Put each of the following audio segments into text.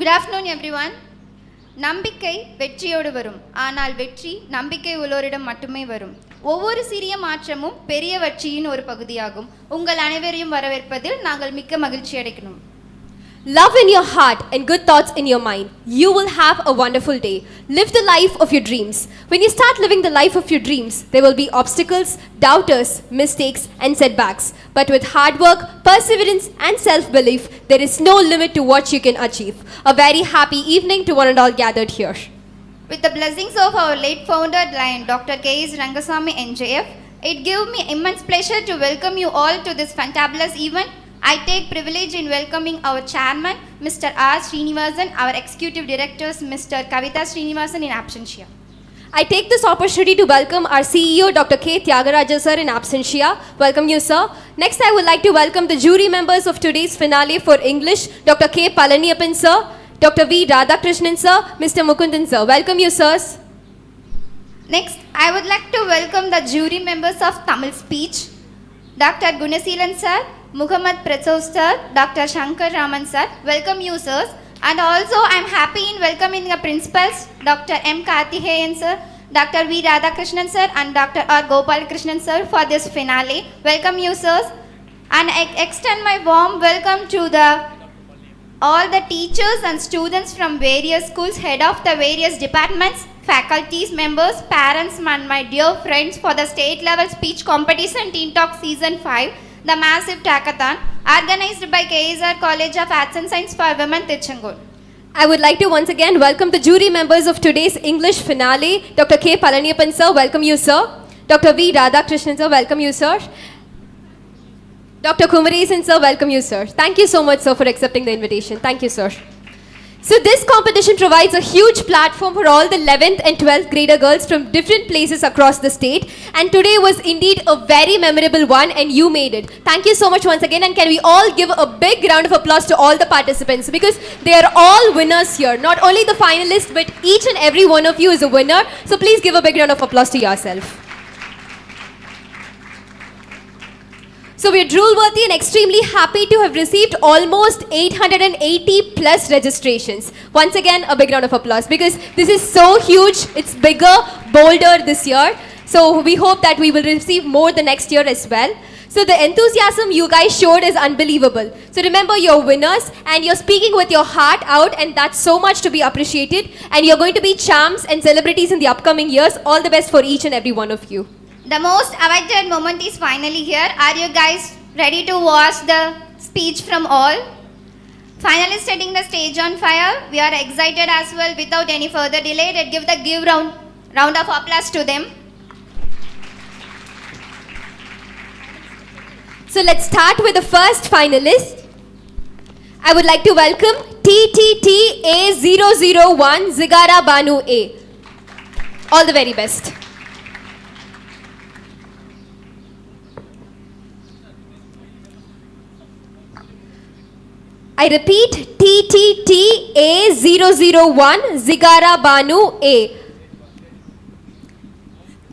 Good afternoon everyone. நம்பிக்கை வெற்றியோடு வரும். ஆனால் வெற்றி நம்பிக்கை உள்ளோரிடம் மட்டுமே வரும். ஒவ்வொரு சிறிய மாற்றமும் பெரிய வெற்றியின் ஒரு பகுதியாகும். உங்கள் அனைவரையும் வரவேற்பதில் நாங்கள் மிக்க மகிழ்ச்சி அடைகிறோம். Love in your heart and good thoughts in your mind. You will have a wonderful day. Live the life of your dreams. When you start living the life of your dreams, there will be obstacles, doubters, mistakes and setbacks. But with hard work, perseverance and self-belief, there is no limit to what you can achieve. A very happy evening to one and all gathered here. With the blessings of our late founder, Dr. K.S.Rangasamy NJF, it gives me immense pleasure to welcome you all to this fantabulous event. I take privilege in welcoming our chairman, Mr. R. Srinivasan, our executive directors, Mr. Kavitha Srinivasan in absentia. I take this opportunity to welcome our CEO, Dr. K.S.Rangasamy sir in absentia. Welcome you, sir. Next, I would like to welcome the jury members of today's finale for English, Dr. K. Palaniappan sir, Dr. V. Radhakrishnan sir, Mr. Mukundan sir. Welcome you, sirs. Next, I would like to welcome the jury members of Tamil speech, Dr. Gunasilan sir, Muhammad Pratsov sir, Dr. Shankar Raman sir. Welcome you, sirs. And also, I am happy in welcoming the principals, Dr. M. Karthigeyan sir, Dr. V. Radhakrishnan sir, and Dr. R. Gopalakrishnan sir for this finale. Welcome you, sirs. And I extend my warm welcome to all the teachers and students from various schools, head of the various departments, faculties, members, parents, and my dear friends for the state level speech competition Teen Talk Season 5, the Massive Talkathan, organized by KSR College of Arts and Science for Women, Tirchangoor. I would like to once again welcome the jury members of today's English finale. Dr. K. Palaniappan sir, welcome you, sir. Dr. V. Radhakrishnan sir, welcome you, sir. Dr. Kumaresan sir, welcome you, sir. Thank you so much, sir, for accepting the invitation. Thank you, sir. So this competition provides a huge platform for all the 11th and 12th grader girls from different places across the state. And today was indeed a very memorable one, and you made it. Thank you so much once again, and can we all give a big round of applause to all the participants, because they are all winners here. Not only the finalists, but each and every one of you is a winner. So please give a big round of applause to yourself. So we are drool-worthy and extremely happy to have received almost 880 plus registrations. Once again, a big round of applause, because this is so huge. It's bigger, bolder this year. So we hope that we will receive more the next year as well. So the enthusiasm you guys showed is unbelievable. So remember, you're winners and you're speaking with your heart out, and that's so much to be appreciated. And you're going to be charms and celebrities in the upcoming years. All the best for each and every one of you. The most awaited moment is finally here. Are you guys ready to watch the speech from all? Finally setting the stage on fire. We are excited as well. Without any further delay, let's give the round of applause to them. So let's start with the first finalist. I would like to welcome TTT A001 Zigara Banu A. All the very best. I repeat, TTT A001 Zigara Banu A.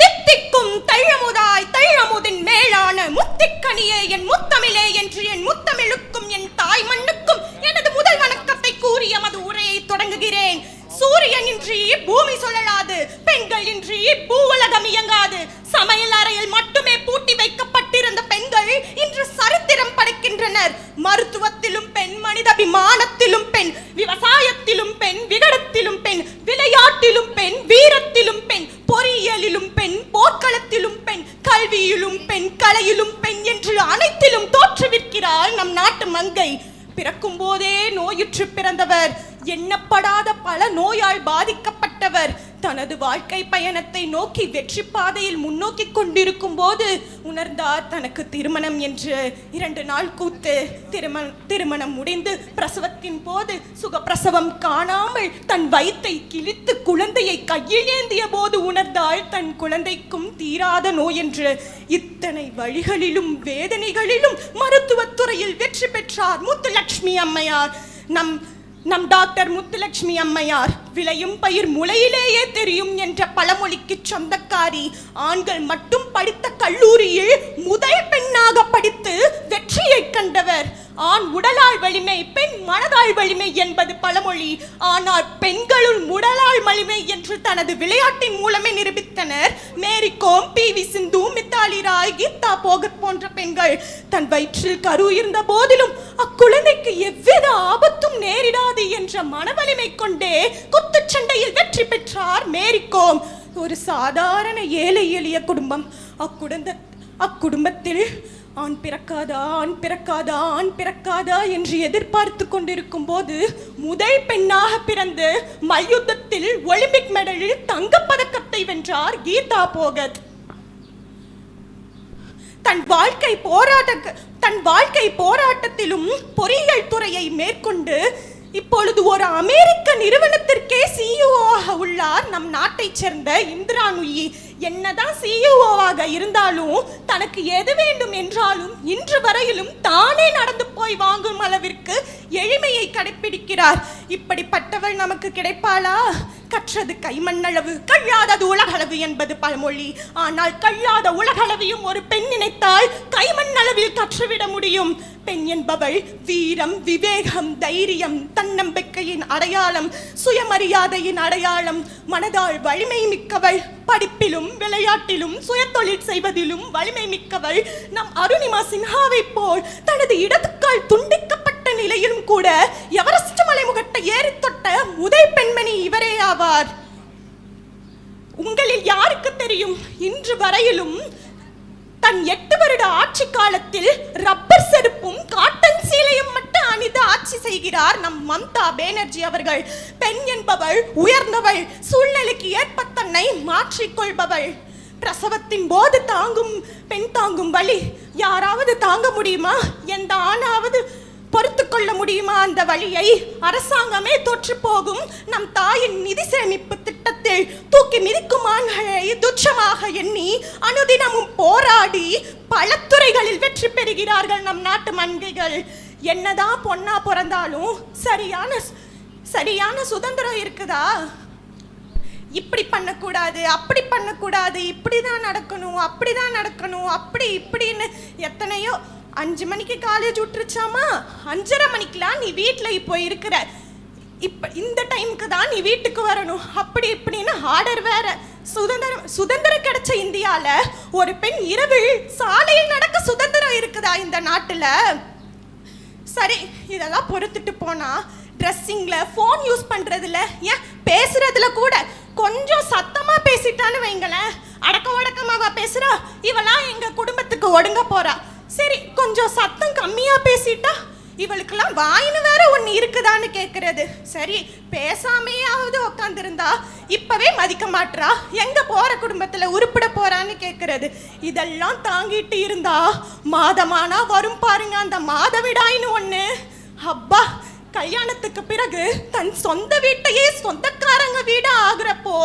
தித்திக்கும் தைழமுதாய் தைழமுதின் மேலான முத்திக்கனியே என் முத்தமிழே என்று என் முத்தமிழுக்கும் என் தாய் மண்ணுக்கும் எனது முதல் வணக்கத்தை கூறி எமது உரையை தொடங்குகிறேன். சூரியன் இன்றி பூமி சுழலாது, பெண்கள் இன்றி பூவுலகம் இயங்காது. சமையல் அறையில் மட்டுமே பூட்டி வைக்கப்பட்டிருந்த பெண்கள் இன்று சரித்திரம் படைக்கின்றனர். மருத்துவத்திலும் பெண், மனிதாபிமானத்திலும் பெண், விவசாயத்திலும் பெண், விகடத்திலும் பெண், விளையாட்டிலும் பெண், வீரத்திலும் பெண், பொறியியலிலும் பெண், போர்க்களத்திலும் பெண், கல்வியிலும் பெண், கலையிலும் பெண் என்று அனைத்திலும் தோற்றுவிக்கிறாள் நம் நாட்டு மங்கை. பிறக்கும் போதே நோயுற்று பிறந்தவர், எண்ணப்படாத பல நோயால் பாதிக்கப்பட்டவர், தனது வாழ்க்கை பயணத்தை நோக்கி வெற்றி பாதையில் முன்னோக்கி கொண்டிருக்கும் போது உணர்ந்தார் தனக்கு திருமணம் என்று. 2 நாள் கூத்து. திருமணம் முடிந்து பிரசவத்தின் போது சுகப்பிரசவம் காணாமல் தன் வயித்தை கிழித்து குழந்தையை கையில் ஏந்திய போது உணர்ந்தாள் தன் குழந்தைக்கும் தீராத நோய் என்று. இத்தனை வழிகளிலும் வேதனைகளிலும் மருத்துவத்துறையில் வெற்றி பெற்றார் முத்துலட்சுமி அம்மையார். நம் டாக்டர் முத்துலட்சுமி அம்மையார் விளையும் பயிர் முளையிலேயே தெரியும் என்ற பழமொழிக்கு சொந்தக்காரி. ஆண்கள் மட்டும் படித்த கல்லூரியில் முதல் பெண்ணாக முழுமையாக படித்து வெற்றியை கண்டவர். ஆண் உடலால் வலிமை, பெண் மனதால் வலிமை என்பது பழமொழி. ஆனால் பெண்களுள் உடலால் வலிமை என்று தனது விளையாட்டின் மூலமே நிரூபித்தனர் மேரி கோம், பி.வி. சிந்து, மித்தாலி ராய், கீதா போகத் போன்ற பெண்கள். தன் வயிற்றில் கரு இருந்த போதிலும் அக்குழந்தைக்கு எவ்வித ஆபத்தும் நேரிடாது என்ற மனவலிமை கொண்டே குத்துச்சண்டையில் வெற்றி பெற்றார் மேரி கோம். ஒரு சாதாரண ஏழை எளிய குடும்பம். அக்குடும்பத்தில் ஆண் பிறக்காதா, ஆண் பிறக்காதா, ஆண் பிறக்காதா என்று எதிர்பார்த்து கொண்டிருக்கும் போது முதல் பெண்ணாக பிறந்து மல்யுத்தத்தில் ஒலிம்பிக் மெடலில் தங்கப்பதக்கத்தை வென்றார் கீதா போகத். தன் வாழ்க்கை போராட்டத்திலும் பொறியியல் துறையை மேற்கொண்டு இப்பொழுது ஒரு அமெரிக்க நிறுவனத்திற்கே சிஇஓவாக உள்ளார் நம் நாட்டைச் சேர்ந்த இந்திரா நுயி. என்னதான் சிஇஓவாக இருந்தாலும் தனக்கு எது வேண்டும் என்றாலும் இன்று வரையிலும் தானே நடந்து போய் வாங்கும் அளவிற்கு எளிமையை கடைபிடிக்கிறார். இப்படிப்பட்டவள் நமக்கு கிடைப்பாளா? கற்றது கைமண்ணளவு, கல்லாதது உலகளவு என்பது பழமொழி. ஆனால் கல்லாத உலகளவையும் ஒரு பெண் நினைத்தால் கைமண்ணளவில் கற்றுவிட முடியும். பெண் என்பவள் வீரம், விவேகம், தைரியம், தன்னம்பிக்கையின் அடையாளம், சுயமரியாதையின் அடையாளம். மனதால் வலிமை மிக்கவள். படிப்பிலும் விளையாட்டிலும் சுயதொழில் செய்வதிலும் வலிமை மிக்கவள். நம் அருணிமா சின்ஹாவை போல் தனது இடதுக்கால் துண்டிக்கப்பட்ட நிலையிலும் கூட எவரெஸ்ட் மலைமுகட்டை ஏறி தொட்ட முதல் பெண்மணி இவரே ஆவார். உங்களில் யாருக்கு தெரியும், இன்று வரையிலும் தன் 8 வருட ஆட்சி காலத்தில் ரப்பர் செருப்பும் காட்டன் சீலையும் மட்டும் அணிந்து ஆட்சி செய்கிறார் நம் மம்தா பானர்ஜி அவர்கள். பெண் என்பவள் உயர்ந்தவள், சூழ்நிலைக்கு ஏற்ப தன்னை மாற்றிக்கொள்பவள். பிரசவத்தின் போது பெண் தாங்கும் வலி யாராவது தாங்க முடியுமா? எந்த ஆணாவது பொறுத்து கொள்ள முடியுமா? அந்த வழியை அரசாங்கமே தொற்று போகும் நம் தாயின் நிதி சேமிப்பு திட்டத்தில் தூக்கி மிதிக்கும் ஆண்களை துச்சமாக எண்ணி அனுதினமும் போராடி பல துறைகளில் வெற்றி பெறுகிறார்கள் நம் நாட்டு மங்கைகள். என்னதான் பொண்ணா பிறந்தாலும் சரியான சுதந்திரம் இருக்குதா? இப்படி பண்ணக்கூடாது, அப்படி பண்ணக்கூடாது, இப்படிதான் நடக்கணும், அப்படிதான் நடக்கணும், அப்படி இப்படின்னு எத்தனையோ. 5 மணிக்கு காலேஜ் விட்டுருச்சாமா, 5:30 மணிக்கெல்லாம் நீ வீட்டில் இப்போ இருக்கிற, இந்த டைமுக்கு தான் நீ வீட்டுக்கு வரணும், அப்படி இப்படின்னு ஆர்டர் வேற. சுதந்திரம் கிடைச்ச இந்தியால ஒரு பெண் இரவில் சாலையில் நடக்க சுதந்திரம் இருக்குதா இந்த நாட்டுல? சரி, இதெல்லாம் பொறுத்துட்டு போனா ட்ரெஸ்ஸிங்ல, ஃபோன் யூஸ் பண்றதுல, ஏன் பேசுறதுல கூட கொஞ்சம் சத்தமா பேசிட்டான்னு வைங்களேன், அடக்கமாக பேசுறா, இவெல்லாம் எங்க குடும்பத்துக்கு ஒடுங்க போறா. சரி, கொஞ்சம் சத்தம் கம்மியா பேசிட்டா இவளுக்கெல்லாம் வாயின்னு வேற ஒன்று இருக்குதான்னு கேட்கறது. சரி, பேசாமையாவது உட்காந்துருந்தா இப்பவே மதிக்க மாட்டா, எங்க போற குடும்பத்துல உருப்பிட போறான்னு கேட்கறது. இதெல்லாம் தாங்கிட்டு இருந்தா மாதமானா வரும் பாருங்க அந்த மாதவிடாயின்னு ஒண்ணு. அப்பா, கல்யாணத்துக்கு பிறகு தன் சொந்த வீட்டையே சொந்தக்காரங்க வீடா ஆகுறப்போ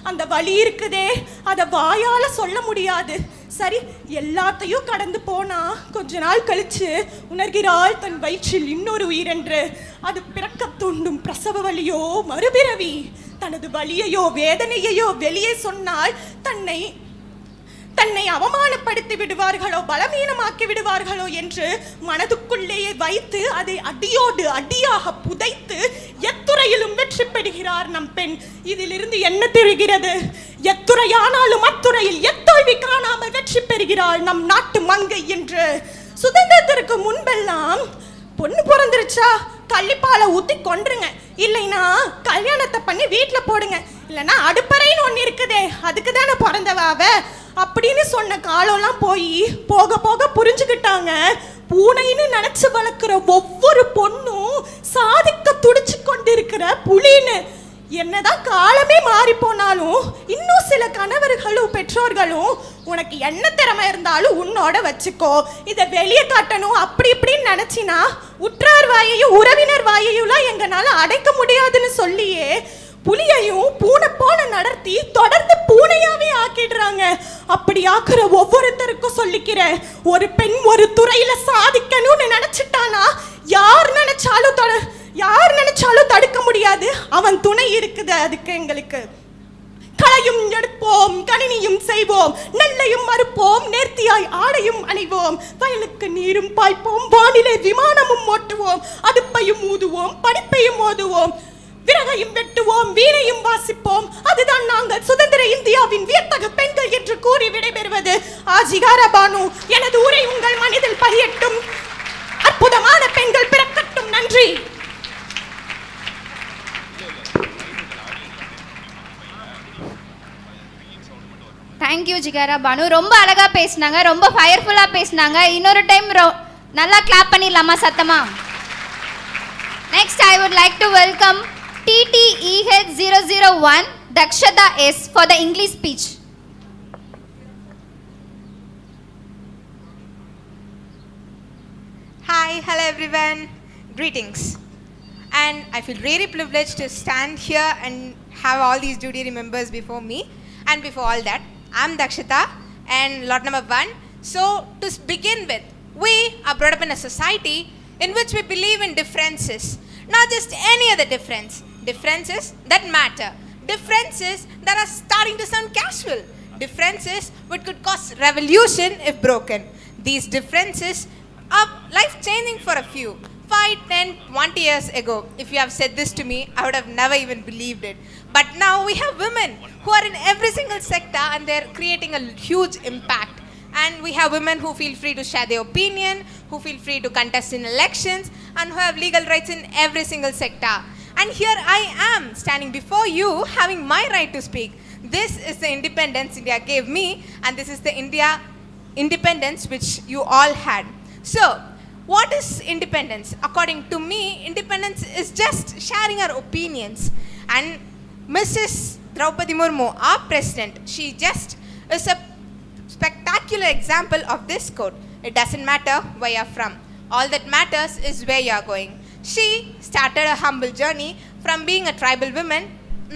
அந்த வலி இருக்குதே, அதை வாயால சொல்ல முடியாது. சரி, எல்லாத்தையும் கடந்து போனா கொஞ்ச நாள் கழிச்சு உணர்கிறாள் தன் வயிற்றில் இன்னொரு உயிரென்று. அது பிறக்க தூண்டும் பிரசவ வலியோ மறுபிறவி. தனது வலியையோ வேதனையையோ வெளியே சொன்னால் தன்னை அவமானப்படுத்தி விடுவார்களோ, பலவீனமாக்கி விடுவார்களோ என்று மனதுக்குள்ளேயே வைத்து அதை அடியோடு அடியாக புதைத்து எத்துறையிலும் வெற்றி பெறுகிறார் நம் பெண். இதிலிருந்து என்ன தெரிகிறது? எத்துறையானாலும் அத்துறையில் எத்தோல்வி காணாமல் வெற்றி பெறுகிறாள் நம் நாட்டு மங்கை என்று. சுதந்திரத்திற்கு முன்பெல்லாம் பொண்ணு பிறந்துருச்சா கள்ளிப்பாலை ஊத்தி கொன்றுங்க, இல்லைன்னா கல்யாணத்தை பண்ணி வீட்டுல போடுங்க, இல்லைன்னா அடுப்பறைன்னு ஒண்ணு இருக்குதே அதுக்கு தானே பிறந்தவாவ அப்படின்னு சொன்ன காலம்லாம் போக போக புரிஞ்சுக்கிட்டாங்க. பூனைன்னு நினைச்சு வளர்க்கிற ஒவ்வொரு பொண்ணும் சாதிக்க துடிச்சு கொண்டிருக்கிற புலின்னு. என்னதான் காலமே மாறி போனாலும் இன்னும் சில கணவர்களும் பெற்றோர்களும் உனக்கு என்ன திறமை இருந்தாலும் உன்னோட வச்சுக்கோ, இதை வெளியே காட்டணும் அப்படி இப்படின்னு நினைச்சினா உற்றார் வாயையும் உறவினர் வாயையும்லாம் எங்கனால அடைக்க முடியாதுன்னு சொல்லியே புலியையும் பூனை போல நடத்தி தொடர்ந்து பூனையாவே ஆக்கிடுறாங்க. அப்படி ஆக்குற ஒவ்வொருத்தருக்கும் சொல்லிக்கிறேன், ஒரு பெண் ஒரு துறையில சாதிக்கணும்னு நினைச்சிட்டானா யார் நினைச்சாலும் தடுக்க முடியாது. அவன் துணை இருக்குது அதுக்கு. எங்களுக்கு கலை களையும் எடுப்போம், கணினியும் செய்வோம், நெல்லையும் மறுப்போம், நேர்த்தியாய் ஆடையும் அணிவோம், வயலுக்கு நீரும் பாய்ப்போம், வானிலே விமானமும் ஓட்டுவோம், அடுப்பையும் ஊதுவோம், படிப்பையும் ஓதுவோம், விறகையும் வெட்டுவோம், வீணையும் வாசிப்போம். அதுதான் நாங்கள் சுதந்திர இந்தியாவின் வியத்தகு பெண்கள் என்று கூறி விடைபெறுவது. ஆஜிகார பானு. எனது உரை உங்கள் மனதில் பதியட்டும். அற்புதமான பெண்கள் பிறக்கட்டும். நன்றி. தேங்க்யூ ஜிகாரா பானு. ரொம்ப அழகா பேசினாங்க, ரொம்ப ஃபயர்ஃபுல்லா பேசினாங்க. இன்னொரு டைம் நல்லா கிளாப் பண்ணிடலாமா சத்தமா? Next I would like to welcome TTEH001 Dakshata S for the English speech. Hi, hello everyone. Greetings. And I feel really privileged to stand here and have all these jury members before me. And before all that, I'm Dakshata and lot number 1. So to begin with, we are brought up in a society in which we believe in differences. Not just any other difference. Differences that matter. Differences that are starting to sound casual. Differences which could cause revolution if broken. These differences are life-changing for a few. 5, 10, 20 years ago, if you have said this to me, I would have never even believed it. But now we have women who are in every single sector and they're creating a huge impact. And we have women who feel free to share their opinion, who feel free to contest in elections, and who have legal rights in every single sector. And here I am standing before you having my right to speak. This is the independence India gave me, and this is the independence which you all had. So, what is independence? According to me, independence is just sharing our opinions. And Mrs. Draupadi Murmu, our president, she just is a spectacular example of this quote. It doesn't matter where you're from. All that matters is where you're going. She started a humble journey from being a tribal woman,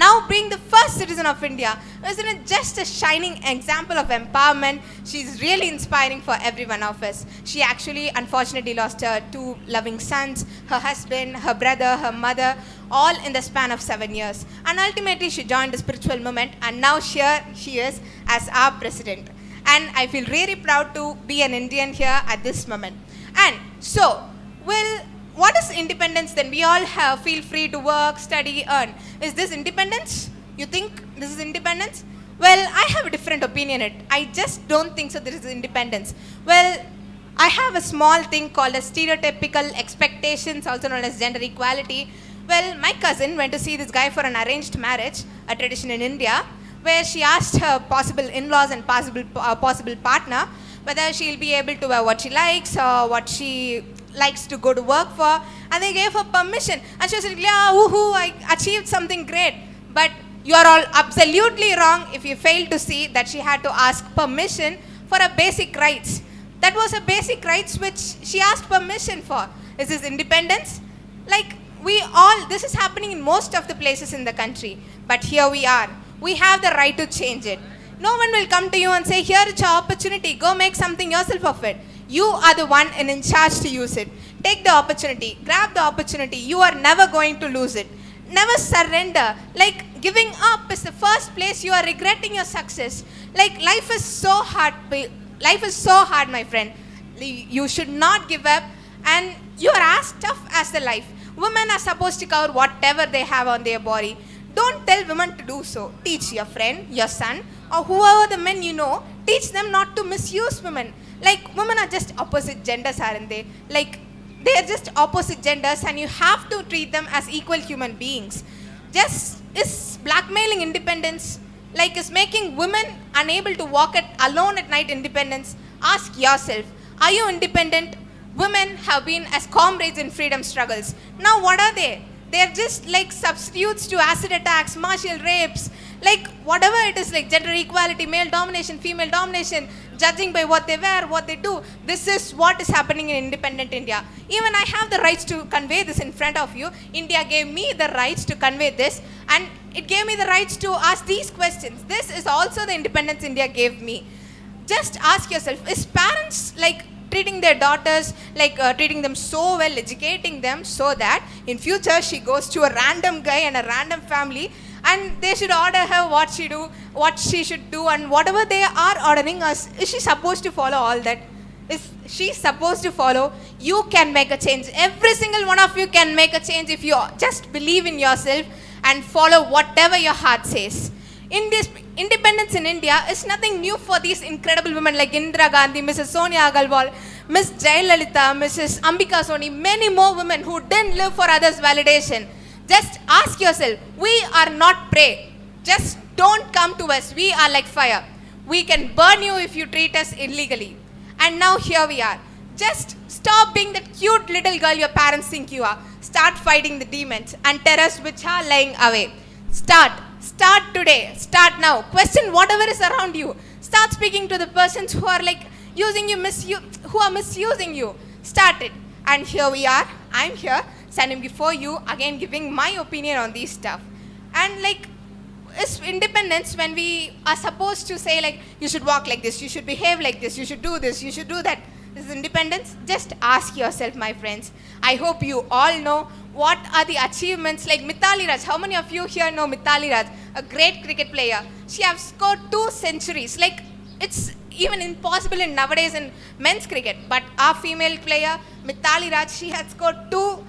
now being the first citizen of India. Isn't it just a shining example of empowerment? She's really inspiring for every one of us. She actually unfortunately lost her 2 loving sons, her husband, her brother, her mother, all in the span of 7 years. And ultimately she joined the spiritual movement, and now here she is as our president. And I feel really proud to be an Indian here at this moment. And so, what is independence then? We all feel free to work, study, earn. Is this independence? You think this is independence? Well, I have a different opinion on it. I just don't think so this is independence. Well, I have a small thing called as stereotypical expectations, also known as gender equality. Well, my cousin went to see this guy for an arranged marriage, a tradition in India, where she asked her possible in-laws and possible partner whether she'll be able to wear what she likes or what she likes to go to work for, and they gave her permission. And she was like, yeah, woohoo, I achieved something great. But you are all absolutely wrong if you fail to see that she had to ask permission for her basic rights. That was a basic rights which she asked permission for. Is this independence? Like, this is happening in most of the places in the country. But here we are. We have the right to change it. No one will come to you and say, here is your opportunity, go make something yourself of it. You are the one in charge to use it. Take the opportunity, grab the opportunity. You are never going to lose it. Never surrender. Like, giving up is the first place you are regretting your success. Like, life is so hard. Life is so hard, my friend. You should not give up, and you are as tough as the life. Women are supposed to cover whatever they have on their body. Don't tell women to do so. Teach your friend, your son, or whoever the men you know, teach them not to misuse women. Like, women are just opposite genders, aren't they? Like, they are just opposite genders, and you have to treat them as equal human beings. Is blackmailing independence? Like, is making women unable to walk alone at night independence? Ask yourself, are you independent? Women have been as comrades in freedom struggles. Now what are they? They are just like substitutes to acid attacks, martial rapes, like whatever it is, like gender equality, male domination, female domination, judging by what they wear, what they do. This is what is happening in independent India. Even I have the rights to convey this in front of you. India gave me the rights to convey this, and it gave me the rights to ask these questions. This is also the independence India gave me. Just ask yourself, is parents like treating their daughters, like treating them so well, educating them so that in future she goes to a random guy and a random family and they should order her what she should do, and whatever they are ordering us, is she supposed to follow all that? Is she supposed to follow? You can make a change. Every single one of you can make a change if you just believe in yourself and follow whatever your heart says. In this independence in India is nothing new for these incredible women like Indira Gandhi, Mrs. Sonia Agarwal, Miss Jayalalitha, Mrs. Ambika Soni, many more women who didn't live for others' validation. Just ask yourself, we are not prey. Just don't come to us. We are like fire. We can burn you if you treat us illegally. And now here we are. Just stop being that cute little girl your parents think you are. Start fighting the demons and terrors which are lying away. Start today. Start now. Question whatever is around you. Start speaking to the persons who are like using you, who are misusing you. Start it. And here we are. I'm here standing before you again giving my opinion on these stuff. And like, it's independence when we are supposed to say like, you should walk like this, you should behave like this, you should do this, you should do that. This is independence. Just ask yourself, my friends. I hope you all know what are the achievements like Mithali Raj. How many of you here know Mithali Raj? A great cricket player. She has scored 2 centuries. Like, it's even impossible in nowadays in men's cricket. But our female player, Mithali Raj, she had scored 2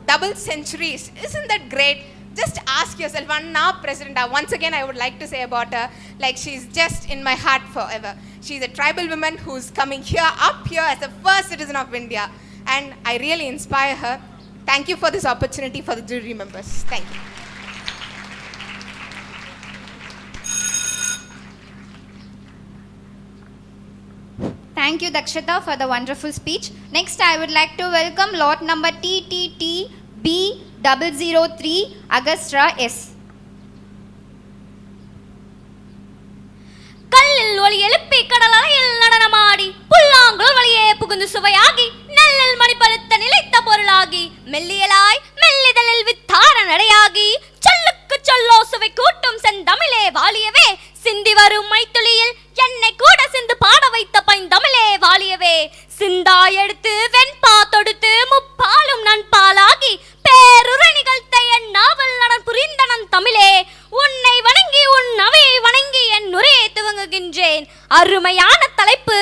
double centuries. Isn't that great? Just ask yourself. And now President, once again I would like to say about her, like, she's just in my heart forever. She's a tribal woman who's coming up here as the first citizen of India. And I really inspire her. Thank you for this opportunity for the jury members. Thank you. Thank you, Dakshita, for the wonderful speech. Next, I would like to welcome lot number TTTB003, Agustra S. கல்லில் ஒளி எழுப்பி கடலையில் நடனமாடி புல்லாங்குழல் வழியே புகுந்து சுவையாகி நெல்லில் மணிப்பழுத்த நிலைத்த பொருளாகி மெல்லியலாய் மெல்லிதழில் வித்தார நடையாகி சொல்லுக்கு சொல்லோ சுவை கூட்டும் செந்தமிழே வாழியவே சிந்தி வரும் மைத்துளியில் என்னை கூட சிந்து பாட வைத்த பைந்தமிழே வாழியவே சிந்தாய் எடுத்து வெண்பா தொடுத்து முப்பாலும் நண்பாலாகி பேருரை நிகழ்த்த என் நாவல் நடன் புரிந்தனன் தமிழே உன்னை வணங்கி உன் அவையை வணங்கி என் உரையை துவங்குகின்றேன். அருமையான தலைப்பு,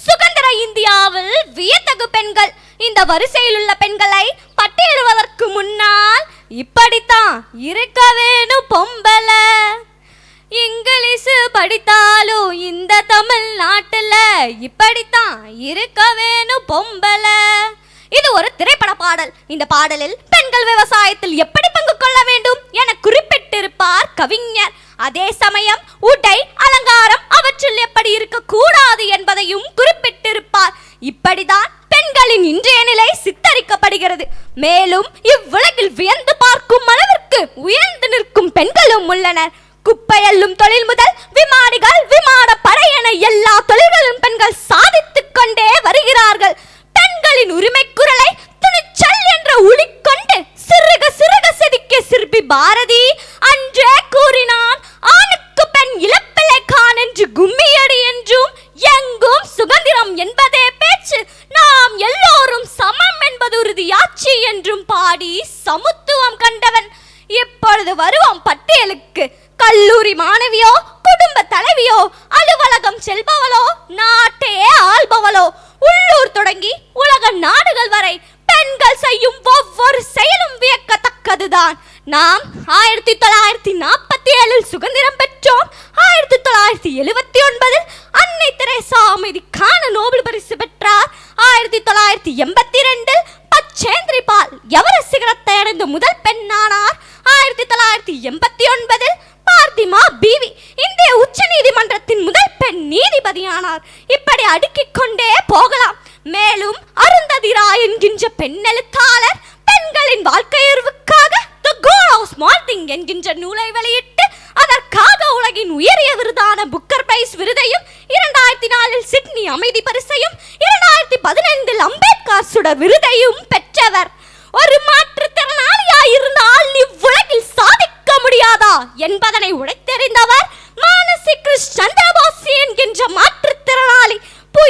சுதந்திர இந்தியாவில் வியத்தகு பெண்கள். இந்த வரிசையில் உள்ள பெண்களை பட்டியலிடுவதற்கு முன்னால் இப்படித்தான் இருக்க வேணும் பொம்பல. இங்கிலீஷ் படித்தாலும் இந்த தமிழ்நாட்டுல இப்படித்தான் இருக்க வேணும் பொம்பல. இது ஒரு திரைப்பட பாடல். இந்த பாடலில் பெண்கள் விவசாயத்தில் எப்படி பங்கு கொள்ள வேண்டும் என குறிப்பிட்டிருப்பார் கவிஞர். அதே சமயம் உடை அலங்காரம் அவற்றில் எப்படி இருக்க கூடாது என்பதையும் குறிப்பிட்டிருப்பார். இப்படிதான் பெண்களின் இன்றைய நிலை சித்தரிக்கப்படுகிறது. மேலும் இவ்வுலகில் வியந்து பார்க்கும் அளவிற்கு உயர்ந்து நிற்கும் பெண்களும் உள்ளனர். குப்பையல்லும் தொழில் முதல் விமானிகள், விமான படை என எல்லா தொழில்களும் பெண்கள் சாதித்துக் கொண்டே வருகிறார்கள். பெண்களின் உரிமை குரலை துணிச்சல் என்ற ஒளி கொண்டு சிறுக சிறுக செதுக்கிய சிற்பி பாரதி அன்றே கூறினான், ஆணுக்கு பெண் இளப்பிள்ளை கான் என்று கும்மியடி என்றும் எங்கும் சுதந்திரம் என்பதே பேச்சு, நாம் எல்லோரும் சமம் என்பது உறுதியாட்சி என்றும் பாடி சமத்துவம் கண்டவன். இப்பொழுது வருவோம் பட்டியலுக்கு. கல்லூரி மாணவியோ, குடும்ப தலைவியோ, அலுவலகம் செல்பவளோ, நாட்டையே ஆள்பவளோ, உள்ளூர் தொடங்கி உலக நாடுகள் வரை பெண்கள் செய்யும் ஒவ்வொரு செயலும் வியக்கத்தக்கதுதான். நாம் 1947 சுதந்திரம் பெற்றோம். 1979 அன்னை தெரேசா அமைதிக்கான நோபல் பரிசு பெற்றார். 1982 பச்சேந்திரி பால் எவரெஸ்ட் சிகரத்தை அடைந்த முதல் பெண்ணானார். 1989 பார்த்திமா பீவி இந்திய உச்ச நீதிமன்றத்தின் முதல் பெண் நீதிபதியானார். இப்படி அடுக்கிக் கொண்டே போகலாம். மேலும் அருந்ததி ராய் என்கின்ற பெண் எழுத்தாளர் பெண்களின் வாழ்க்கையுறவுக்காக தி கோல் ஆஃப் ஸ்மால் திங் என்கின்ற நூலை வெளியிட்டு அதற்காக உலகின் உயரிய விருதான புக்கர் பிரைஸ் விருதையும், 2004 சிட்னி அமைதி பரிசையும், 2015 அம்பேத்கர் சுடர் விருதையும் பெற்றவர். ஒரு மாற்றுத்திறனாளியாய் இருந்தால் இவ்வுலகில் சாதிக்க முடியாதா என்பதனை உடைத்தெறிந்தவர் மானசி சந்திரபோஸ் என்கின்ற மாற்றுத்திறனாளி.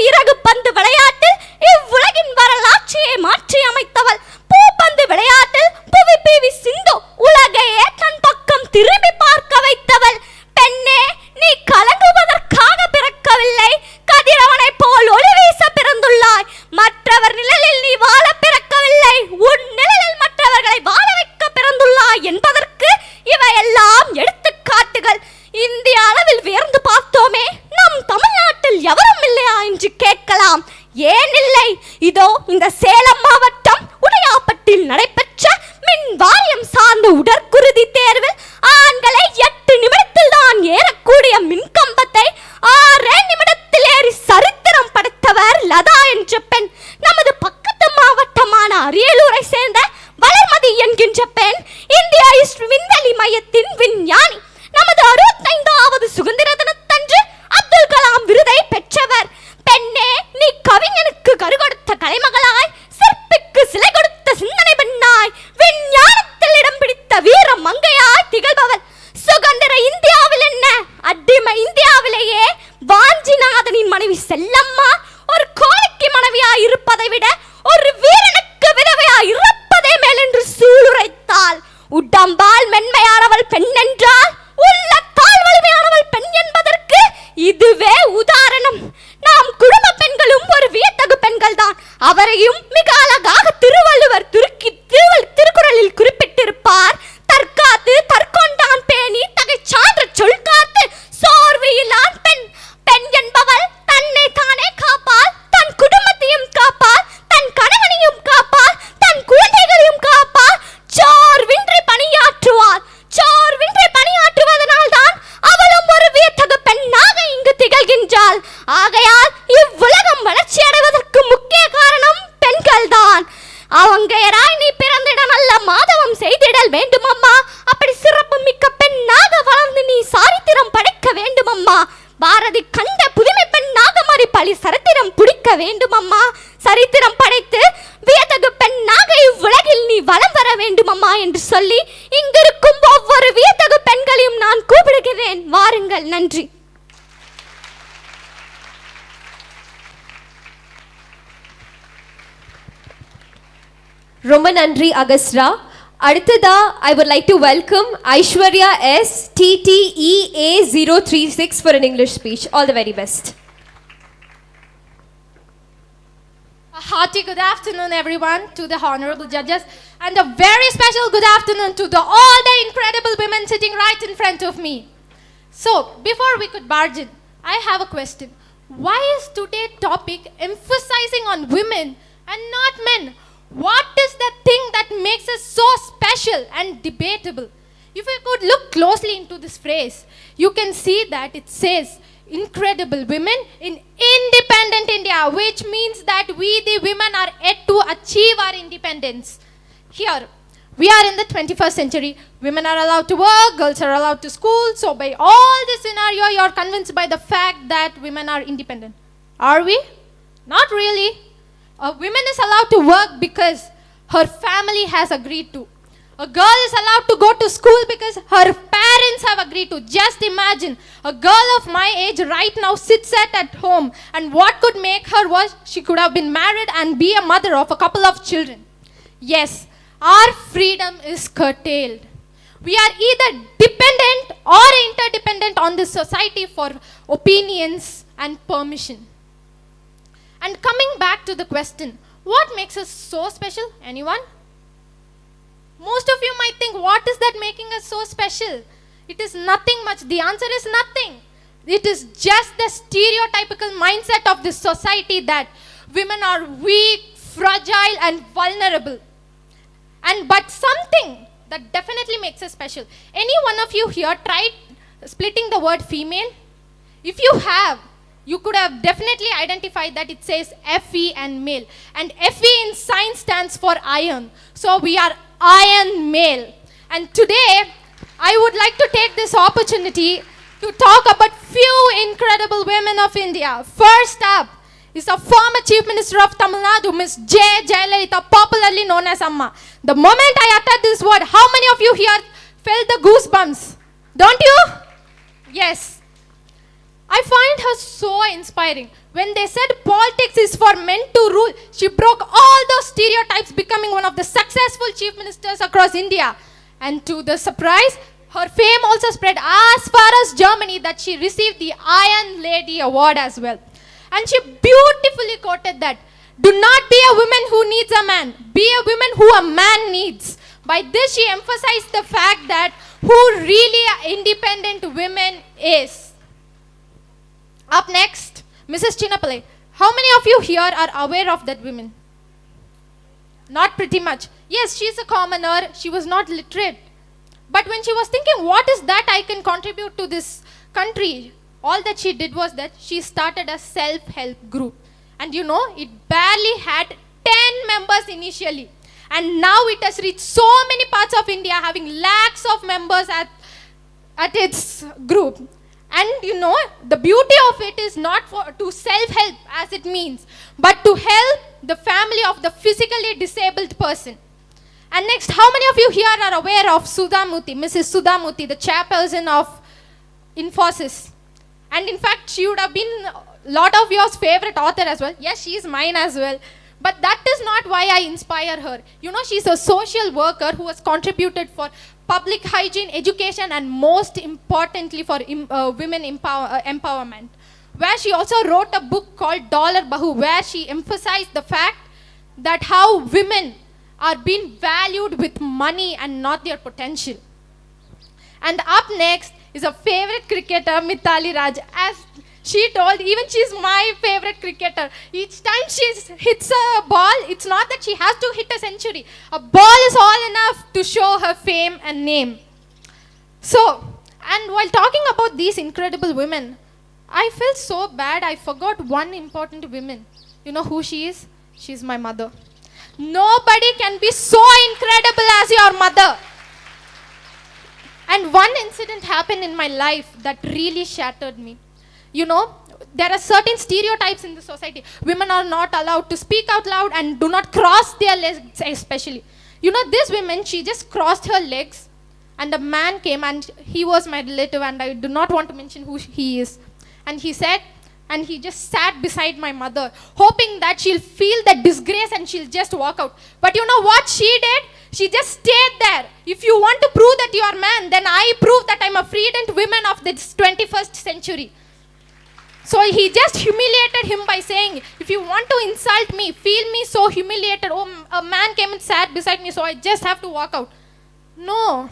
இறகு பந்து விளையாட்டில் இவ்வுலகின் வரலாற்றையை மாற்றி அமைத்தவள். பூப்பந்து விளையாட்டில் புவி சிந்து உலகையே தன் பக்கம் திரும்பி பார்க்க வைத்தவள். பெண்ணே, நீ கலங்குவதற்காக பிறக்கவில்லை, கதிரவனை போல் ஒளி வீச பிறந்துள்ளாய். மற்றவர் நிழலில் நீ வாழ பிறக்கவில்லை, உன் நிழலில் மற்றவர்களை வாழ வைக்க பிறந்துள்ளாய் என்பதற்கு இவையெல்லாம் எடுத்துக்காட்டுகள். இந்திய அளவில் வியந்து பார்த்தோமே, நம் தமிழ்நாட்டில் எவரும் இல்லையா என்று கேட்கலாம். ஏன் இல்லை? இதோ இந்த சேலம் மாவட்டம் உடையாப்பட்டில் நடைபெற்ற மின் வாரியம் சார்ந்த உடற்குருதி தேர்வில் ஆண்களை 8 நிமிடத்தில் தான் ஏறக்கூடிய மின்கம்பத்தை 6 நிமிடத்தில் ஏறி சரித்திரம் படைத்தவர் லதா என்ற பெண். நமது பக்கத்து மாவட்டமான அரியலூரை சேர்ந்த வளர்மதி என்கின்ற பெண் இந்தியா விண்வெளி மையத்தின் விஞ்ஞானி. நமது 65வது சுதந்திர தினத்தன்று அப்துல் கலாம் விருதை பெற்றவர். பெண்ணே, நீ கவிஞனுக்கு கரு கொடுத்த கலைமகளாய், சிற்பிக்கு சிலை கொடுத்த சிந்தனை பெண்ணாய், விஞ்ஞானத்தில் இடம் பிடித்த வீர மங்கையாய் திகழ்பவள். சுதந்திர இந்தியாவில் என்ன, அடிமை இந்தியாவிலேயே வாஞ்சிநாதனின் மனைவி செல்லம்மா ஒரு கோழிக்கு மனைவியாய் இருப்பதை விட ஒரு வீரனுக்கு விதவையாய் இருப்பதே மேல் என்று சூளுரைத்தாள். உடம்பால் மென்மையானவள் பெண் என்றால் உள்ளத்தால் வலிமையானவள் பெண் என்பதற்கு இதுவே உதாரணம். நாம் குடும்ப பெண்களும் ஒரு வியத்தகு பெண்கள் தான். அவரையும் மிக அழகாக திருவள்ளுவர் திருக்குறளில் குறிப்பிட்டிருப்பார். தற்காத்து தற்கொண்டான் பேணி தகை சான்ற சொல் காத்து சோர்வு இல்லான் பெண். பெண் என்பவள் தன்னை தானே காப்பாள், தன் குடும்பத்தையும் காப்பாள், தன் கணவனையும் காப்பாள், தன் குழந்தைகளையும் காப்பாள், சோர்வின்றி பணியாற்றுவாள். சோர்வின்றி பணியாற்றுவதனால் தான் அவளும் ஒரு வியத்தகு பெண்ணாக இங்கு திகழ்கின்றாள். ஆகையால் இவ்வுலகம் வளர்ச்சி அடைவதற்கு முக்கிய காரணம் பெண்கள் தான். அவங்கையராய் நீ பிறந்திட நல்ல மாதவம் செய்திடல் வேண்டுமம்மா. அப்படி சிறப்பு மிக்க பெண்ணாக வளர்ந்து நீ சரித்திரம் படைக்க வேண்டுமம்மா. பாரதி கண்ட புதுமை பெண்ணாக மாறி பழி சரித்திரம் புடிக்க வேண்டுமம்மா. சரித்திரம் படைத்து வியத்தகு பெண்ணாக இவ்வுலகில் நீ வலம் வர வேண்டுமம்மா என்று சொல்லி இங்கிருக்கும் ஒவ்வொரு வியத்தகு பெண்களையும் நான் கூப்பிடுகிறேன். வாருங்கள். நன்றி. ரொம்ப நன்றி அகஸ்ரா. அடுத்ததா I would like to welcome Aishwarya S TTEA036 for an English speech. All the very best. A hearty good afternoon everyone to the honorable judges, and a very special good afternoon to all the incredible women sitting right in front of me. So before we could barge in, I have a question. Why is today's topic emphasizing on women and not men? What is the thing that makes us so special and debatable? If you could look closely into this phrase, you can see that it says incredible women in independent India, which means that we the women are yet to achieve our independence. Here we are in the 21st century. Women are allowed to work, girls are allowed to school. So by all this scenario, you are convinced by the fact that women are independent. Are we? Not really. A woman is allowed to work because her family has agreed to. A girl is allowed to go to school because her parents have agreed to. Just imagine, a girl of my age right now sits at home, and what could make her was she could have been married and be a mother of a couple of children. Yes, our freedom is curtailed. We are either dependent or interdependent on this society for opinions and permission. And coming back to the question, what makes us so special? Anyone? Most of you might think, what is that making us so special? It is nothing much. The answer is nothing. It is just the stereotypical mindset of this society that women are weak, fragile and vulnerable. But something that definitely makes us special. Any one of you here tried splitting the word female? If you have, you could have definitely identified that it says Fe and male. And Fe in science stands for iron. So we are iron male. And today, I would like to take this opportunity to talk about few incredible women of India. First up is the former Chief Minister of Tamil Nadu, Ms. J. Jayalalitha, popularly known as Amma. The moment I uttered this word, how many of you here felt the goosebumps? Don't you? Yes. I find her so inspiring. When they said politics is for men to rule, she broke all those stereotypes, becoming one of the successful chief ministers across India. And to the surprise, her fame also spread as far as Germany that she received the Iron Lady Award as well. And she beautifully quoted that, "Do not be a woman who needs a man, be a woman who a man needs." By this she emphasized the fact that who really independent women is. Up next, Mrs. Chinnapalai. How many of you here are aware of that woman? Not pretty much. Yes, she's a commoner, she was not literate. But when she was thinking, what is that I can contribute to this country? All that she did was that she started a self-help group. And you know, it barely had 10 members initially. And now it has reached so many parts of India, having lakhs of members at its group. And you know, the beauty of it is not to self-help as it means, but to help the family of the physically disabled person. And next, how many of you here are aware of Sudhamuthi, Mrs. Sudhamuthi, the chairperson of Infosys? And in fact, she would have been a lot of yours favorite author as well. Yes, she is mine as well. But that is not why I inspire her. You know, she's a social worker who has contributed for public hygiene, education, and most importantly for women empowerment. Where she also wrote a book called Dollar Bahu, where she emphasized the fact that how women are being valued with money and not their potential. And up next is a favorite cricketer, Mithali Raj. As she told, even she's my favorite cricketer. Each time she hits a ball, it's not that she has to hit a century. A ball is all enough to show her fame and name. So, and while talking about these incredible women, I felt so bad I forgot one important woman. You know who she is? She's my mother. Nobody can be so incredible as your mother. And one incident happened in my life that really shattered me. You know, there are certain stereotypes in the society. Women are not allowed to speak out loud and do not cross their legs especially. You know, this woman, she just crossed her legs and a man came and he was my relative and I do not want to mention who he is. And he said, and he just sat beside my mother, hoping that she'll feel the disgrace and she'll just walk out. But you know what she did? She just stayed there. If you want to prove that you are man, then I prove that I'm a freedom woman of this 21st century. So he just humiliated him by saying, if you want to insult me, feel me so humiliated, oh, a man came and sat beside me, so I just have to walk out. No.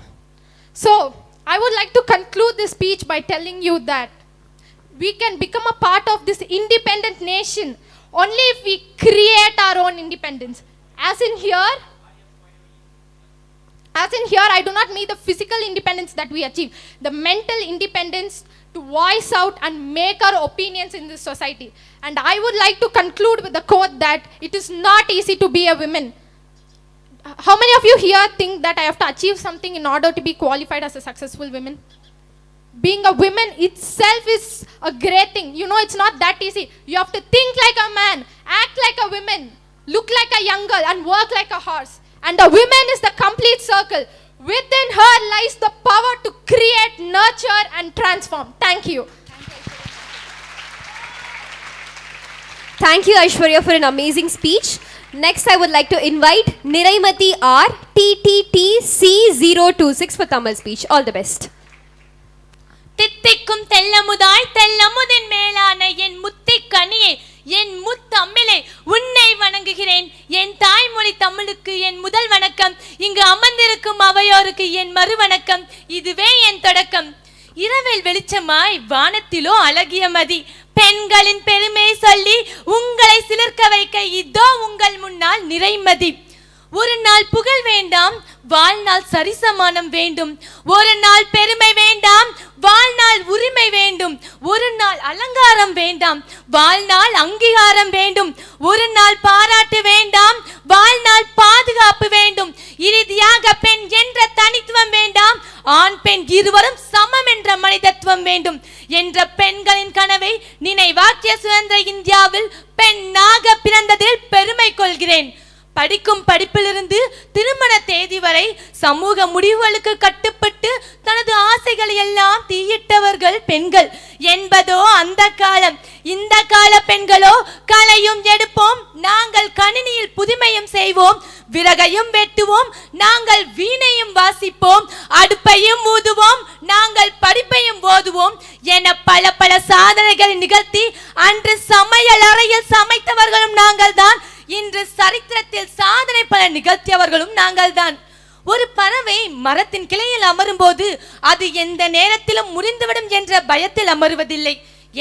So I would like to conclude this speech by telling you that we can become a part of this independent nation only if we create our own independence. As in here, I do not mean the physical independence that we achieve, the mental independence to voice out and make our opinions in this society. And I would like to conclude with the quote that it is not easy to be a woman. How many of you here think that I have to achieve something in order to be qualified as a successful woman? Being a woman itself is a great thing. You know, it's not that easy. You have to think like a man, act like a woman, look like a young girl, and work like a horse. And a woman is the complete circle. Within her lies the power to create, nurture, and transform. Thank you. Thank you, Aishwarya, for an amazing speech. Next, I would like to invite Niraimati R. TTTC026 for Tamil speech. All the best. தித்திக்கும் தெல்லமுதாய் தெல்லமுதின் மேலான என் முத்தி கனியே என் முத்தமிழே உன்னை வணங்குகிறேன். என் தாய்மொழி தமிழுக்கு என் முதல் வணக்கம். இங்கு அமர்ந்திருக்கும் அவையோருக்கு என் மறு வணக்கம். இதுவே என் தொடக்கம். இரவில் வெளிச்சமாய் வானத்திலோ அழகிய மதி பெண்களின் பெருமை சொல்லி உங்களை சிலிர்க்க வைக்க இதோ உங்கள் முன்னால் நிறைமதி. ஒரு நாள் புகழ் வேண்டாம், வாழ்நாள் சரிசமானம் வேண்டும். ஒரு நாள் பெருமை வேண்டாம், வாழ்நாள் உரிமை வேண்டும். ஒரு நாள் அலங்காரம் வேண்டாம், வாழ்நாள் அங்கீகாரம் வேண்டும். ஒரு நாள் பாராட்டு வேண்டாம், வாழ்நாள் பாதுகாப்பு வேண்டும். இறுதியாக பெண் என்ற தனித்துவம் வேண்டாம், ஆண் பெண் இருவரும் சமம் என்ற மனிதத்துவம் வேண்டும் என்ற பெண்களின் கனவை நினைவாக்கிய சுதந்திர இந்தியாவில் பெண்ணாக பிறந்ததில் பெருமை கொள்கிறேன். படிக்கும் படிப்பிலிருந்து திருமண தேதி வரை சமூக முடிவுகளுக்கு கட்டுப்பட்டு தனது ஆசைகளை எல்லாம் தீயிட்டவர்கள் பெண்கள் என்பதோ அந்த காலம். இந்த கால பெண்களோ களையும் எடுப்போம், நாங்கள் கணினியில் புதுமையும் செய்வோம், விறகையும் வெட்டுவோம், நாங்கள் வீணையும் வாசிப்போம், அடுப்பையும் ஊதுவோம், நாங்கள் படிப்பையும் ஓதுவோம் என பல பல சாதனைகளை நிகழ்த்தி அன்று சமையல் அறையில் சமைத்தவர்களும் நாங்கள் தான், இன்று சரித்திரத்தில் சாதனை பல நிகழ்த்தியவர்களும் நாங்கள் தான். ஒரு பறவை மரத்தின் கிளையில் அமரும் போது அது எந்த நேரத்திலும் முறிந்துவிடும் என்ற பயத்தில் அமருவதில்லை.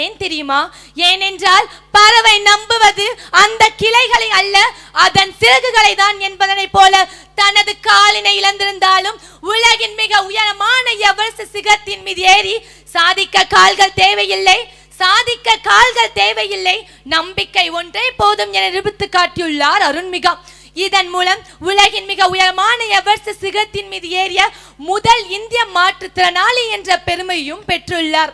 ஏன் தெரியுமா? ஏனென்றால் பறவை நம்புவது அந்த கிளைகளை அல்ல, அதன் சிறகுகளை தான் என்பதனை போல தனது காலினை இழந்திருந்தாலும் உலகின் மிக உயரமான எவரெஸ்ட் சிகரத்தின் மீது ஏறி சாதிக்க கால்கள் தேவையில்லை, சாதிக்க கால்கள் தேவையில்லை, நம்பிக்கை ஒன்றே போதும் என நிரூபித்து காட்டியுள்ளார் அருண்மிகா. இதன் மூலம் உலகின் மிக உயரமான எவரெஸ்ட் சிகரத்தின் மீது ஏறிய முதல் இந்திய மாற்றுத்திறனாளி என்ற பெருமையும் பெற்றுள்ளார்.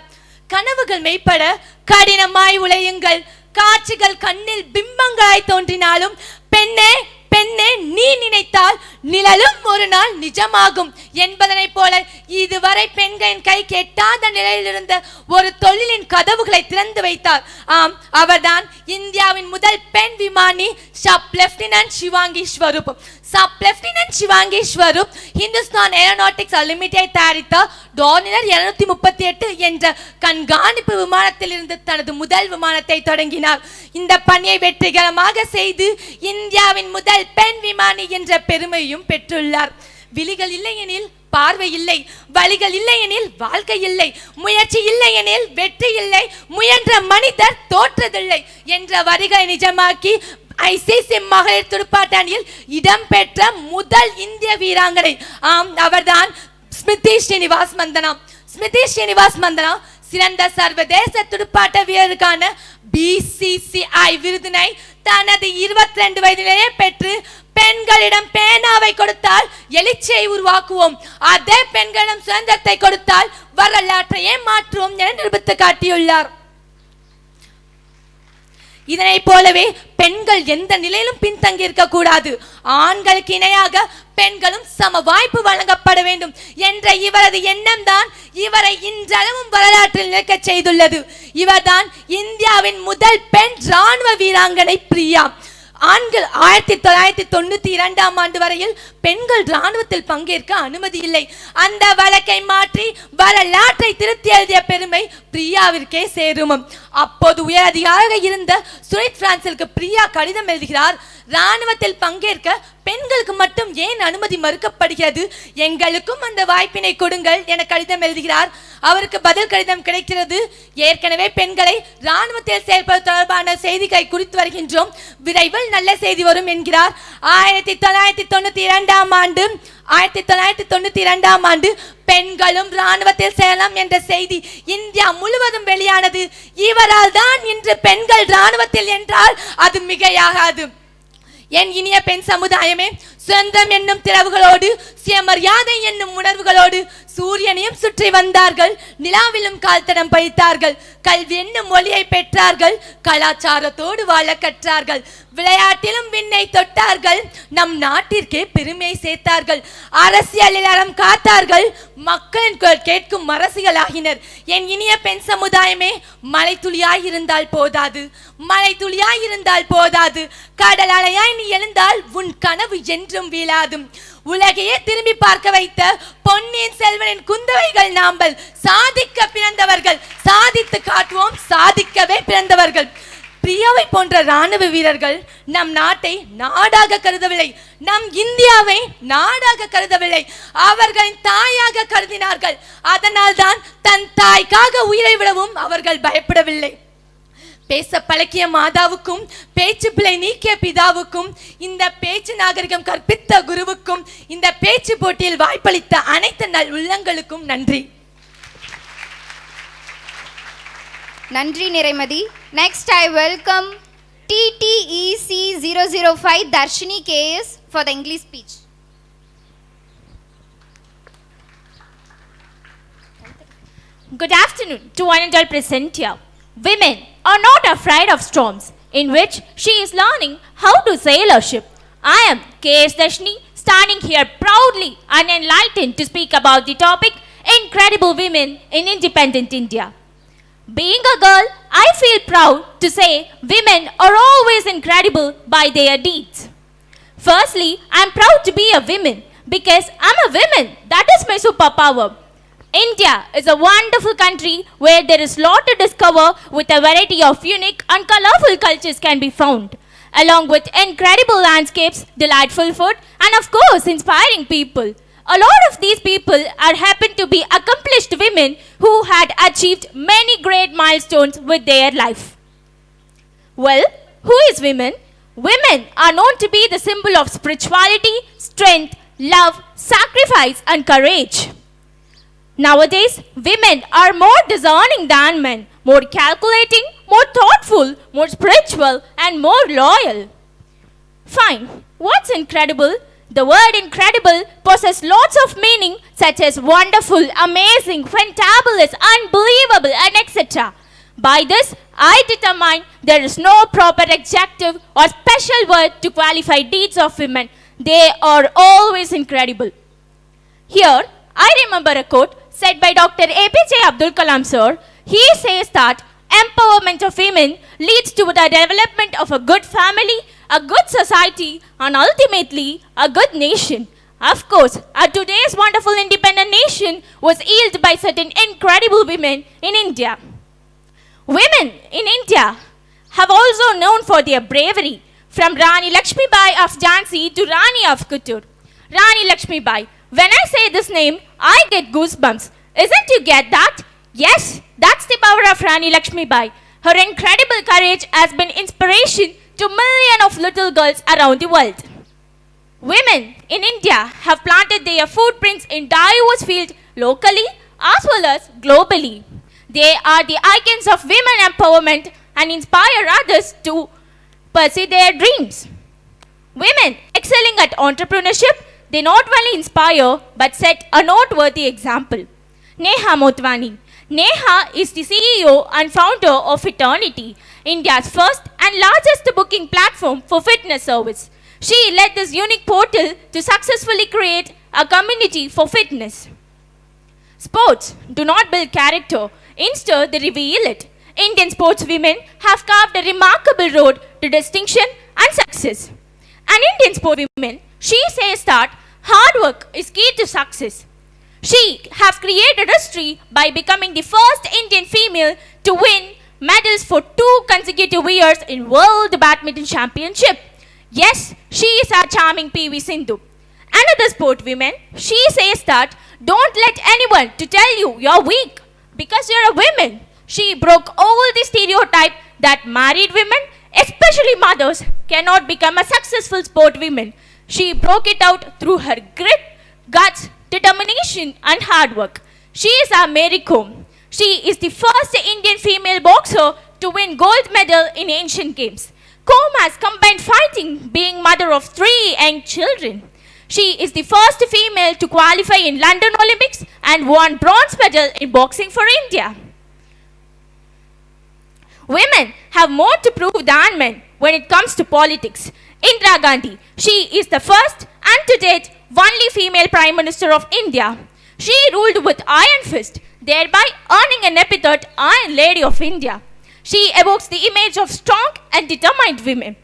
கனவுகள் மெய்ப்பட கடினமாய் உழையுங்கள், காட்சிகள் கண்ணில் பிம்பங்களாய் தோன்றினாலும் பெண்ணே பெண்ணே நீ நினைத்தால் நிழலும் ஒரு நாள் நிஜமாகும் என்பதனை போல இதுவரை பெண்களின் கை கெட்டாத நிலையில் இருந்த ஒரு தொழிலின் கதவுகளை திறந்து வைத்தார். ஆம், அவர்தான் இந்தியாவின் முதல் பெண் விமானி sub lieutenant Shivangi Swaroop. Sub lieutenant Shivangi Swaroop Hindustan aeronautics limited தயாரித்த டார்னியர் 238 என்ற கண்காணிப்பு விமானத்தில் இருந்து தனது முதல் விமானத்தை தொடங்கினார். இந்த பணியை வெற்றிகரமாக செய்து இந்தியாவின் முதல் பெண் விமானி என்ற பெருமையும் பெற்றுள்ளார். விழிகள் இல்லையெனில் பார்வை இல்லை, வழிகள் இல்லையெனில் வாழ்க்கை இல்லை, முயற்சி இல்லையெனில் வெற்றி இல்லை, முயன்ற மனிதர் தோற்றதில்லை என்ற வரிகளை நிஜமாக்கி ஐசிசி மகளிர் துடுப்பாட்ட அணியில் இடம்பெற்ற முதல் இந்திய வீராங்கனை. ஆம், அவர்தான் ஸ்மிருதி ஸ்ரீனிவாஸ் மந்தனா. ஸ்மிருதி ஸ்ரீனிவாஸ் மந்தனா சிறந்த சர்வதேச துடுப்பாட்ட வீரருக்கான BCCI விருதினை தனது 22 வயதிலேயே பெற்று பெண்களிடம் பேனாவை கொடுத்தால் எழுச்சியை உருவாக்குவோம், அதே பெண்களிடம் சுதந்திரத்தை கொடுத்தால் வரலாற்றையே மாற்றுவோம் என நிரூபித்து காட்டியுள்ளார். இதனை போலவே பெண்கள் எந்த நிலையிலும் பின்தங்கி இருக்க கூடாது, ஆண்களுக்கு இணையாக பெண்களும் சம வாய்ப்பு வழங்கப்பட வேண்டும் என்ற இவரது எண்ணம் தான் இவரை இன்றளவும் வரலாற்றில் நிற்க செய்துள்ளது. இவர்தான் இந்தியாவின் முதல் பெண் ராணுவ வீராங்கனை பிரியா. ஆண்கள் 1992ஆம் ஆண்டு வரையில் பெண்கள் ராணுவத்தில் பங்கேற்க அனுமதி இல்லை. அந்த வழக்கை மாற்றி வரலாற்றை திருத்தி எழுதிய பெருமை பிரியாவிற்கே சேரும். அப்போது உயர் அதிகாரியாக இருந்த சுனித் பிரான்சிற்கு பிரியா கடிதம் எழுதுகிறார். ராணுவத்தில் பங்கேற்க பெண்களுக்கு மட்டும் ஏன் அனுமதி மறுக்கப்படுகிறது, எங்களுக்கும் அந்த வாய்ப்பினை கொடுங்கள் என கடிதம் எழுதுகிறார். அவருக்கு பதில் கடிதம் கிடைக்கிறது. ஏற்கனவே பெண்களை ராணுவத்தில் செயல்பட தொடர்பான செய்திகளை குறித்து வருகின்றோம், விரைவில் நல்ல செய்தி வரும் என்கிறார். 1992ஆம் ஆண்டு பெண்களும் ராணுவத்தில் சேரலாம் என்ற செய்தி இந்தியா முழுவதும் வெளியானது. இவரால் தான் இன்று பெண்கள் ராணுவத்தில் என்றால் அது மிகையாகாது. என் இனிய பெண் சமுதாயமே, சுதந்திரம் என்னும் திறவுகளோடு சுயமரியாதை என்னும் உணர்வுகளோடு சூரியனையும் சுற்றி வந்தார்கள், நிலாவிலும் கால் தடம் பதித்தார்கள், கல்வி என்னும் மொழியை பெற்றார்கள், கலாச்சாரத்தோடு வாழ கற்றார்கள், விளையாட்டிலும் விண்ணை தொட்டார்கள், நம் நாட்டிற்கே பெருமை சேர்த்தார்கள், அரசியலில் அறம் காத்தார்கள், மக்களின் குரல் கேட்கும் அரசியல் ஆகினர். என் இனிய பெண் சமுதாயமே, மலை துளியாய் இருந்தால் போதாது, மலை துளியாய் இருந்தால் போதாது, கடல் அலையாய் நீ எழுந்தால் உன் கனவு என்றும் வீழாது. உலகையே திரும்பி பார்க்க வைத்த பொன்னியின் செல்வனின் குந்தவைகள் நாம்பல். சாதிக்க பிறந்தவர்கள், சாதித்து காட்டுவோம், சாதிக்கவே பிறந்தவர்கள். பிரியாவை போன்ற ராணுவ வீரர்கள் நம் நாட்டை நாடாக கருதவில்லை, நம் இந்தியாவை நாடாக கருதவில்லை, அவர்களின் தாயாக கருதினார்கள். அதனால் தான் தன் தாய்க்காக உயிரை விடவும் அவர்கள் பயப்படவில்லை. பேச பழக்கிய மாதாவுக்கும் பேச்சு பிழை நீக்கிய பிதாவுக்கும் இந்த பேச்சு நாகரிகம் கற்பித்த குருவுக்கும் இந்த பேச்சு போட்டியில் வாய்ப்பளித்த அனைத்து நல் உள்ளங்களுக்கும் நன்றி. நன்றி நிறைமதி. Next I welcome TTEC 005 Darshini KS for the English speech. Good afternoon to one and all present here. Women are not afraid of storms, in which she is learning how to sail a ship. I am K.S. Darshini, standing here proudly and enlightened to speak about the topic Incredible Women in Independent India. Being a girl I feel proud to say women are always incredible by their deeds. Firstly, I'm proud to be a woman because I'm a woman. That is my superpower. India is a wonderful country where there is lot to discover with a variety of unique and colorful cultures can be found, along with incredible landscapes, delightful food, and of course inspiring people. A lot of these people are happen to be accomplished women who had achieved many great milestones with their life. Well, who is women? Women are known to be the symbol of spirituality, strength, love, sacrifice, and courage. Nowadays, women are more discerning than men, more calculating, more thoughtful, more spiritual, and more loyal. Fine. What's incredible? The word incredible possesses lots of meaning such as wonderful, amazing, fantabulous, unbelievable, and etc. By this, I determine there is no proper adjective or special word to qualify deeds of women. They are always incredible. Here, I remember a quote said by Dr. APJ Abdul Kalam sir. He says that empowerment of women leads to the development of a good family, a good society, and ultimately a good nation. Of course, our today's wonderful independent nation was healed by certain incredible women in India. Women in India have also known for their bravery, from Rani Lakshmibai of Jhansi to Rani of Kuttur. Rani Lakshmibai. When I say this name, I get goosebumps. Isn't you get that? Yes, that's the power of Rani Lakshmibai. Her incredible courage has been inspiration to millions of little girls around the world. Women in India have planted their footprints in diverse fields locally as well as globally. They are the icons of women empowerment and inspire others to pursue their dreams. Women excelling at entrepreneurship, they not only inspire but set a noteworthy example. Neha Motwani. Neha is the CEO and founder of Eternity, India's first and largest booking platform for fitness service. She led this unique portal to successfully create a community for fitness. Sports do not build character, instead they reveal it. Indian sportswomen have carved a remarkable road to distinction and success. An Indian sportswoman, she says that hard work is key to success. She has created history by becoming the first Indian female to win medals for 2 consecutive years in World Badminton Championship. Yes, she is our charming PV Sindhu. Another sportswoman, she says that don't let anyone to tell you you're weak because you're a woman. She broke all the stereotype that married women, especially mothers, cannot become a successful sportswoman. She broke it out through her grit, guts, determination, and hard work. She is our Mary Kom. She is the first Indian female boxer to win gold medal in Asian Games. Kom has combined fighting, being mother of 3 young children. She is the first female to qualify in London Olympics and won bronze medal in boxing for India. Women have more to prove than men when it comes to politics. Indira Gandhi, she is the first and to date only female Prime Minister of India. She ruled with iron fist, thereby earning an epithet Iron Lady of India. She evokes the image of strong and determined women.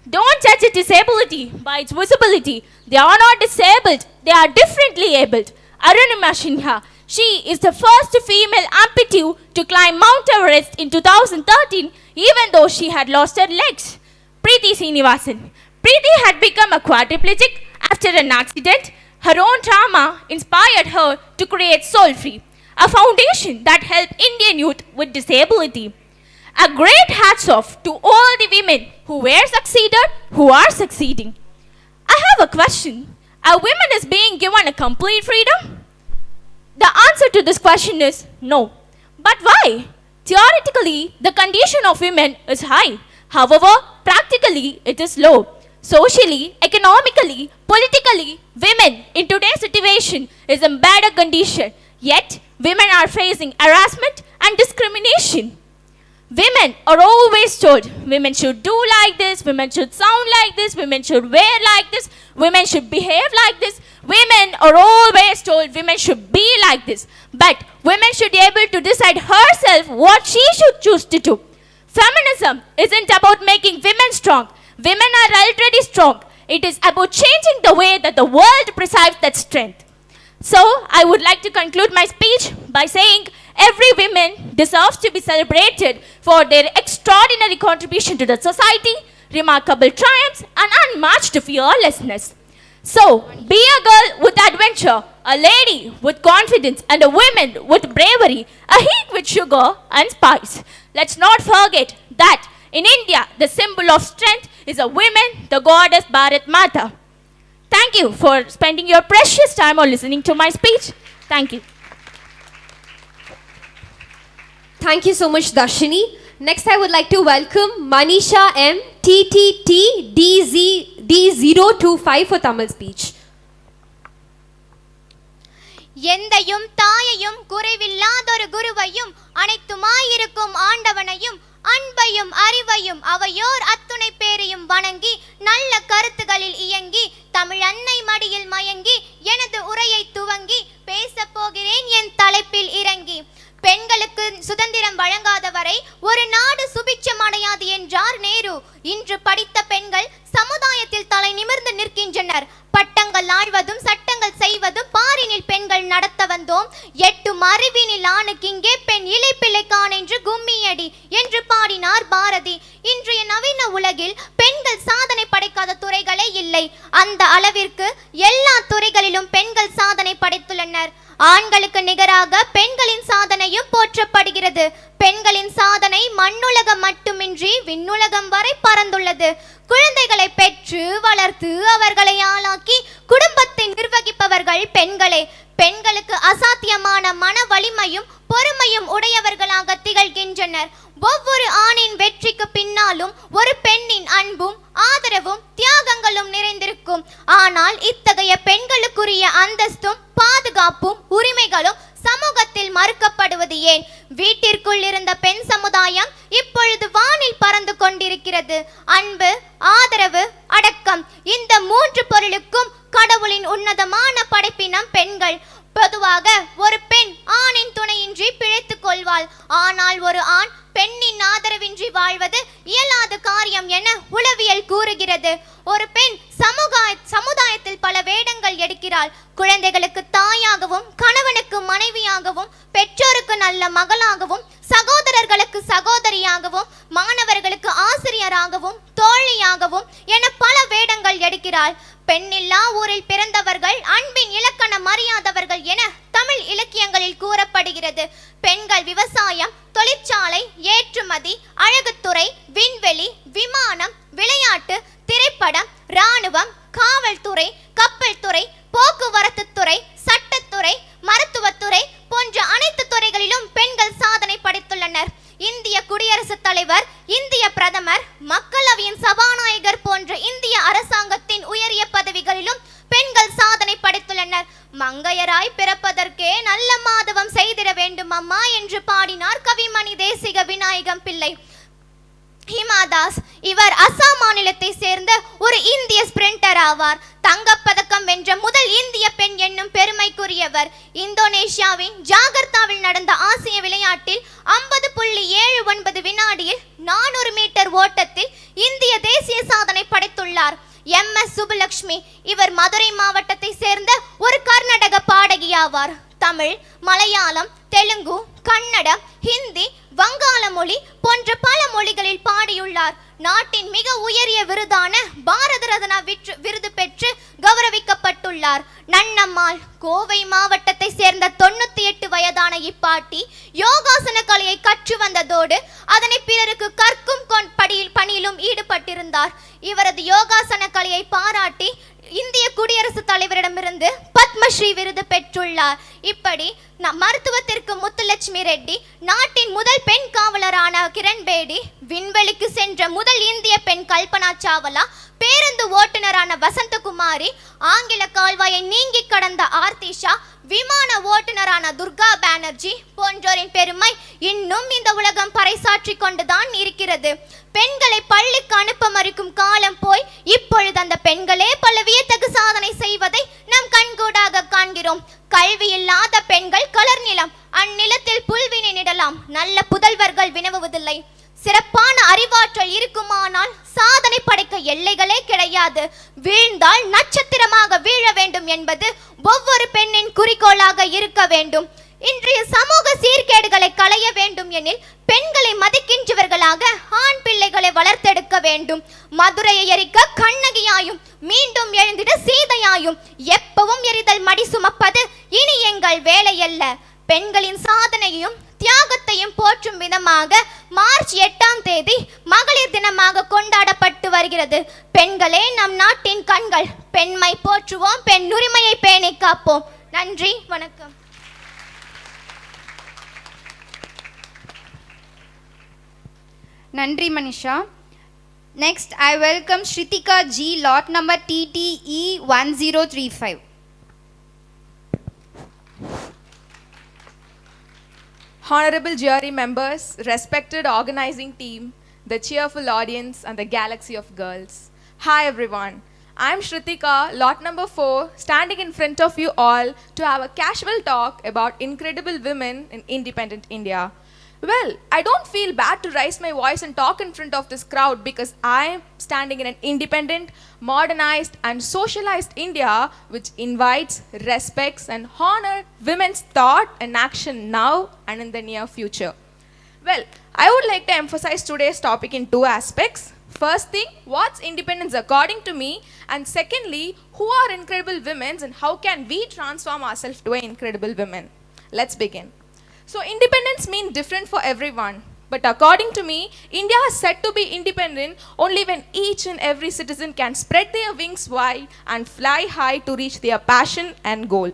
Don't judge a disability by its visibility. They are not disabled, they are differently abled. Arunima Sinha, she is the first female amputee to climb Mount Everest in 2013, even though she had lost her legs. Preeti Srinivasan. Preeti had become a quadriplegic after an accident. Her own trauma inspired her to create Soul Free, a foundation that helped Indian youth with disability. A great hats off to all the women who were succeeded, who are succeeding. I have a question. Are women is being given a complete freedom? The answer to this question is no. But why? Theoretically, the condition of women is high. However, practically, it is low. Socially, economically, politically, women in today's situation is in better condition. Yet, women are facing harassment and discrimination. Women are always told women should do like this, women should sound like this, women should wear like this, women should behave like this. Women are always told women should be like this. But women should be able to decide herself what she should choose to do. Feminism isn't about making women strong. Women are already strong. It is about changing the way that the world perceives that strength. So, I would like to conclude my speech by saying every woman deserves to be celebrated for their extraordinary contribution to the society, remarkable triumphs, and unmatched fearlessness. So, be a girl with adventure, a lady with confidence, and a woman with bravery, a heat with sugar and spice. Let's not forget that in India, the symbol of strength is a woman, the goddess Bharat Mata. Thank you for spending your precious time on listening to my speech. Thank you. Thank you so much, Darshini. Next, I would like to welcome Manisha M. TTT D025 for Tamil speech. எந்தையும் தாயையும் குறைவில்லாதொரு குருவையும் அனைத்துமாயிருக்கும் ஆண்டவனையும் அன்பையும் அறிவையும் அவையோர் அத்துணை பேரையும் வணங்கி நல்ல கருத்துகளில் இயங்கி தமிழ் அன்னை மடியில் மயங்கி எனது உரையை துவங்கி பேசப் போகிறேன் என் தலைப்பில் இறங்கி. பெண்களுக்கு சுதந்திரம் வழங்காத வரை ஒரு நாடு சுபிட்சம் அடையாது என்றார் நேரு. இன்று படித்த பெண்கள் சமுதாயத்தில் தலை நிமிர்ந்து நிற்கின்றனர். பட்டங்கள் ஆழ்வதும் சட்டங்கள் செய்வதும் பாரினில் பெண்கள் நடத்த வந்தோம். எட்டும் அறிவினில் ஆணுக்கிங்கே பெண் இளைப்பிள்ளைக்கான் என்று கும்மியடி என்று பாடினார் பாரதி. இன்றைய நவீன உலகில் பெண்கள் சாதனை படைக்காத துறைகளே இல்லை. அந்த அளவிற்கு எல்லா துறைகளிலும் பெண்கள் சாதனை படைத்துள்ளனர். ஆண்களுக்கு நிகராக பெண்களின் சாதனையும் போற்றப்படுகிறது. பெண்களின் சாதனை மண்ணுலகம் மட்டுமின்றி விண்ணுலகம் வரை பறந்துள்ளது. குழந்தைகளை பெற்று வளர்த்து அவர்களை ஆளாக்கி குடும்பத்தை நிர்வகிப்பவர்கள் பெண்களே. பெண்களுக்கு அசாத்தியமான மன வலிமையும் பொறுமையும் உடையவர்களாக திகழ்கின்றனர். ஒவ்வொரு ஆணின் வெற்றிக்கு பின்னாலும் ஒரு பெண்ணின் அன்பும் ஆதரவும் தியாகங்களும் நிறைந்திருக்கும். ஆனால் இத்தகைய பெண்களுக்குரிய அந்தஸ்தும் பாதுகாப்பும் உரிமைகளும் சமூகத்தில் மறுக்கப்படுவது ஏன்? வீட்டிற்குள் இருந்த பெண் சமுதாயம் இப்பொழுது வானில் பறந்து கொண்டிருக்கிறது. அன்பு, ஆதரவு, அடக்கம், இந்த மூன்று பொருளுக்கும் கடவுளின் உன்னதமான படைப்பினம் பெண்கள். பொதுவாக ஒரு பெண் ஆணின் துணையின்றி பிழைத்துக் கொள்வாள். ஆனால் ஒரு ஆண் பெண்ணின் ஆதரவின்றி வாழ்வது இயலாத காரியம் என உளவியல் கூறுகிறது. ஒரு பெண் சமுதாயத்தில் பல வேடங்கள் எடுக்கிறாள். குழந்தைகளுக்கு தாயாகவும், கணவனுக்கு மனைவியாகவும், பெற்றோருக்கு நல்ல மகளாகவும், சகோதரர்களுக்கு சகோதரியாகவும், மாணவர்களுக்கு ஆசிரியராகவும், தோழியாகவும் என பல வேடங்கள் எடுக்கிறாள். பெண்ணில்லா ஊரில் பிறந்தவர்கள் அன்பின் இலக்கணம் அறியாதவர்கள் என தமிழ் இலக்கியங்களில் கூறப்படுகிறது. பெண்கள் விவசாயம், தொழிற்சாலை, ஏற்றுமதி, அழகுத்துறை, விண்வெளி, விமானம், விளையாட்டு, திரைப்படம், இராணுவம், காவல்துறை, கப்பல் துறை, போக்குவரத்து துறை, சட்டத்துறை, மருத்துவத்துறை போன்ற அனைத்து துறைகளிலும் பெண்கள் சாதனை படைத்துள்ளனர். இந்திய குடியரசுத் தலைவர், இந்திய பிரதமர், மக்களவையின் சபாநாயகர் போன்ற இந்திய அரசாங்கத்தின் உயரிய பதவிகளிலும் பெண்கள் சாதனை படைத்துள்ளனர். மங்கையராய் பிறப்பதற்கே நல்ல மாதவம் செய்திட வேண்டும் அம்மா என்று பாடினார் கவிமணி தேசிக விநாயகம் பிள்ளை. ஹிமாதாஸ் இவர் அசாம் மாநிலத்தை சேர்ந்த ஒரு இந்திய ஸ்பிரிண்டர் ஆவார். தங்கப்பதக்கம் வென்ற முதல் இந்திய பெண் என்னும் பெருமைக்குரியவர். இந்தோனேஷியாவின் ஜாகர்த்தாவில் நடந்த ஆசிய விளையாட்டில் 50.79 வினாடியில் 400 மீட்டர் ஓட்டத்தில் இந்திய தேசிய சாதனை படைத்துள்ளார். MS சுப்புலட்சுமி இவர் மதுரை மாவட்டத்தை சேர்ந்த ஒரு கர்நாடக பாடகி ஆவார். தமிழ், மலையாளம், தெலுங்கு, கன்னடம், ஹிந்தி, வங்காள மொழி போன்ற பல மொழிகளில் பாடியுள்ளார். நாட்டின் மிக உயரிய விருதான பாரத ரத்னா விருது பெற்று கௌரவிக்கப்பட்டுள்ளார். நன்னம்மாள் கோவை மாவட்டத்தை சேர்ந்த 98 வயதான இப்பாட்டி யோகாசன கலையை கற்று வந்ததோடு அதனை பிறருக்கு கற்கும் பணியிலும் ஈடுபட்டிருந்தார். இவரது யோகாசன கலையை பாராட்டி இந்திய குடியரசுத் தலைவரிடமிருந்து பத்மஸ்ரீ விருது பெற்றுள்ளார். இப்படி மருத்துவத்திற்கு முத்துலட்சுமி பாக்யலட்சுமி ரெட்டி, நாட்டின் முதல் பெண் காவலரான கிரண் பேடி, விண்வெளிக்கு சென்ற முதல் இந்திய பெண் கல்பனா சாவலா, பேருந்து ஓட்டுநரான வசந்தகுமாரி, ஆங்கில கால்வாயை நீங்கி கடந்த ஆர்த்திஷா, விமான ஓட்டுநரான துர்கா பானர்ஜி போன்றோரின் பெருமை இன்னும் இந்த உலகம் பறைசாற்றி கொண்டுதான் இருக்கிறது. பெண்களை பள்ளிக்கு அனுப்ப மறுக்கும் காலம் போய் இப்பொழுது அந்த பெண்களே பல வியத்தகு சாதனை செய்வதை நாம் கண்கூடாக காண்கிறோம். கல்வி இல்லாத பெண்கள் கலர் நிலம், அந்நிலத்தில் புல்வினை நிடலாம், நல்ல புதல்வர்கள் வினவுவதில்லை. சிறப்பான அறிவாற்றல் இருக்குமானால் சாதனை படைக்க எல்லைகளே கிடையாது. வீழ்ந்தால் நட்சத்திரமாக வீழ வேண்டும் என்பது ஒவ்வொரு பெண்ணின் குறிக்கோளாக இருக்க வேண்டும். இன்றைய சமூக சீர்கேடுகளை களைய வேண்டும் எனில் பெண்களை மதிக்கின்றவர்களாக ஆண் பிள்ளைகளை வளர்த்தெடுக்க வேண்டும். மதுரையை எரிக்க கண்ணகியாயும், மீண்டும் எழுந்திட சீதையாயும், எப்பவும் எரிதல் மடி சுமப்பது இனி எங்கள் வேலையல்ல. பெண்களின் சாதனையும் தியாகத்தையும் போற்றும் விதமாக மார்ச் 8ஆம் தேதி மகளிர் தினமாக கொண்டாடப்பட்டு வருகிறது. பெண்களே நம் நாட்டின் கண்கள். பெண்மை போற்றுவோம், பெண் உரிமையை பேணி காப்போம். நன்றி, வணக்கம். நன்றி Manisha. Next, I welcome Shritika G, lot number TTE 1035. Honorable jury members, respected organizing team, the cheerful audience and the galaxy of girls. Hi everyone, I'm Shritika, lot number 4, standing in front of you all to have a casual talk about incredible women in independent India. Well, I don't feel bad to raise my voice and talk in front of this crowd because I'm standing in an independent, modernized and socialized India which invites, respects and honors women's thought and action now and in the near future. Well, I would like to emphasize today's topic in two aspects. First thing, what's independence according to me? And secondly, who are incredible women and how can we transform ourselves to an incredible women? Let's begin. So independence means different for everyone. But according to me, India is said to be independent only when each and every citizen can spread their wings wide and fly high to reach their passion and goal.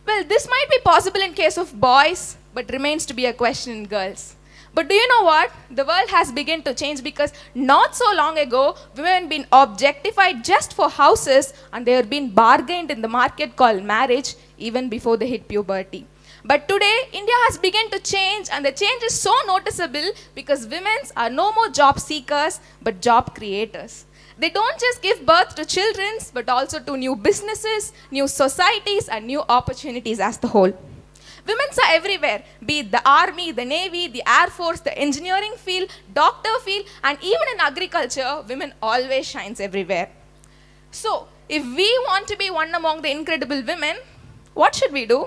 Well, this might be possible in case of boys, but remains to be a question in girls. But do you know what? The world has begun to change because not so long ago, women been objectified just for houses and they were being bargained in the market called marriage even before they hit puberty. But today, India has begun to change and the change is so noticeable because women are no more job seekers but job creators. They don't just give birth to children but also to new businesses, new societies and new opportunities as the whole. Women are everywhere, be it the army, the navy, the air force, the engineering field, doctor field and even in agriculture, women always shines everywhere. So, if we want to be one among the incredible women, what should we do?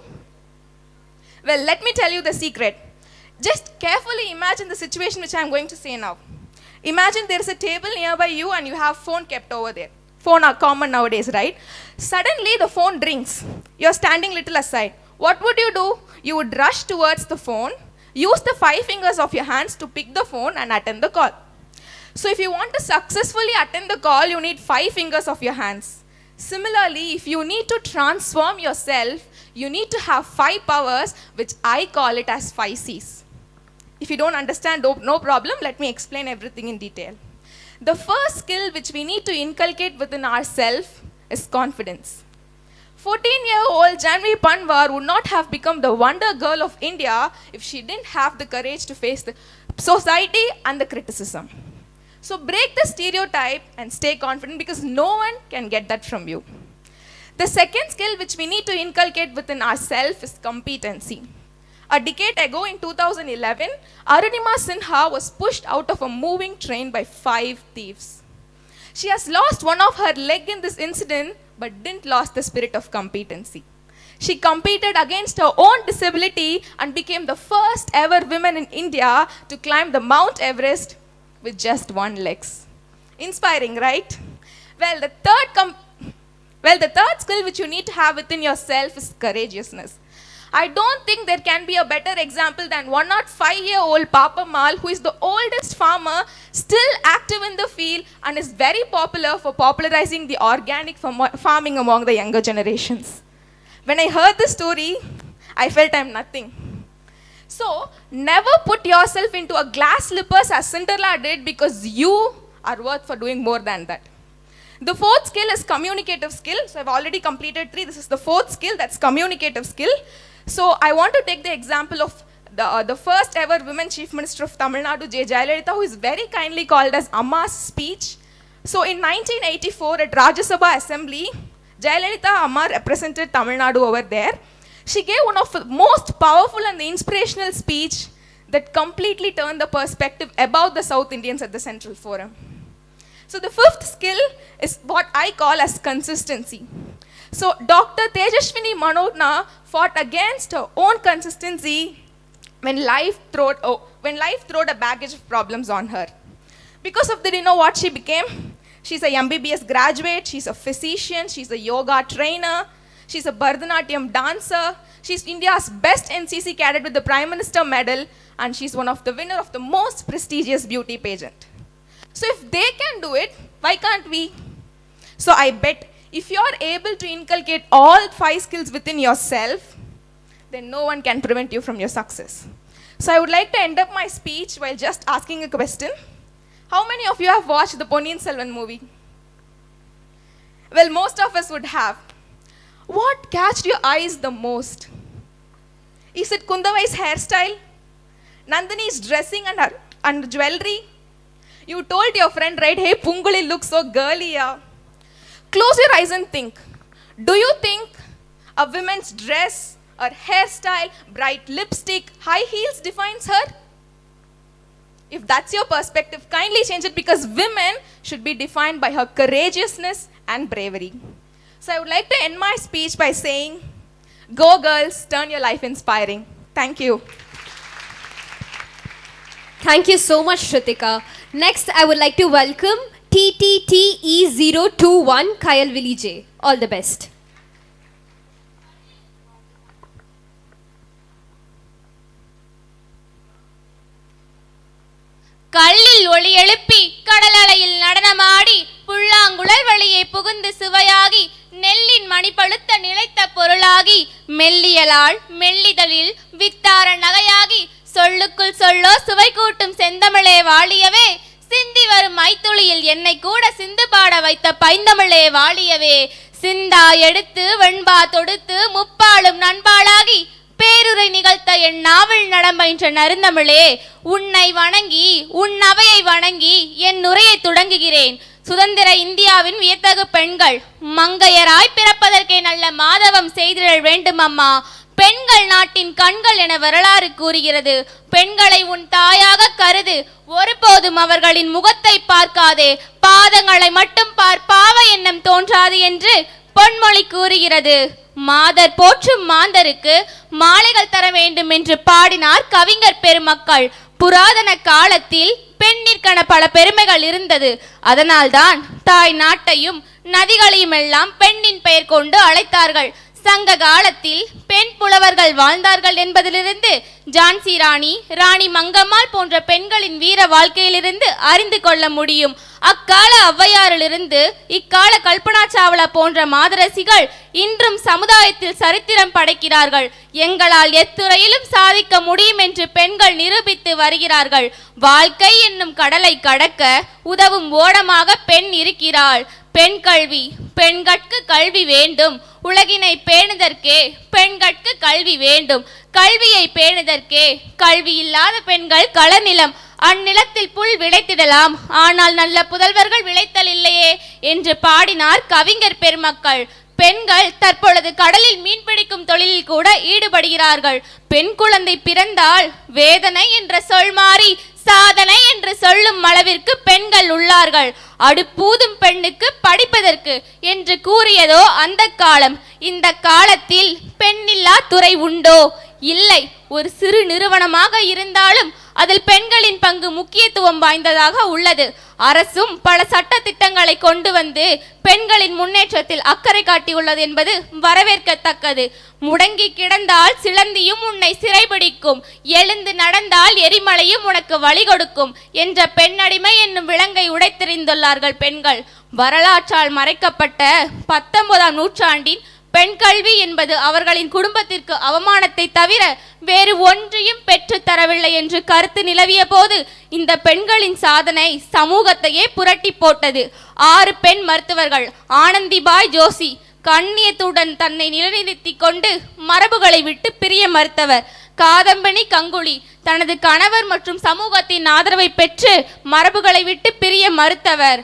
Well, let me tell you the secret. Just carefully imagine the situation which I am going to say now. Imagine there is a table nearby you and you have phone kept over there. Phone are common nowadays, right? Suddenly the phone rings. You are standing little aside. What would you do? You would rush towards the phone, use the 5 fingers of your hands to pick the phone and attend the call. So if you want to successfully attend the call, you need 5 fingers of your hands. Similarly, if you need to transform yourself, you need to have 5 powers, which I call it as 5 C's. If you don't understand, no problem, let me explain everything in detail. The first skill which we need to inculcate within ourselves is confidence. 14-year-old Janvi Panwar would not have become the wonder girl of India if she didn't have the courage to face the society and the criticism. So break the stereotype and stay confident because no one can get that from you. The second skill which we need to inculcate within ourselves is competency. A decade ago in 2011, Arunima Sinha was pushed out of a moving train by 5 thieves. She has lost one of her leg in this incident but didn't lose the spirit of competency. She competed against her own disability and became the first ever woman in India to climb the Mount Everest with just 1 leg. Inspiring, right? Well, the third skill which you need to have within yourself is courageousness. I don't think there can be a better example than 105-year-old Papa Mal, who is the oldest farmer, still active in the field and is very popular for popularizing the organic farming among the younger generations. When I heard this story, I felt I'm nothing. So, never put yourself into a glass slippers as Cinderella did, because you are worth for doing more than that. The fourth skill is communicative skill. So, I've already completed 3. This is the fourth skill, that's communicative skill. So, I want to take the example of the first ever women chief minister of Tamil Nadu, J. Jayalalitha, who is very kindly called as Amma's speech. So, in 1984 at Rajya Sabha Assembly, Jayalalitha Amma represented Tamil Nadu over there. She gave one of the most powerful and inspirational speech that completely turned the perspective about the South Indians at the Central Forum. So the fifth skill is what I call as consistency. So Dr. Tejaswini Manona fought against her own consistency when life threw a baggage of problems on her. Because of that, you know what she became? She's a MBBS graduate, she's a physician, she's a yoga trainer, she's a Bharatanatyam dancer, she's India's best NCC cadet with the Prime Minister medal, and she's one of the winner of the most prestigious beauty pageant. So if they can do it, why can't we? So I bet if you're able to inculcate all 5 skills within yourself, then no one can prevent you from your success. So I would like to end up my speech while just asking a question. How many of you have watched the Ponniyin Selvan movie? Well, most of us would have. What catched your eyes the most? Is it Kundavai's hairstyle? Nandini's dressing and jewelry? You told your friend, right, hey, Punguli looks so girly. Yeah. Close your eyes and think. Do you think a woman's dress or hairstyle, bright lipstick, high heels defines her? If that's your perspective, kindly change it, because women should be defined by her courageousness and bravery. So I would like to end my speech by saying, go girls, turn your life inspiring. Thank you. Thank you so much, Shrutika. Next, I would like to welcome TTTE021 Kayal Vilije. All the best. கல்லில் ஒளி எழுப்பி கடலலையில் நடனமாடி புல்லாங்குழல் வழியே புகுந்து சுவையாகி நெல்லின் மணி பழுத்த நிலைத்த பொருளாகி மெல்லியலாள் மெல்லிதழில் வித்தார நகையாகி சொல்லுக்குள் சொல்லோ சுவை கூட்டும் செந்தமிழே வாழியவே சிந்தி வரும் மைத்துளியில் என்னை கூட சிந்து பாட வைத்த பைந்தமிழே வாழியவே சிந்தா எடுத்து வெண்பா தொடுத்து முப்பாலும் நண்பாளாகி பேருரை நிகழ்த்த என் நாவல் நடம்பயின்ற நறுந்தமிழே உன்னை வணங்கி உன் அவையை வணங்கி என் உரையை தொடங்குகிறேன். சுதந்திர இந்தியாவின் வியத்தகு பெண்கள் மங்கையராய் பிறப்பதற்கே நல்ல மாதவம் செய்திடல் வேண்டும் அம்மா. பெண்கள் நாட்டின் கண்கள் என வரலாறு கூறுகிறது. பெண்களை உன் தாயாக கருது, ஒருபோதும் அவர்களின் முகத்தை பார்க்காதே, பாதங்களை மட்டும் பாவை எண்ணம் தோன்றாது என்று பொன்மொழி கூறுகிறது. மாதர் போற்றும் மாந்தருக்கு மாலைகள் தர வேண்டும் என்று பாடினார் கவிஞர் பெருமக்கள். புராதன காலத்தில் பெண்ணிற்கென பல பெருமைகள் இருந்தது. அதனால்தான் தாய் நாட்டையும் நதிகளையும் எல்லாம் பெண்ணின் பெயர் கொண்டு அழைத்தார்கள். சங்க காலத்தில் பெண் புலவர்கள் வாழ்ந்தார்கள் என்பதிலிருந்து ஜான்சி ராணி, ராணி மங்கம்மாள் போன்ற பெண்களின் வீர வாழ்க்கையிலிருந்து அறிந்து கொள்ள முடியும். அக்கால ஔவையாரிலிருந்து இக்கால கல்பனா சாவ்லா போன்ற மாதரசிகள் இன்றும் சமுதாயத்தில் சரித்திரம் படைக்கிறார்கள். எங்களால் எத்துறையிலும் சாதிக்க முடியும் என்று பெண்கள் நிரூபித்து வருகிறார்கள். வாழ்க்கை என்னும் கடலை கடக்க உதவும் ஓடமாக பெண் இருக்கிறாள். பெண் கல்வி, பெண்கட்கு கல்வி வேண்டும். உலகினை பேணுதற்கே பெண்கட்கு கல்வி வேண்டும். கல்வியை பேணுதற்கே கல்வி இல்லாத பெண்கள் களநிலம், அந்நிலத்தில் புல் விளைத்திடலாம், ஆனால் நல்ல புதல்வர்கள் விளைத்தல் இல்லையே என்று பாடினார் கவிஞர் பெருமக்கள். பெண்கள் தற்பொழுது கடலில் மீன்பிடிக்கும் தொழிலில் கூட ஈடுபடுகிறார்கள். பெண் குழந்தை பிறந்தால் வேதனை என்ற சொல் மாறி சாதனை என்று சொல்லும் அளவிற்கு பெண்கள் உள்ளார்கள். அடுப்பூதும் பெண்ணுக்கு படிப்பதற்கு என்று கூறியதோ அந்த காலம். இந்த காலத்தில் பெண்ணில்லா துறை உண்டோ? இல்லை. ஒரு சிறு நிறுவனமாக இருந்தாலும் அதில் பெண்களின் பங்கு முக்கியத்துவம் வாய்ந்ததாக உள்ளது. அரசும் பல சட்ட திட்டங்களை கொண்டு வந்து பெண்களின் முன்னேற்றத்தில் அக்கறை காட்டியுள்ளது என்பது வரவேற்கத்தக்கது. முடங்கி கிடந்தால் சிலந்தியும் உன்னை சிறைபிடிக்கும், எழுந்து நடந்தால் எரிமலையும் உனக்கு வழி கொடுக்கும் என்ற பெண்ணடிமை என்னும் விலங்கை உடைத்தெறிந்துள்ளார்கள் பெண்கள். வரலாற்றால் மறைக்கப்பட்ட 19ஆம் நூற்றாண்டின் பெண் கல்வி என்பது அவர்களின் குடும்பத்திற்கு அவமானத்தை தவிர வேறு ஒன்றையும் பெற்று தரவில்லை என்று கருத்து நிலவிய போது இந்த பெண்களின் சாதனை சமூகத்தையே புரட்டி போட்டது. 6 பெண் மருத்துவர்கள் ஆனந்திபாய் ஜோஷி கண்ணியத்துடன் தன்னை நிலைநிறுத்திக் கொண்டு மரபுகளை விட்டு பிரிய மறுத்தவர். காதம்பனி கங்குலி தனது கணவர் மற்றும் சமூகத்தின் ஆதரவை பெற்று மரபுகளை விட்டு பிரிய மறுத்தவர்.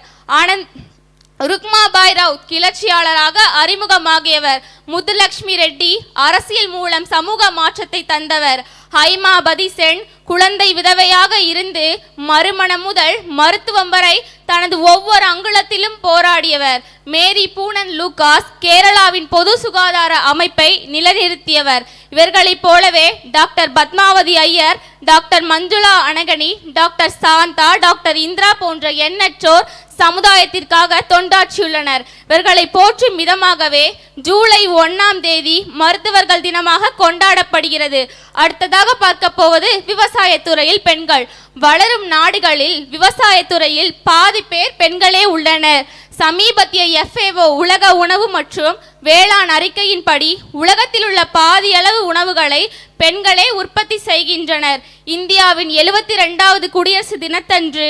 ருக்மாபாய் ராவ் கிளர்ச்சியாளராக அறிமுகமாகியவர். முத்துலட்சுமி ரெட்டி அரசியல் மூலம் சமூக மாற்றத்தை தந்தவர். ஹைமாபதி சென் குழந்தை விதவையாக இருந்து மறுமணம் முதல் மருத்துவம் வரை தனது ஒவ்வொரு அங்குலத்திலும் போராடியவர். மேரி பூனன் லூகாஸ் கேரளாவின் பொது சுகாதார அமைப்பை நிலைநிறுத்தியவர். இவர்களைப் போலவே doctor Padmavathi Iyer, doctor Manjula Anagani, doctor Shanta, doctor Indira போன்ற எண்ணற்றோர் சமுதாயத்திற்காக தொண்டாற்றியுள்ளனர். இவர்களை போற்றும் விதமாகவே ஜூலை 1ஆம் தேதி மருத்துவர்கள் தினமாக கொண்டாடப்படுகிறது. அடுத்ததாக பார்க்க போவது விவசாயத்துறையில் பெண்கள். வளரும் நாடுகளில் விவசாயத்துறையில் பாதி பேர் பெண்களே உள்ளனர். சமீபத்திய FAO உலக உணவு மற்றும் வேளாண் அறிக்கையின்படி உலகத்தில் உள்ள பாதி அளவு உணவுகளை பெண்களே உற்பத்தி செய்கின்றனர். இந்தியாவின் 72வது குடியரசு தினத்தன்று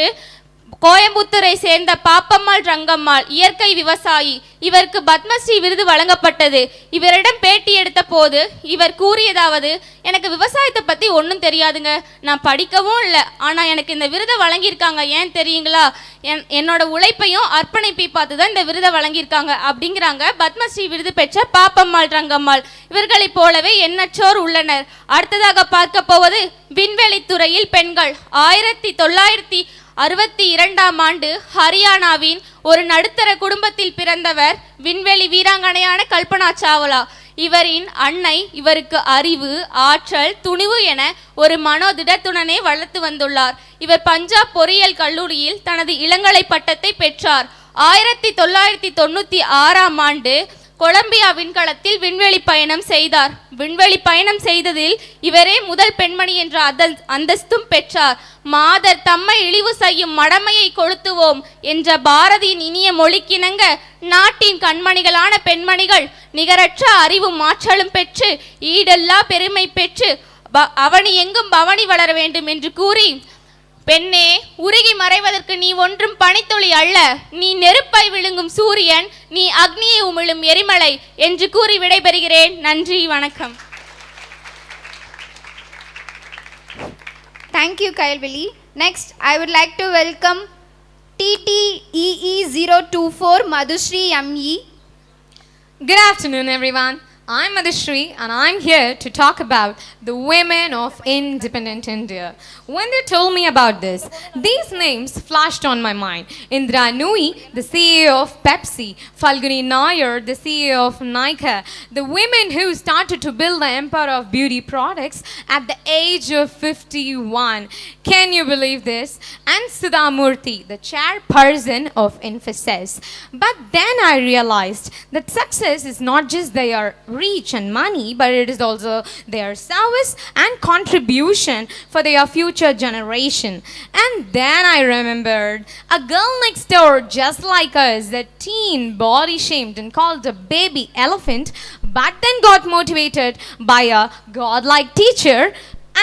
கோயம்புத்தூரை சேர்ந்த பாப்பம்மாள் ரங்கம்மாள் இயற்கை விவசாயி, இவருக்கு பத்மஸ்ரீ விருது வழங்கப்பட்டது. இவரிடம் பேட்டி எடுத்த போது இவர் கூறியதாவது, எனக்கு விவசாயத்தை பற்றி ஒன்றும் தெரியாதுங்க, நான் படிக்கவும் இல்லை, ஆனால் எனக்கு இந்த விருதை வழங்கியிருக்காங்க. ஏன் தெரியுங்களா? என்னோட உழைப்பையும் அர்ப்பணிப்பை பார்த்து தான் இந்த விருதை வழங்கியிருக்காங்க அப்படிங்கிறாங்க பத்மஸ்ரீ விருது பெற்ற பாப்பம்மாள் ரங்கம்மாள். இவர்களைப் போலவே எண்ணற்றோர் உள்ளனர். அடுத்ததாக பார்க்க போவது விண்வெளித்துறையில் பெண்கள். 1962ஆம் ஆண்டு ஹரியானாவின் ஒரு நடுத்தர குடும்பத்தில் பிறந்தவர் விண்வெளி வீராங்கனையான கல்பனா சாவ்லா. இவரின் அன்னை இவருக்கு அறிவு, ஆற்றல், துணிவு என ஒரு மனோதிடத்துடனே வளர்த்து வந்துள்ளார். இவர் பஞ்சாப் பொறியியல் கல்லூரியில் தனது இளங்கலை பட்டத்தை பெற்றார். 1996ஆம் ஆண்டு கொலம்பியா விண்கலத்தில் விண்வெளி பயணம் செய்தார். விண்வெளி பயணம் செய்ததில் இவரே முதல் பெண்மணி என்ற அந்தஸ்தும் பெற்றார். மாதர் தம்மை இழிவு செய்யும் மடமையை கொளுத்துவோம் என்ற பாரதியின் இனிய மொழிக்கிணங்க நாட்டின் கண்மணிகளான பெண்மணிகள் நிகரற்ற அறிவும் ஆற்றலும் பெற்று ஈடெல்லா பெருமை பெற்று அவனி எங்கும் பவனி வளர வேண்டும் என்று கூறி, பெண்ணே, உருகி மறைவதற்கு நீ ஒன்றும் பனித்துளி அல்ல, நீ நெருப்பை விழுங்கும் சூரியன், நீ அக்னியை உமிழும் எரிமலை என்று கூறி விடைபெறுகிறேன். நன்றி, வணக்கம். Thank you, Kailvili. Next, I would like to welcome TTEE024 Madhushri ME. Good afternoon, everyone. I'm Madhushri and I'm here to talk about the women of independent India. When they told me about this, these names flashed on my mind. Indra Nooyi, the CEO of Pepsi, Falguni Nair, the CEO of Nykaa, the women who started to build the empire of beauty products at the age of 51. Can you believe this? And Sudha Murthy, the chairperson of Infosys. But then I realized that success is not just their reach and money, but it is also their service and contribution for their future generation. And then I remembered a girl next door just like us, a teen body shamed and called a baby elephant, but then got motivated by a godlike teacher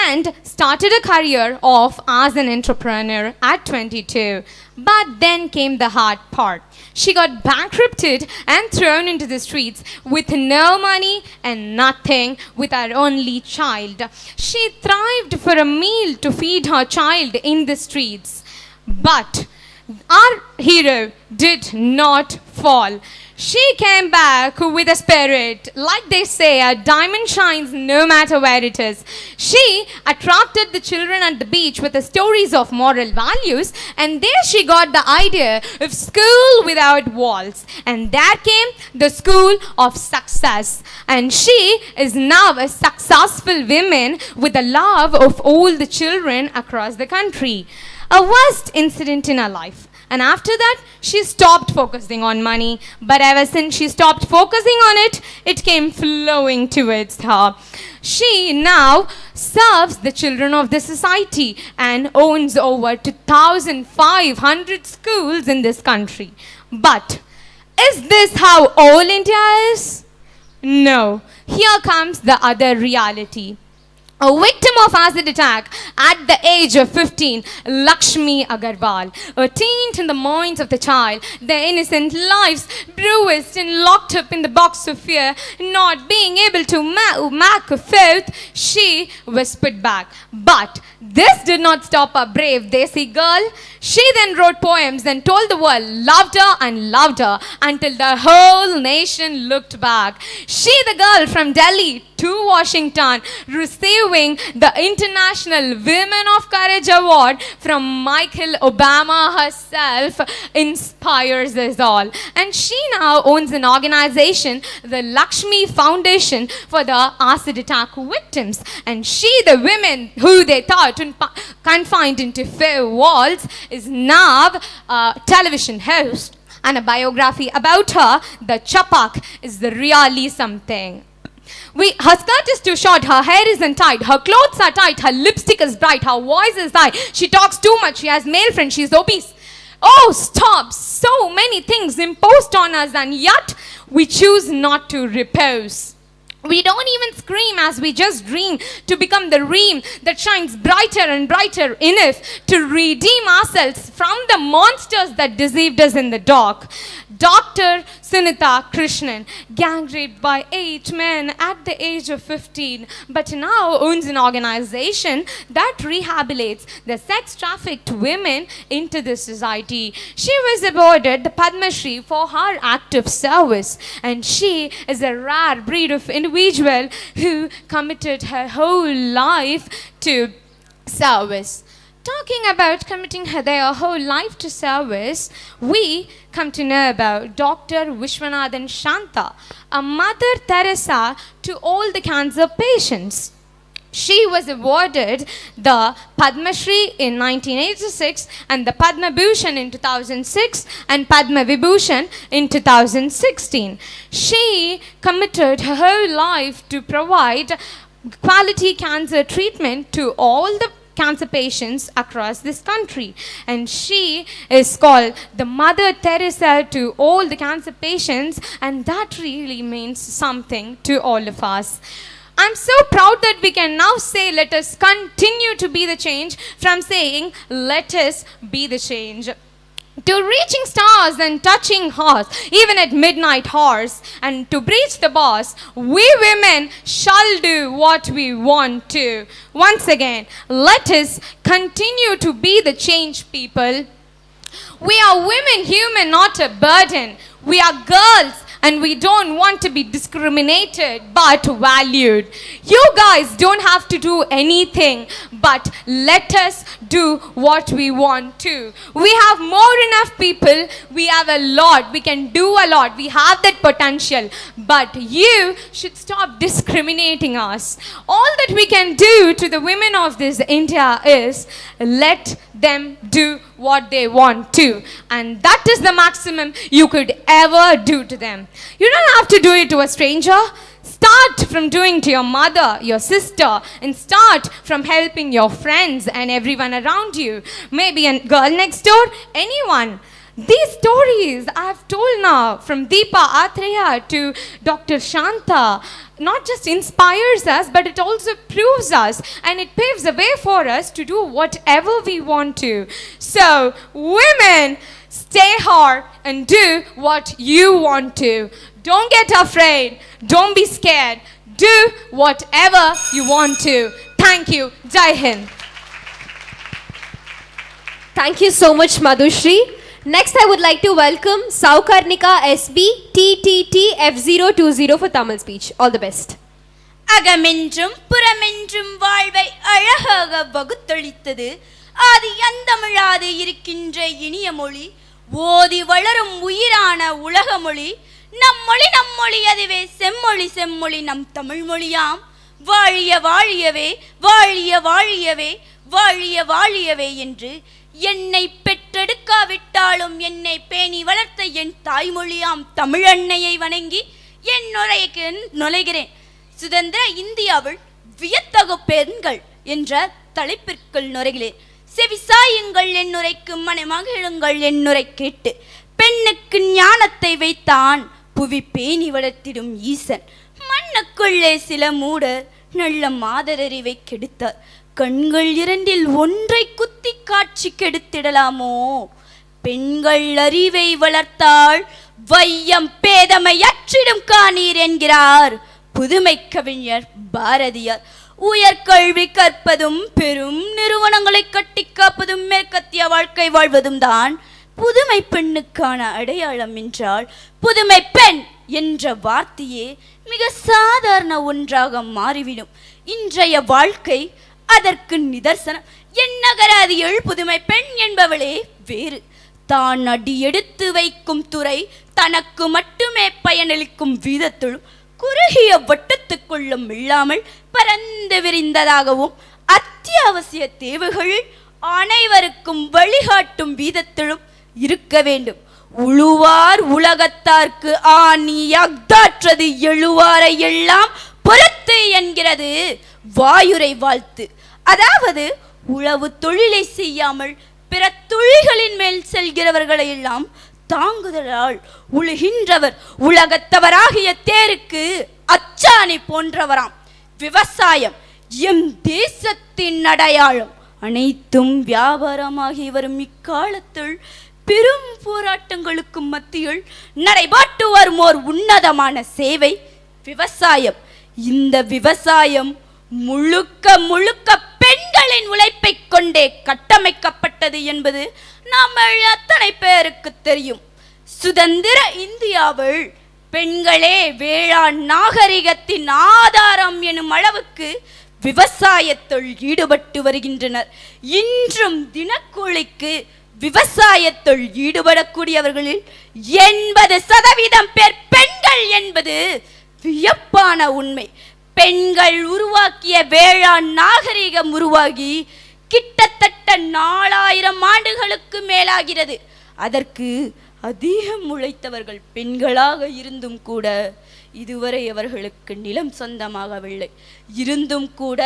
and started a career of as an entrepreneur at 22. But then came the hard part. She got bankrupted and thrown into the streets with no money and nothing, with her only child. She thrived for a meal to feed her child in the streets. But our hero did not fall. She came back with a spirit. Like they say, a diamond shines no matter where it is. She attracted the children at the beach with the stories of moral values, and there she got the idea of school without walls. And there came the school of success. And she is now a successful woman with the love of all the children across the country. A worst incident in her life. And after that, she stopped focusing on money. But ever since she stopped focusing on it, it came flowing towards her. She now serves the children of the society and owns over 2,500 schools in this country. But is this how all India is? No, here comes the other reality. A victim of acid attack at the age of 15, Lakshmi Agarwal, a taint in the minds of the child, their innocent lives bruised and locked up in the box of fear, not being able to make a filth, she was put back. But this did not stop a brave Desi girl. She then wrote poems and told the world, loved her until the whole nation looked back. She, the girl from Delhi to Washington, receiving the International Women of Courage Award from Michael Obama herself, inspires us all. And she now owns an organization, the Lakshmi Foundation for the acid attack victims. And she, the women who they thought confined into four walls, is now a television host. And a biography about her, the Chapak, is the really something. Her skirt is too short, her hair isn't tight, her clothes are tight, her lipstick is bright, her voice is high, she talks too much, she has male friends, she's obese. Oh, stop! So many things imposed on us, and yet we choose not to repose. We don't even scream as we just dream to become the ream that shines brighter and brighter enough to redeem ourselves from the monsters that deceived us in the dark. Dr. Sunitha Krishnan, gang raped by 8 men at the age of 15, but now owns an organization that rehabilitates the sex-trafficked women into the society. She was awarded the Padma Shri for her active service, and she is a rare breed of individual who committed her whole life to service. Talking about committing their whole life to service, we come to know about Dr. Vishwanathan Shanta, a Mother Teresa to all the cancer patients. She was awarded the Padma Shri in 1986 and the Padma Bhushan in 2006 and Padma Vibhushan in 2016. She committed her whole life to provide quality cancer treatment to all the cancer patients across this country, and she is called the Mother Teresa to all the cancer patients, and that really means something to all of us. I'm so proud that we can now say, let us continue to be the change, from saying, let us be the change. To reaching stars and touching hearts, even at midnight hours, and to breach the bars, we women shall do what we want to. Once again, let us continue to be the change, people. We are women, human, not a burden. We are girls, and we don't want to be discriminated but valued. You guys don't have to do anything, but let us do what we want to. We have more enough people, we have a lot, we can do a lot, we have that potential, but you should stop discriminating us. All that we can do to the women of this India is let them do what they want to, and that is the maximum you could ever do to them. You don't have to do it to a stranger. Start from doing to your mother, your sister, and start from helping your friends and everyone around you. Maybe a girl next door, anyone. These stories I have told now, from Deepa Atreya to Dr. Shanta, not just inspires us, but it also proves us, and it paves the way for us to do whatever we want to. So, women, stay hard and do what you want to. Don't get afraid. Don't be scared. Do whatever you want to. Thank you. Jai Hind. Thank you so much, Madhushri. Next, I would like to welcome Saukarnika SB TTT F020 for Tamil speech. All the best. அகமென்றும் புறமென்றும் வாழ்வை அழகாக வகுத்தளித்தது ஆதி அந்தமிழாது இருக்கின்ற இனிய மொழி, ஓதி வளரும் உயிரான உலக மொழி, நம்மொழி அதுவே செம்மொழி செம்மொழி நம் தமிழ் மொழியாம். வாழிய வாழியவே வாழிய வாழியவே வாழிய வாழியவே என்று என்னை பெற்றெடுக்காவிட்டாலும் என்னை பேணி வளர்த்த என் தாய்மொழியாம் தமிழன்னையை வணங்கி என் நுரைக்கு நுழைகிறேன். சுதந்திர இந்தியாவில் வியத்தகு பெண்கள் என்ற தலைப்பிற்குள் நுரைகிறேன். செவிசாயுங்கள் என் நுரைக்கு, மனமகிழுங்கள் என் நுரை கேட்டு. பெண்ணுக்கு ஞானத்தை வைத்தான் புவி பேணி வளர்த்திடும் ஈசன். மண்ணுக்குள்ளே சில மூடர் நல்ல மாதரறிவை கெடுத்தார். கண்கள் இரண்டில் ஒன்றை குத்தி காட்சி கெடுத்திடலாமோ? பெண்கள் அறிவை வளர்த்தால் வையம் பேதமை அற்றிடும் காணீர் என்கிறார் புதுமை கவிஞர் பாரதியார். உயர்கல்வி கற்பதும் பெரும் நிறுவனங்களை கட்டி காப்பதும் மேற்கத்திய வாழ்க்கை வாழ்வதும் தான் புதுமை பெண்ணுக்கான அடையாளம் என்றால், புதுமை பெண் என்ற வார்த்தையே மிக சாதாரண ஒன்றாக மாறிவிடும். இன்றைய வாழ்க்கை அதற்கு நிதர்சனம். என் நகராதியள் புதுமை பெண் என்பவளே வேறு. தான் அடி எடுத்து வைக்கும் துறை தனக்கு மட்டுமே பயனளிக்கும் வீதத்திலும் குறுகிய வட்டத்துக்குள்ளும் இல்லாமல் பரந்து விரிந்ததாகவும் அத்தியாவசிய தேவைகளில் அனைவருக்கும் வழிகாட்டும் வீதத்திலும் இருக்க வேண்டும். உழுவார் உலகத்தார்க்கு ஆணி அக்தாற்றது எழுவாரை எல்லாம் பொறுத்து என்கிறது வாயுரை வாழ்த்து. அதாவது உழவு தொழிலை செய்யாமல் பிற தொழில்களின் மேல் செல்கிறவர்களை எல்லாம் தாங்குதலால் உழுகின்றவர் உலகத்தவராகிய தேருக்கு அச்சாணி போன்றவராம். விவசாயம் எம் தேசத்தின் அடையாளம். அனைத்தும் வியாபாரமாகி வரும் இக்காலத்தில் பெரும் போராட்டங்களுக்கு மத்தியில் நடைபெற்று வரும் ஓர் உன்னதமான சேவை விவசாயம். இந்த விவசாயம் முழுக்க முழுக்க பெண்களின் உழைப்பை கொண்டே கட்டமைக்கப்பட்டது என்பது நாம் அத்தனை பேருக்கு தெரியும். சுதந்திர இந்தியாவில் பெண்களே வேளாண் நாகரிகத்தின் ஆதாரம் எனும் அளவுக்கு விவசாயத்தில் ஈடுபட்டு வருகின்றனர். இன்றும் தினக்கூலிக்கு விவசாயத்தில் ஈடுபடக்கூடியவர்களில் 80% பேர் பெண்கள் என்பது வியப்பான உண்மை. பெண்கள் உருவாக்கிய வேளாண் நாகரிகம் உருவாகி கிட்டத்தட்ட 4000 ஆண்டுகளுக்கு மேலாகிறது. அதற்கு அதிகம் உழைத்தவர்கள் பெண்களாக இருந்தும் கூட இதுவரை அவர்களுக்கு நிலம் சொந்தமாகவில்லை. இருந்தும் கூட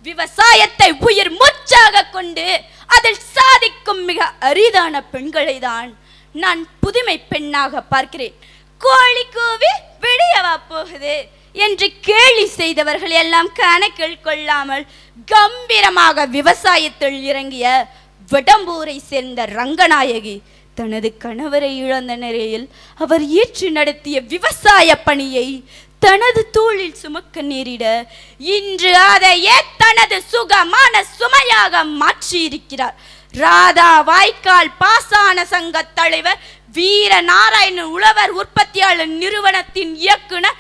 விவசாயத்தை உயிர் மூச்சாக கொண்டு அதில் சாதிக்கும் மிக அரிதான பெண்களை தான் நான் புதுமை பெண்ணாக பார்க்கிறேன். கோழி கூவி விடியவா போகுது என்று கேலி செய்தவர்கள் எல்லாம் கணக்கில் கொள்ளாமல் கம்பீரமாக விவசாயத்தில் இறங்கிய வடம்பூரை சேர்ந்த ரங்கநாயகி தனது கணவரை இழந்த நிலையில் அவர் ஏற்று நடத்திய விவசாய பணியை தனது தோளில் சுமக்க நேரிட இன்று அதையே தனது சுகமான சுமையாக மாற்றி இருக்கிறார். ராதா வாய்க்கால் பாசான சங்க தலைவர் வீர நாராயணன் உழவர் உற்பத்தியாளர் நிறுவனத்தின் இயக்குனர்,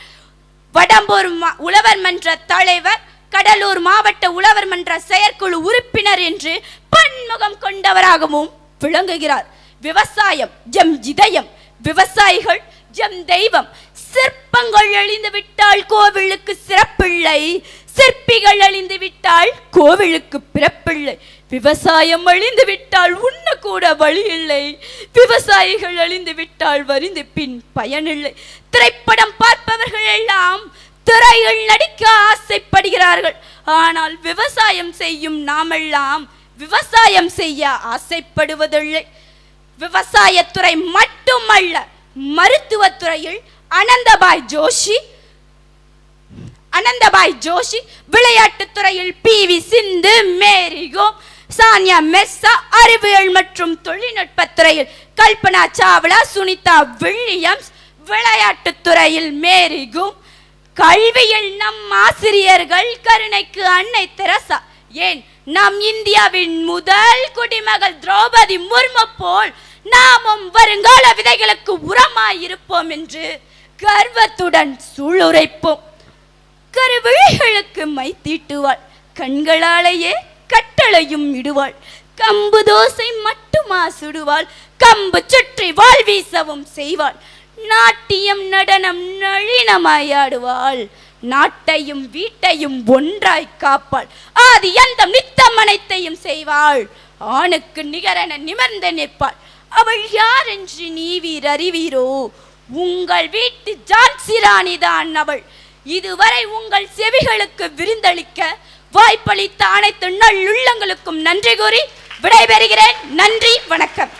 வடம்பூர் உழவர் மன்ற தலைவர், கடலூர் மாவட்ட உழவர் மன்ற செயற்குழு உறுப்பினர் என்று பன்முகம் கொண்டவராகவும் விளங்குகிறார். விவசாயம் ஜம் இதயம், விவசாயிகள் ஜம் தெய்வம். சிற்பங்கள் அழிந்து விட்டால் கோவிலுக்கு சிறப்பில்லை, சிற்பிகள் அழிந்து விட்டால் கோவிலுக்கு பிறப்பில்லை. விவசாயம் அழிந்து விட்டால் உண்ண கூட வழி இல்லை, விவசாயிகள் அழிந்து விட்டால் வரிந்து பின் பயனில்லை. திரைப்படம் பார்ப்பவர்கள் எல்லாம் திரையில் நடிக்க ஆசைப்படுகிறார்கள். ஆனால் விவசாயம் செய்யும் நாமெல்லாம் விவசாயம் செய்ய ஆசைப்படுவதில்லை. விவசாயத்துறை மட்டுமல்ல, மருத்துவத்துறையில் அனந்தபாய் ஜோஷி, விளையாட்டுத்துறையில் PV சிந்து, மேரி கோம், சானியா மிர்சா, அறிவியல் மற்றும் தொழில்நுட்பத்துறையில் கல்பனா சாவ்லா, சுனிதா வில்லியம்ஸ், விளையாட்டுத்துறையில் மேரி கோம், கல்வியில் நம் ஆசிரியர்கள் கருணைக்கு அன்னை தெரசா, ஏன் நம் இந்தியாவின் முதல் குடிமகள் திரௌபதி முர்மு போல் நாமும் வருங்கால விதைகளுக்கு உரமாயிருப்போம் என்று கர்வத்துடன் சூளுரைப்போம். கருவிழிகளுக்கு மை தீட்டுவாள், கண்களாலேயே கட்டளையும் இடுவாள். கம்பு தோசை மட்டுமா சுடுவாள், கம்பு சுற்றி வாழ் வீசவும் செய்வாள். நாட்டியம் நடனம் நளினமாயாடுவாள், நாட்டையும் வீட்டையும் ஒன்றாய் காப்பாள். ஆதி அந்தம் நித்தம் அனைத்தையும் செய்வாள், ஆணுக்கு நிகரென நிமிர்ந்து நிற்பாள். அவள் யார் என்று நீவீர் அறிவீரோ? உங்கள் வீட்டு ஜான்சி ராணிதான் அவள். இதுவரை உங்கள் செவிகளுக்கு விருந்தளிக்க வாய்ப்பளித்த அனைத்து நல்லுள்ளங்களுக்கும் நன்றி கூறி விடைபெறுகிறேன். நன்றி, வணக்கம்.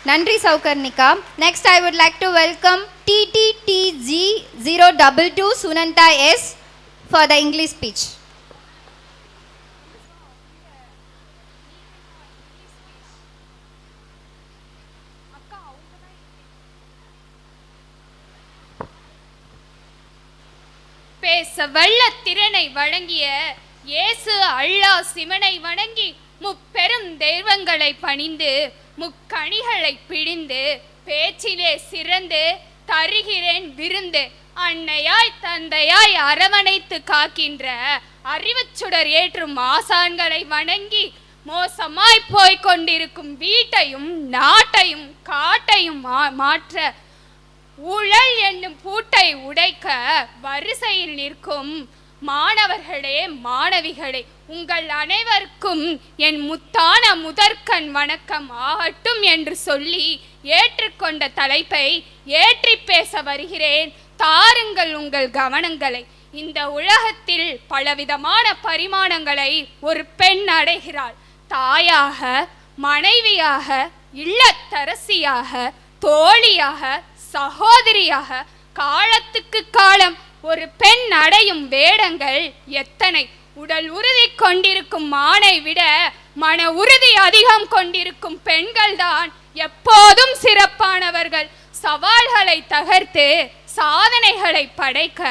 Nandri Saukarnika. Next, I would like to welcome TTTG022 Sunanta S for the English speech. பேச வல்ல திறனை வழங்கிய இயேசு அல்லாஹ் சிவனை வணங்கி முப்பெரும் தெய்வங்களை பணிந்து முக்கணிகளை பிழிந்து பேச்சிலே சிறந்து தருகிறேன் விருந்து அன்னையாய் தந்தையாய் அரவணைத்து காக்கின்ற அறிவுச்சுடர் ஏற்றும் ஆசான்களை வணங்கி மோசமாய் போய்க் கொண்டிருக்கும் வீட்டையும் நாட்டையும் காட்டையும் மாற்ற ஊழல் என்னும் பூட்டை உடைக்க வரிசையில் நிற்கும் மாணவர்களே மாணவிகளே, உங்கள் அனைவருக்கும் என் முத்தான முதற்கண் வணக்கம் ஆகட்டும் என்று சொல்லி ஏற்றுக்கொண்ட தலைப்பை ஏற்றி பேச வருகிறேன். தாருங்கள் உங்கள் கவனங்களை. இந்த உலகத்தில் பலவிதமான பரிமாணங்களை ஒரு பெண் அடைகிறாள். தாயாக, மனைவியாக, இல்லத்தரசியாக, தோழியாக, சகோதரியாக, காலத்துக்கு காலம் ஒரு பெண் அடையும் வேடங்கள் எத்தனை! உடல் உறுதி கொண்டிருக்கும் ஆணை விட மன உறுதி அதிகம் கொண்டிருக்கும் பெண்கள் தான் எப்போதும் சிறப்பானவர்கள். சவால்களை தகர்த்து சாதனைகளை படைக்க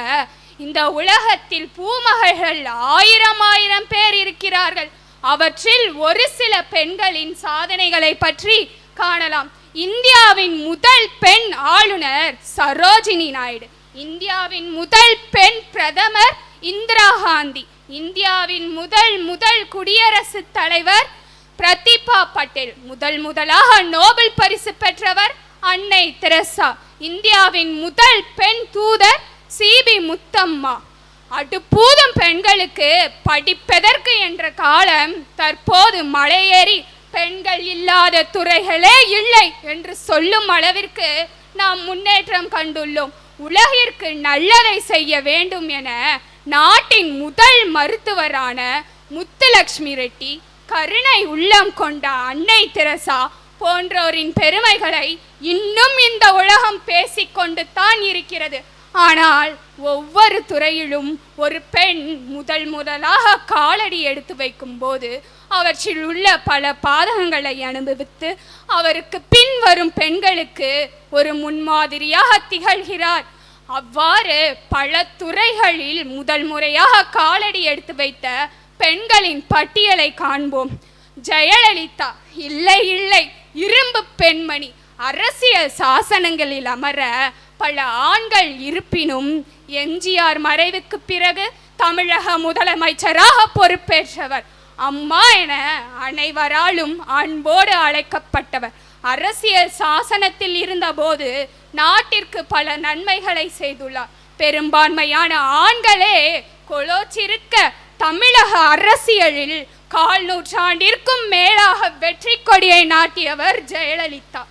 இந்த உலகத்தில் பூமகள்கள் ஆயிரம் பேர் இருக்கிறார்கள். அவற்றில் ஒரு சில பெண்களின் சாதனைகளை பற்றி காணலாம். இந்தியாவின் முதல் பெண் ஆளுநர் சரோஜினி நாயுடு, இந்தியாவின் முதல் பெண் பிரதமர் இந்திரா காந்தி, இந்தியாவின் முதல் குடியரசுத் தலைவர் பிரதிபா பட்டேல், முதலாக நோபல் பரிசு பெற்றவர் அன்னை தெரசா, இந்தியாவின் முதல் பெண் தூதர் சிபி முத்தம்மா. அடுப்பூதும் பெண்களுக்கு படிப்பதற்கு என்ற காலம் தற்போது மலையேறி பெண்கள் இல்லாத துறைகளே இல்லை என்று சொல்லும் அளவிற்கு நாம் முன்னேற்றம் கண்டுள்ளோம். உலகிற்கு நல்லதை செய்ய வேண்டும் என நாட்டின் முதல் மருத்துவரான முத்துலட்சுமி ரெட்டி, கருணை உள்ளம் கொண்ட அன்னை தெரசா போன்றோரின் பெருமைகளை இன்னும் இந்த உலகம் பேசிக்கொண்டு தான் இருக்கிறது. ஆனால் ஒவ்வொரு துறையிலும் ஒரு பெண் முதலாக காலடி எடுத்து வைக்கும் போது அவற்றில் உள்ள பல பாதகங்களை அனுபவித்து அவருக்கு பின் வரும் பெண்களுக்கு ஒரு முன்மாதிரியாக திகழ்கிறார். அவ்வாறு பல துறைகளில் முறையாக காலடி எடுத்து வைத்த பெண்களின் பட்டியலை காண்போம். ஜெயலலிதா இல்லை இரும்பு பெண்மணி. அரசியல் சாசனங்களில் அமர பல ஆண்கள் இருப்பினும் எம்ஜிஆர் மறைவுக்கு பிறகு தமிழக முதலமைச்சராக பொறுப்பேற்றவர். அம்மா என அனைவராலும் அன்போடு அழைக்கப்பட்டவர். அரசியல் சாசனத்தில் இருந்தபோது நாட்டிற்கு பல நன்மைகளை செய்துள்ளார். பெரும்பான்மையான ஆண்களே கொலோச்சிருக்க தமிழக அரசியலில் 1/4 நூற்றாண்டிற்கும் மேலாக வெற்றி கொடியை நாட்டியவர் ஜெயலலிதா.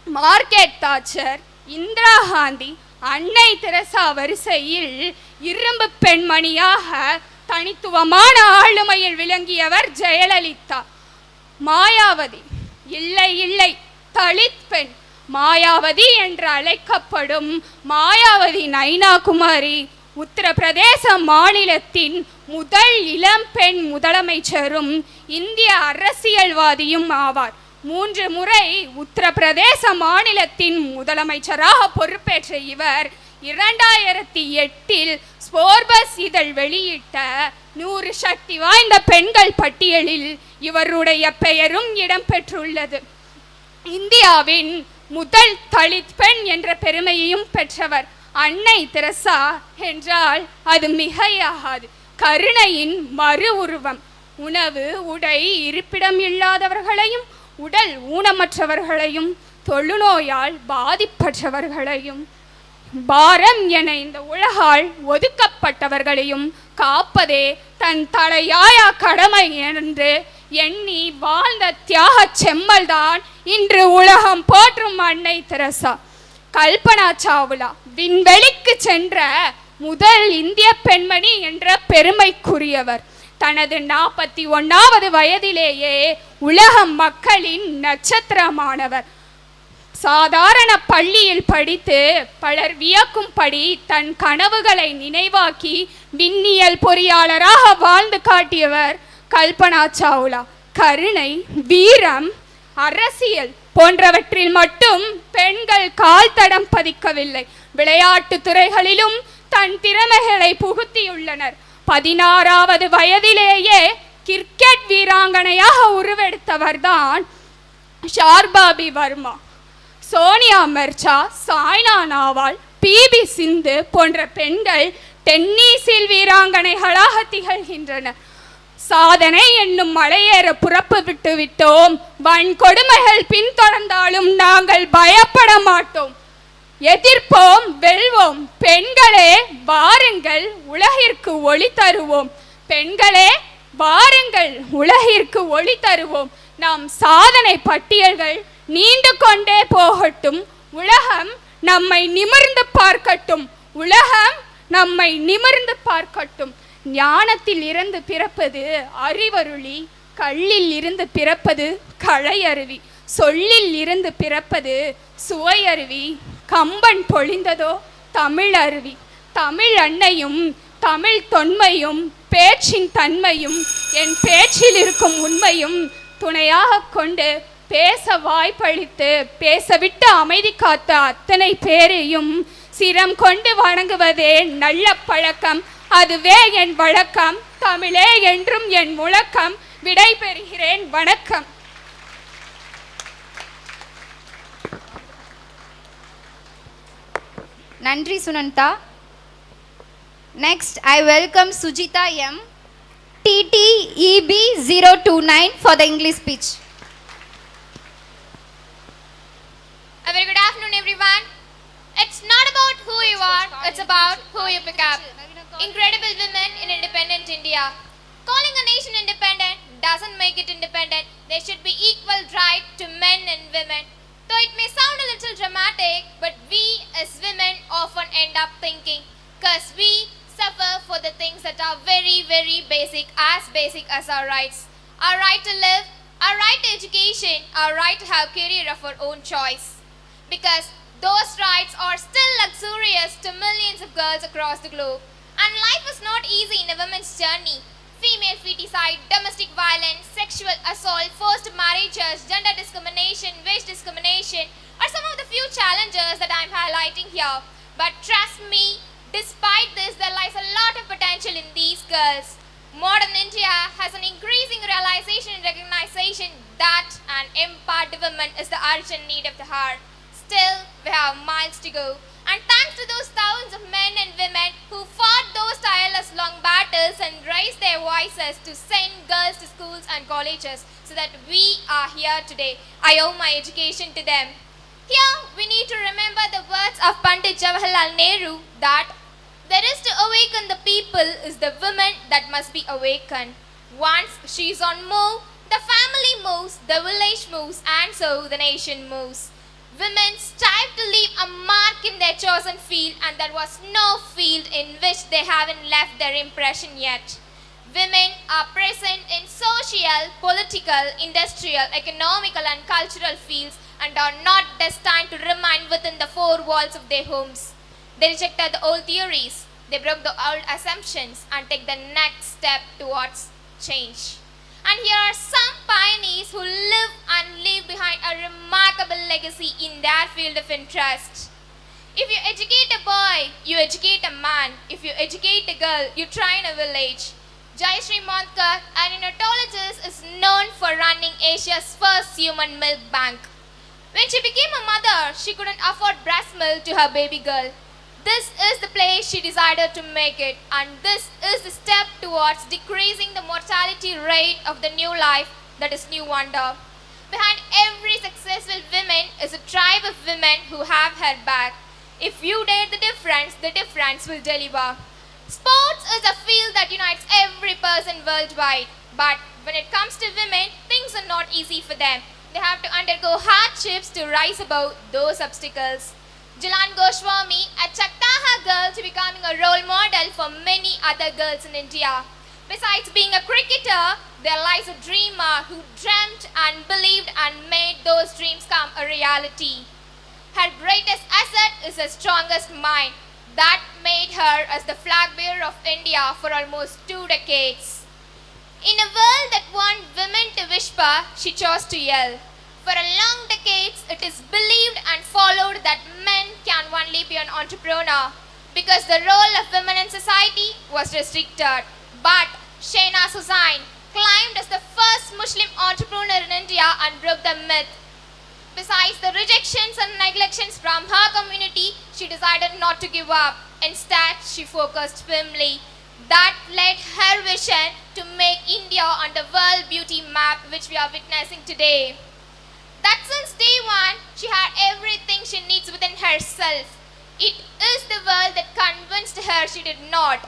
மார்கரெட் தாட்சர், இந்திரா காந்தி, அன்னை தெரசா வரிசையில் இரும்பு பெண்மணியாக தனித்துவமான ஆளுமையில் விளங்கியவர் ஜெயலலிதா. மாயாவதி இல்லை தலித் பெண். மாயாவதி என்று அழைக்கப்படும் மாயாவதி நைனா குமாரி உத்தரப்பிரதேச மாநிலத்தின் முதல் இளம் பெண் முதலமைச்சரும் இந்திய அரசியல்வாதியும் ஆவார். 3 முறை உத்தரப்பிரதேச மாநிலத்தின் முதலமைச்சராக பொறுப்பேற்ற இவர் 2008 ஸ்போர்பஸ் இதழ் வெளியிட்ட 100 சக்தி வாய்ந்த பெண்கள் பட்டியலில் இவருடைய பெயரும் இடம்பெற்றுள்ளது. இந்தியாவின் முதல் தலித் பெண் என்ற பெருமையையும் பெற்றவர். அன்னை தெரசா என்றால் அது மிகையாகாது. கருணையின் மறு உருவம். உணவு, உடை, இருப்பிடம் இல்லாதவர்களையும் உடல் ஊனமற்றவர்களையும் தொழுநோயால் பாதிப்பற்றவர்களையும் பாரம் என இந்த உலகால் ஒதுக்கப்பட்டவர்களையும் காப்பதே தன் தலையாய கடமை என்று எண்ணி வாழ்ந்த தியாக செம்மல்தான் இன்று உலகம் போற்றும் அன்னை தெரசா. கல்பனா சாவ்லா விண்வெளிக்கு சென்ற முதல் இந்திய பெண்மணி என்ற பெருமைக்குரியவர். தனது 41வது வயதிலேயே உலக மக்களின் நட்சத்திரமானவர். சாதாரண பள்ளியில் படித்து பலர் வியக்கும்படி தன் கனவுகளை நினைவாக்கி விண்ணியல் பொறியாளராக வாழ்ந்து காட்டியவர் கல்பனா சாவ்லா. கருணை, வீரம், அரசியல் போன்றவற்றில் மட்டும் பெண்கள் கால் தடம் பதிக்கவில்லை, விளையாட்டு துறைகளிலும் தன் திறமைகளை புகுத்தியுள்ளனர். 16வது வயதிலேயே கிரிக்கெட் வீராங்கனையாக உருவெடுத்தவர்தான் ஷார்பாபி வர்மா. சோனியா மிர்சா, சாய்னா நேவால், பி.வி. சிந்து போன்ற பெண்கள் டென்னிஸில் வீராங்கனைகளாக திகழ்கின்றனர். சாதனை என்னும் மலையேற புறப்பு விட்டு விட்டோம். வன்கொடுமைகள் பின்தொடர்ந்தாலும் நாங்கள் பயப்பட மாட்டோம். எதிர்ப்போம், வெல்வோம். பெண்களே வாருங்கள், உலகிற்கு ஒளி தருவோம். பெண்களே வாருங்கள், உலகிற்கு ஒளி தருவோம். நாம் சாதனை பட்டியல்கள் நீண்டு கொண்டே போகட்டும். உலகம் நம்மை நிமிர்ந்து பார்க்கட்டும். உலகம் நம்மை நிமிர்ந்து பார்க்கட்டும். ஞானத்தில் இருந்து பிறப்பது அறிவருளி, கல்லில் இருந்து பிறப்பது களையருவி, சொல்லில் இருந்து பிறப்பது சுவையருவி. கம்பன் பொழிந்ததோ தமிழ் அருவி. தமிழ் அன்னையும் தமிழ் தொன்மையும் பேச்சின் தன்மையும் என் பேச்சில் இருக்கும் உண்மையும் துணையாக கொண்டு பேச வாய்ப்பளித்து பேசவிட்டு அமைதி காத்த அத்தனை பேரையும் சிரம் கொண்டு வணங்குவதே நல்ல பழக்கம். அதுவே என் வழக்கம். தமிழே என்றும் என் முழக்கம். விடை பெறுகிறேன். வணக்கம். நன்றி Sunanda. Next, I welcome Sujita M. TTEB 029 for the English speech. A very good afternoon, everyone. It's not about who you are, it's about who you pick up. Incredible women in independent India. Calling a nation independent doesn't make it independent. There should be equal right to men and women. Though it may sound a little dramatic, but we as women often end up thinking, because we suffer for the things that are very, very basic as our rights. Our right to live, our right to education, our right to have career of our own choice. Because those rights are still luxurious to millions of girls across the globe. And life is not easy in a woman's journey. Female feticide, domestic violence, sexual assault, forced marriages, gender discrimination, wage discrimination are some of the few challenges that I'm highlighting here. But trust me, despite this, there lies a lot of potential in these girls. Modern India has an increasing realization and recognition that an empowered woman is the urgent need of the hour. Still, we have miles to go. And thanks to those thousands of men and women who fought those tireless long battles and raised their voices to send girls to schools and colleges so that we are here today. I owe my education to them. Here, we need to remember the words of Pandit Jawaharlal Nehru that there is to awaken the people is the woman that must be awakened. Once she is on move, the family moves, the village moves, and so the nation moves. Women strive to leave a mark in their chosen field, and there was no field in which they haven't left their impression yet. Women are present in social, political, industrial, economical, and cultural fields and are not destined to remain within the four walls of their homes. They rejected the old theories, they broke the old assumptions, and take the next step towards change. And here are some pioneers who live and leave behind a remarkable legacy in their field of interest. If you educate a boy, you educate a man. If you educate a girl, you train a village. Jayashree Motkar, an neonatologist, is known for running Asia's first human milk bank. When she became a mother, she couldn't afford breast milk to her baby girl. This is the place she decided to make it, and this is the step towards decreasing the mortality rate of the new life that is New Wonder. Behind every successful woman is a tribe of women who have her back. If you dare the difference will deliver. Sports is a field that unites every person worldwide, but when it comes to women, things are not easy for them. They have to undergo hardships to rise above those obstacles. Jalan Goswami, a Chaktaha girl, to becoming a role model for many other girls in India. Besides being a cricketer, there lies a dreamer who dreamt and believed and made those dreams come a reality. Her greatest asset is her strongest mind that made her as the flag bearer of India for almost 2 decades. In a world that wanted women to whisper, she chose to yell. For a long decades, it is believed and followed that men can only be an entrepreneur because the role of women in society was restricted. But Shahnaz Hussain climbed as the first Muslim entrepreneur in India and broke the myth. Besides the rejections and neglections from her community, she decided not to give up. Instead, she focused firmly. That led her vision to make India on the world beauty map which we are witnessing today. That since day one, she had everything she needs within herself. It is the world that convinced her she did not.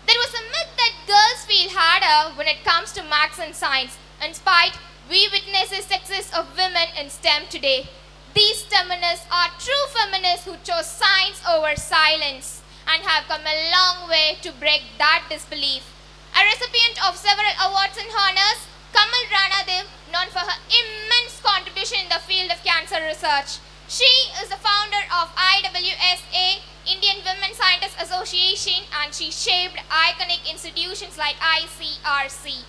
There was a myth that girls feel harder when it comes to maths and science. In spite, we witness the success of women in STEM today. These feminists are true feminists who chose science over silence and have come a long way to break that disbelief. A recipient of several awards and honors, Kamal Ranadev, known for her immense contribution in the field of cancer research. She is the founder of IWSA, Indian Women Scientists Association, and she shaped iconic institutions like ICRC,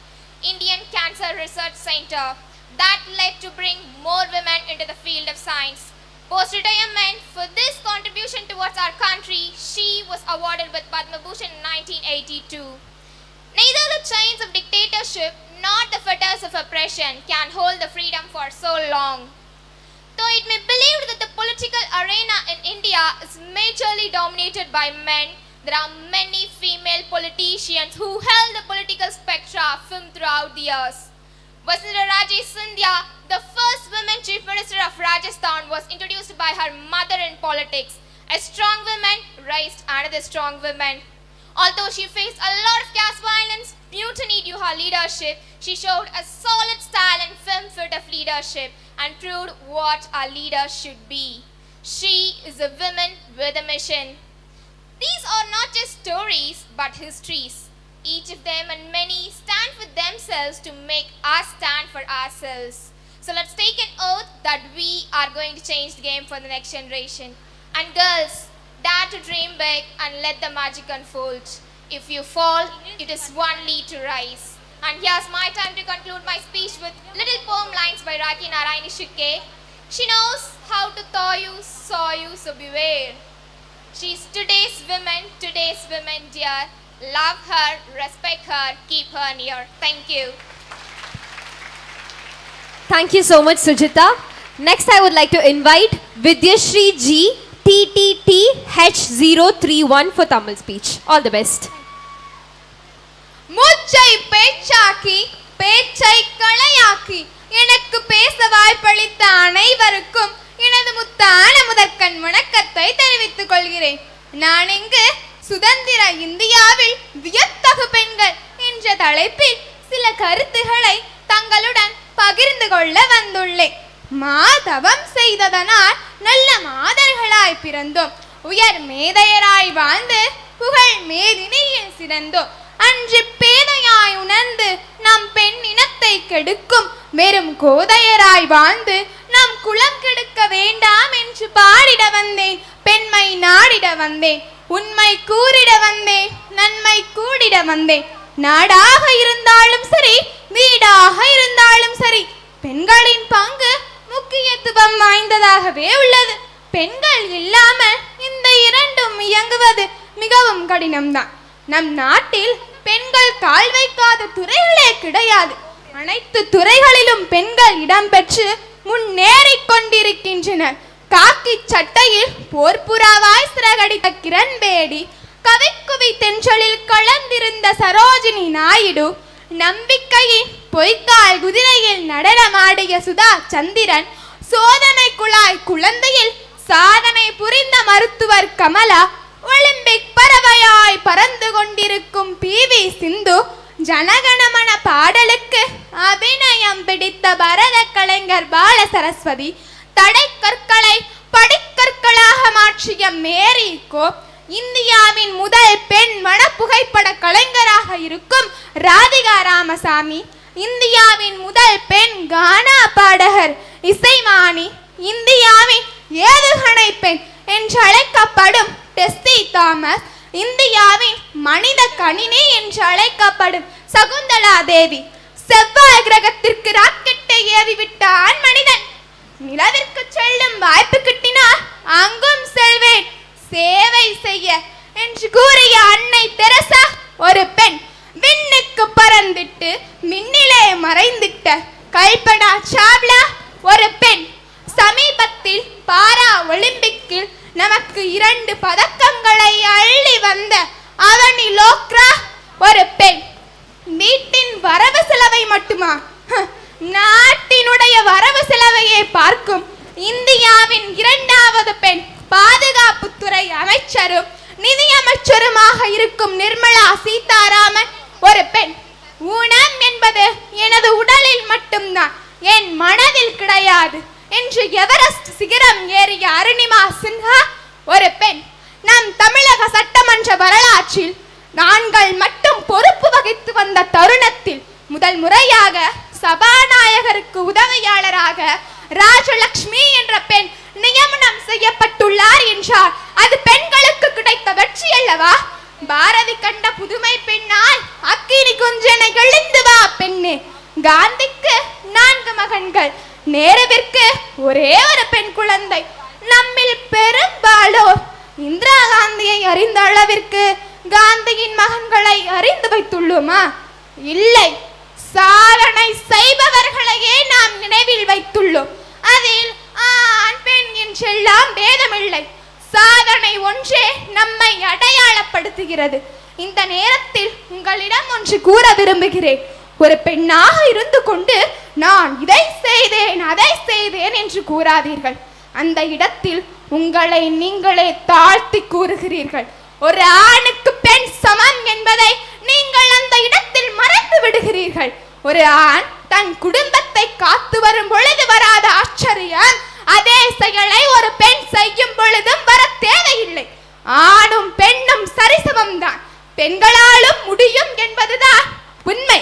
Indian Cancer Research Center, that led to bring more women into the field of science. Post-retirement, for this contribution towards our country, she was awarded with Padma Bhushan in 1982. Neither the chains of dictatorship nor the fetters of oppression can hold the freedom for so long. Though it may be believed that the political arena in India is majorly dominated by men, there are many female politicians who held the political spectra firm throughout the years. Vasundhara Raje Scindia, the first woman chief minister of Rajasthan, was introduced by her mother in politics. A strong woman raised another strong woman. Although she faced a lot of caste violence, mutiny due her leadership, she showed a solid style and firm fit of leadership and proved what a leader should be. She is a woman with a mission. These are not just stories, but histories. Each of them and many stand for themselves to make us stand for ourselves. So let's take an oath that we are going to change the game for the next generation. And girls, dare to dream big and let the magic unfold. If you fall, it is only to rise. And here's my time to conclude my speech with little poem lines by Raki Narayani Shukke. She knows how to thaw you, saw you, so beware. She's today's women, dear. Love her, respect her, keep her near. Thank you. Thank you so much, Sujita. Next, I would like to invite Vidyashri G, TTTH031 for Tamil speech. All the best. மூச்சை பேச்சாக்கி பேச்சை களையாக்கி எனக்கு பேச வாய்ப்பளித்த அனைவருக்கும் எனது முத்தான முதற்கண் வணக்கத்தை தெரிவித்துக் கொள்கிறேன். நான் இங்கு சுதந்திர இந்தியாவில் வியத்தகு பெண்கள் என்ற தலைப்பில் சில கருத்துக்களை தங்களுடன் பகிர்ந்து கொள்ள வந்துள்ளேன். மாதவம் செய்ததனால் நல்ல மாதர்களாய் பிறந்தோம், உயர் மேதையராய் வாழ்ந்து புகழ் மேதினியில் சிறந்தோம். அன்று பேதையாய் உணர்ந்து நம் பெண் இனத்தை கெடுக்கும் வெறும் கோதையராய் வாழ்ந்து நம் குலம் கெடுக்க வேண்டாம் என்று பாடிட வந்தேன். பெண்மை நாடிட வந்தேன், உண்மை கூறிட வந்தேன், நன்மை கூடிட வந்தேன். நாடாக இருந்தாலும் சரி, வீடாக இருந்தாலும் சரி, பெண்களின் பங்கு முக்கியத்துவம் வாய்ந்ததாகவே உள்ளது. பெண்கள் இல்லாமல் இந்த இரண்டும் இயங்குவது மிகவும் கடினம்தான். நம் நாட்டில் பெண்கள் கால் வைக்காத துறைகளே கிடையாது. அனைத்து துறைகளிலும் பெண்கள் இடம்பெற்று முன்னேறிக் கொண்டிருக்கின்றனர். காக்கி சட்டையில் போர்ப்புறாவாய் சிறகடித்த கிரண் பேடி, கவிக்குவி தென்றலில் கலந்திருந்த சரோஜினி நாயுடு, நம்பிக்கையின் பொய்க்கால் குதிரையில் நடனமாடிய சுதா சந்திரன், சோதனை குழாய் குழந்தையில் சாதனை புரிந்த மருத்துவர் கமலா, ஒலிம்பிக் பறவையாய் பறந்து கொண்டிருக்கும் PV சிந்து, ஜனகணமன பாடலுக்கு அபிநயம் பிடித்த பரத கலைஞர் பால சரஸ்வதி, தடை கற்களை படிக்கற்களாக மாற்றிய மேரி கோம், இந்தியாவின் முதல் பெண் வன புகைப்பட கலைஞராக இருக்கும் ராதிகா ராமசாமி, இந்தியாவின் முதல் பெண் கானா பாடகர் இசைமானி, இந்தியாவின் ஏதுகணை பெண் என்று அழைக்கப்படும் டெஸ்ஸி தாமஸ், இந்தியாவின் மனித கணினி என்று அழைக்கப்படும் சகுந்தலா தேவி, செவ்வாய் கிரகத்திற்கு ராக்கெட்டை ஏவிவிட்ட ஆண் மனிதன், நிலவிற்கு செல்லும் வாய்ப்பு கிட்டினால் அங்கும் செல்வேன் சேவை செய்ய என்று கூறிய அன்னை தெரசா ஒரு பெண், விண்ணுக்கு பறந்திட்டு மின்னிலே மறைந்திட்ட கல்பனா சாவ்லா ஒரு பெண், சமீபத்தில் பாரா ஒலிம்பிக்கில் நமக்கு 2 பதக்கங்களை அள்ளி வந்த அவனி லோக்ரா ஒரு பெண். வீட்டின் வரவு செலவை மட்டுமா, நாட்டினுடைய வரவு செலவையே பார்க்கும் இந்தியாவின் 2வது பெண் பாதுகாப்புத்துறை அமைச்சரும் நிதியமைச்சருமாக இருக்கும் நிர்மலா சீதாராமன் ஒரு பெண். ஊனம் என்பது எனது உடலில் மட்டும்தான், என் மனதில் கிடையாது என்று எவரெஸ்ட் சிகரம் ஏறிய அருணிமா சின்ஹா ஒரு பெண். நம் தமிழக சட்டமன்ற வரலாற்றில் நாங்கள் மட்டும் பொறுப்பு வகித்து வந்த தருணத்தில் முதல் முறையாக சபாநாயகருக்கு உதவியாளராக ராஜலட்சுமி என்ற பெண் நியமனம் செய்யப்பட்டுள்ளார் என்றால் அது பெண்களுக்கு கிடைத்த வெற்றி அல்லவா? பாரதி கண்ட புதுமை பெண்ணாய் அக்கினி குஞ்சனை எழுந்து வா பெண்ணே. காந்திக்கு 4 மகன்கள், நேருவிற்கு ஒரே ஒரு பெண் குழந்தை. நம்மில் பெரும்பாலோர் இந்திரா காந்தியை அறிந்த அளவிற்கு காந்தியின் மகன்களை அறிந்து வைத்துள்ளோமா? இல்லை, சாதனை செய்பவர்களையே நாம் நினைவில் வைத்துள்ளோம். அதில் ஆண் பெண் என்றெல்லாம் பேதமில்லை, சாதனை ஒன்றே நம்மை அடையாளப்படுத்துகிறது. இந்த நேரத்தில் உங்களிடம் ஒன்று கூற விரும்புகிறேன். ஒரு பெண்ணாக இருந்து கொண்டு நான் இதை செய்தேன் அதை செய்தேன் என்று கூறாதீர்கள். அந்த இடத்தில் உங்களை நீங்களே தாழ்த்தி கூறுகிறீர்கள். ஒரு ஆணுக்கு பெண் சமம் என்பதை நீங்கள் அந்த இடத்தில் மறந்து விடுகிறீர்கள். ஒரு ஆண் தன் குடும்பத்தை காத்து வரும் பொழுது வராத ஆச்சரியம் அதே செயலை ஒரு பெண் செய்யும் பொழுதும் வர தேவையில்லை. ஆணும் பெண்ணும் சரிசமம் தான், பெண்களாலும் முடியும் என்பதுதான் உண்மை.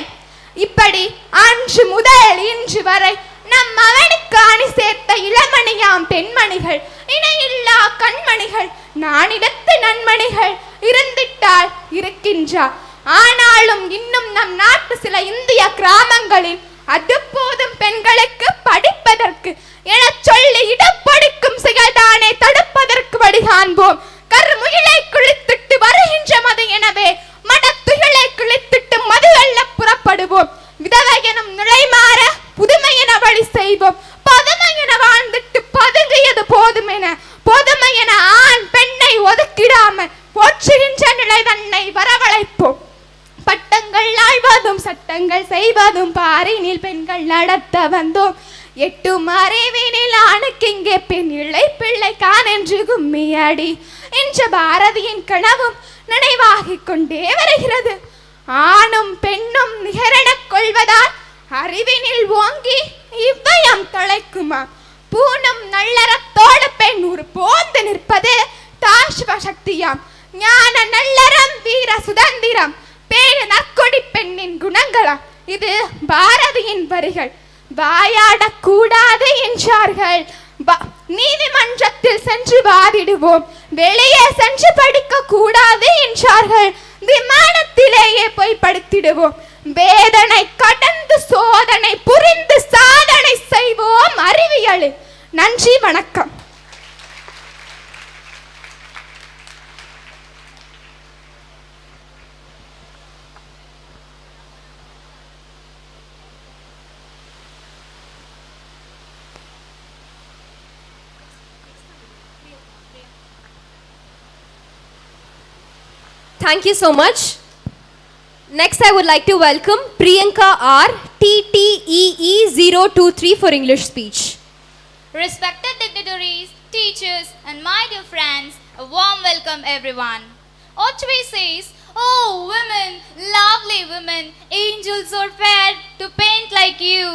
இப்படி அன்று முதல் இன்று வரை நம் அவனுக்கு அணி சேர்த்த இளமணியாம் பெண்மணிகள், இணையில்லா கண்மணிகள், நானிடத்து நன்மணிகள் இருந்திட்டால் இருக்கின்றார். ஆனாலும் இன்னும் நம் நாட்டு சில இந்திய கிராமங்களில் அது போதும் பெண்களுக்கு படிப்பதற்கு என சொல்லி இடப்படிக்கும் செயல்தானே தடுப்பதற்கு வழி காண்போம். கருமுயிலை குளித்திட்டு வருகின்ற மது எனவே மடத்துகளை குளித்திட்டு மது வெல்ல புறப்படுவோம். விதவை எனும் நிலை மாற புதுமை என வழி செய்வோம். பதுமை என வாழ்ந்துட்டு பதுங்கியது போதும் என பொதுமை என ஆண் பெண்ணை ஒதுக்கிடாமல் போற்றுகின்ற நிலை தன்னை வரவழைப்போம். பட்டங்கள் ஆழ்வதும் சட்டங்கள் செய்வதும் பாரினில் பெண்கள் நடத்த வந்தோம். 8 அறிவினில் ஆணுக்கு இங்கே பெண் இழை பிள்ளை கான் என்று கும்மியடி என்ற பாரதியின் கனவும் நினைவாகிக் கொண்டே வருகிறது. ஆணும் பெண்ணும் நிகரெனக் கொள்வதால் அறிவினில் ஓங்கி இவ்வயம் தழைக்குமா? பூணும் நல்லறத்தோடு பெண் ஒரு போந்து நிற்பது தாஷ்வ சக்தியாம். ஞான நல்லறம் வீர சுதந்திரம் பேரு நற்கொடி பெண்ணின் குணங்களாம். இது பாரதியின் வரிகள். வாயாடக்கூடாது என்றார்கள், நீதிமன்றத்தில் சென்று வாதிடுவோம். வெளியே சென்று படிக்க கூடாது என்றார்கள், விமானத்திலேயே போய் படுத்திடுவோம். வேதனை கடந்து சோதனை புரிந்து சாதனை செய்வோம் அறிவியலில். நன்றி, வணக்கம். Thank you so much. Next, I would like to welcome Priyanka R. TTEE023 for English speech. Respected dignitaries, teachers, and my dear friends, a warm welcome everyone. Otway says, "Oh women, lovely women, angels are fair to paint like you.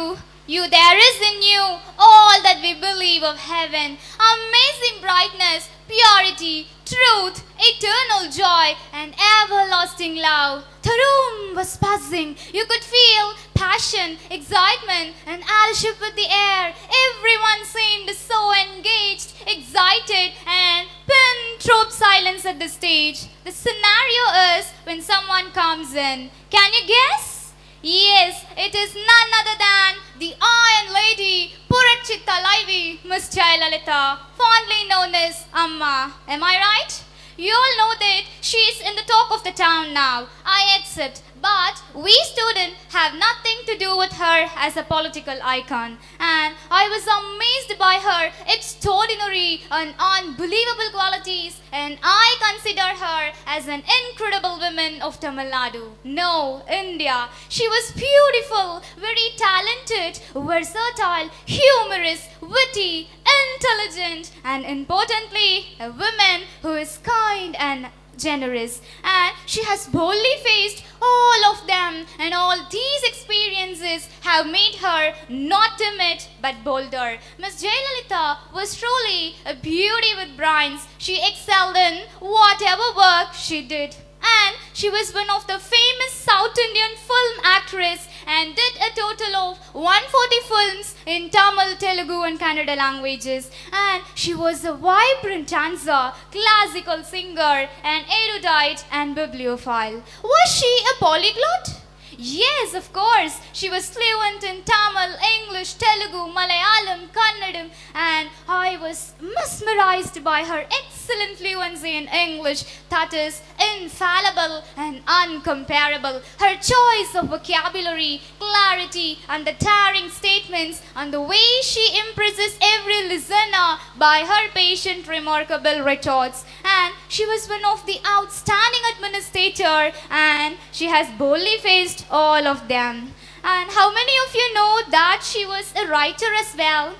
You, there is in you all that we believe of heaven. Amazing brightness, purity, truth, eternal joy, and everlasting love. The room was buzzing. You could feel passion, excitement, and alship with the air. Everyone seemed so engaged, excited, and pin-drop silence at the stage. The scenario is when someone comes in. Can you guess? Yes, it is none other than the Iron Lady, Purachi Talaivi, Miss Jayalalitha, fondly known as Amma. Am I right? You all know that she is in the talk of the town now. I accept. But we students have nothing to do with her as a political icon. And I was amazed by her extraordinary and unbelievable qualities, and I consider her as an incredible woman of Tamil Nadu. No, India. She was beautiful, very talented, versatile, humorous, witty, intelligent, and importantly, a woman who is kind and generous, and she has boldly faced all of them, and all these experiences have made her not timid but bolder. Miss Jayalalitha was truly a beauty with brains. She excelled in whatever work she did, and she was one of the famous South Indian film actress and did a total of 140 films in Tamil, Telugu and Kannada languages. And she was a vibrant dancer, classical singer, and erudite and bibliophile. Was she a polyglot? Yes, of course. She was fluent in Tamil, English, Telugu, Malayalam, Kannadam, and I was mesmerized by her excellent fluency in English, that is infallible and uncomparable. Her choice of vocabulary, clarity, and the daring statements, and the way she impresses every listener by her patient, remarkable retorts. And she was one of the outstanding administrator, and she has boldly faced all of them. And how many of you know that she was a writer as well?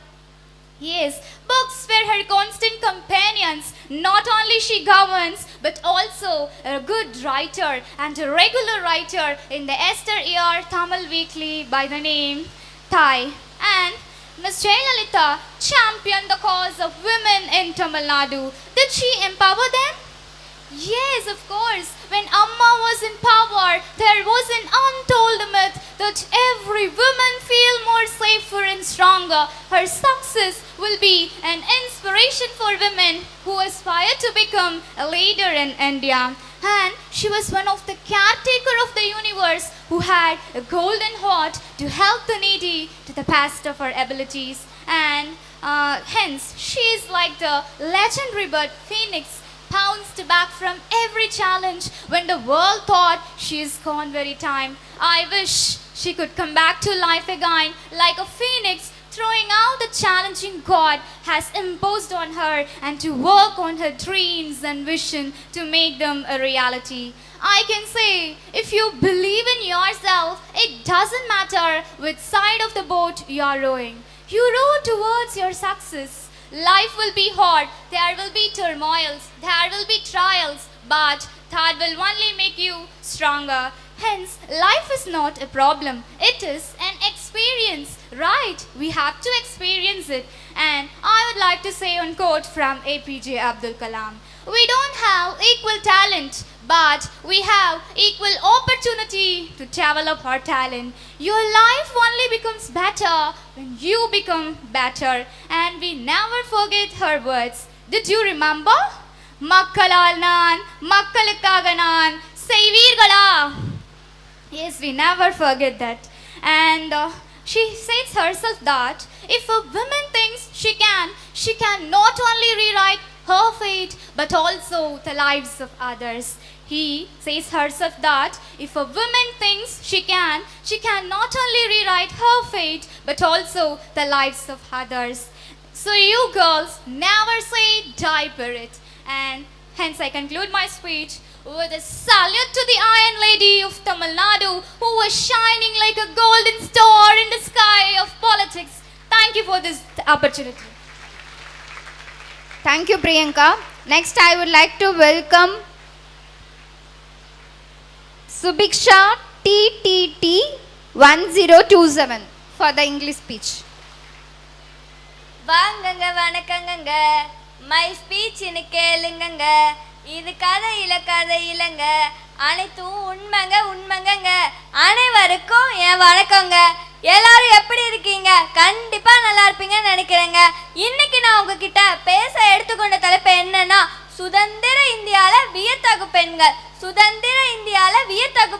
Yes, books were her constant companions. Not only she governs, but also a good writer and a regular writer in the Esther ER Tamil Weekly by the name Thai. And Miss Jayalalitha championed the cause of women in Tamil Nadu. Did she empower them? Yes, of course. When Amma was in power, there was an untold myth that every woman feel more safer and stronger. Her success will be an inspiration for women who aspire to become a leader in India. And she was one of the caretaker of the universe who had a golden heart to help the needy to the best of her abilities. And hence, she is like the legendary bird phoenix, pounced back from every challenge when the world thought she is gone very time. I wish she could come back to life again like a phoenix, throwing out the challenging God has imposed on her, and to work on her dreams and vision to make them a reality. I can say, if you believe in yourself, it doesn't matter which side of the boat you are rowing. You row towards your success. Life will be hard, there will be turmoils, there will be trials, but that will only make you stronger. Hence, life is not a problem, it is an experience, right? We have to experience it. And I would like to say one quote from APJ Abdul Kalam. We don't have equal talent, but we have equal opportunity to develop our talent. Your life only becomes better when you become better. And we never forget her words. Did you remember? Makkalal naan, makkalukkaga naan, seiveergala. Yes, we never forget that. And she says herself that if a woman thinks she can not only rewrite her fate, but also the lives of others. He says herself that if a woman thinks she can not only rewrite her fate, but also the lives of others. So you girls, never say die for it. And hence I conclude my speech with a salute to the Iron Lady of Tamil Nadu, who was shining like a golden star in the sky of politics. Thank you for this opportunity. Thank you, Priyanka. Next, I would like to welcome Subiksha TTT 1027 for the English speech. வாங்கங்க வணக்கங்கங்க, my speech கேளுங்கங்க, இது கதை இல்லைங்க, அனைத்தும் உண்மைங்க. அனைவருக்கும் என் வணக்கங்க. எல்லாரும் எப்படி இருக்கீங்க? கண்டிப்பா நல்லா இருப்பீங்கன்னு நினைக்கிறேங்க. இன்னைக்கு நான் உங்ககிட்ட பேச எடுத்துக்கொண்ட தலைப்பு என்னன்னா, சுதந்திர இந்தியால வியத்தகு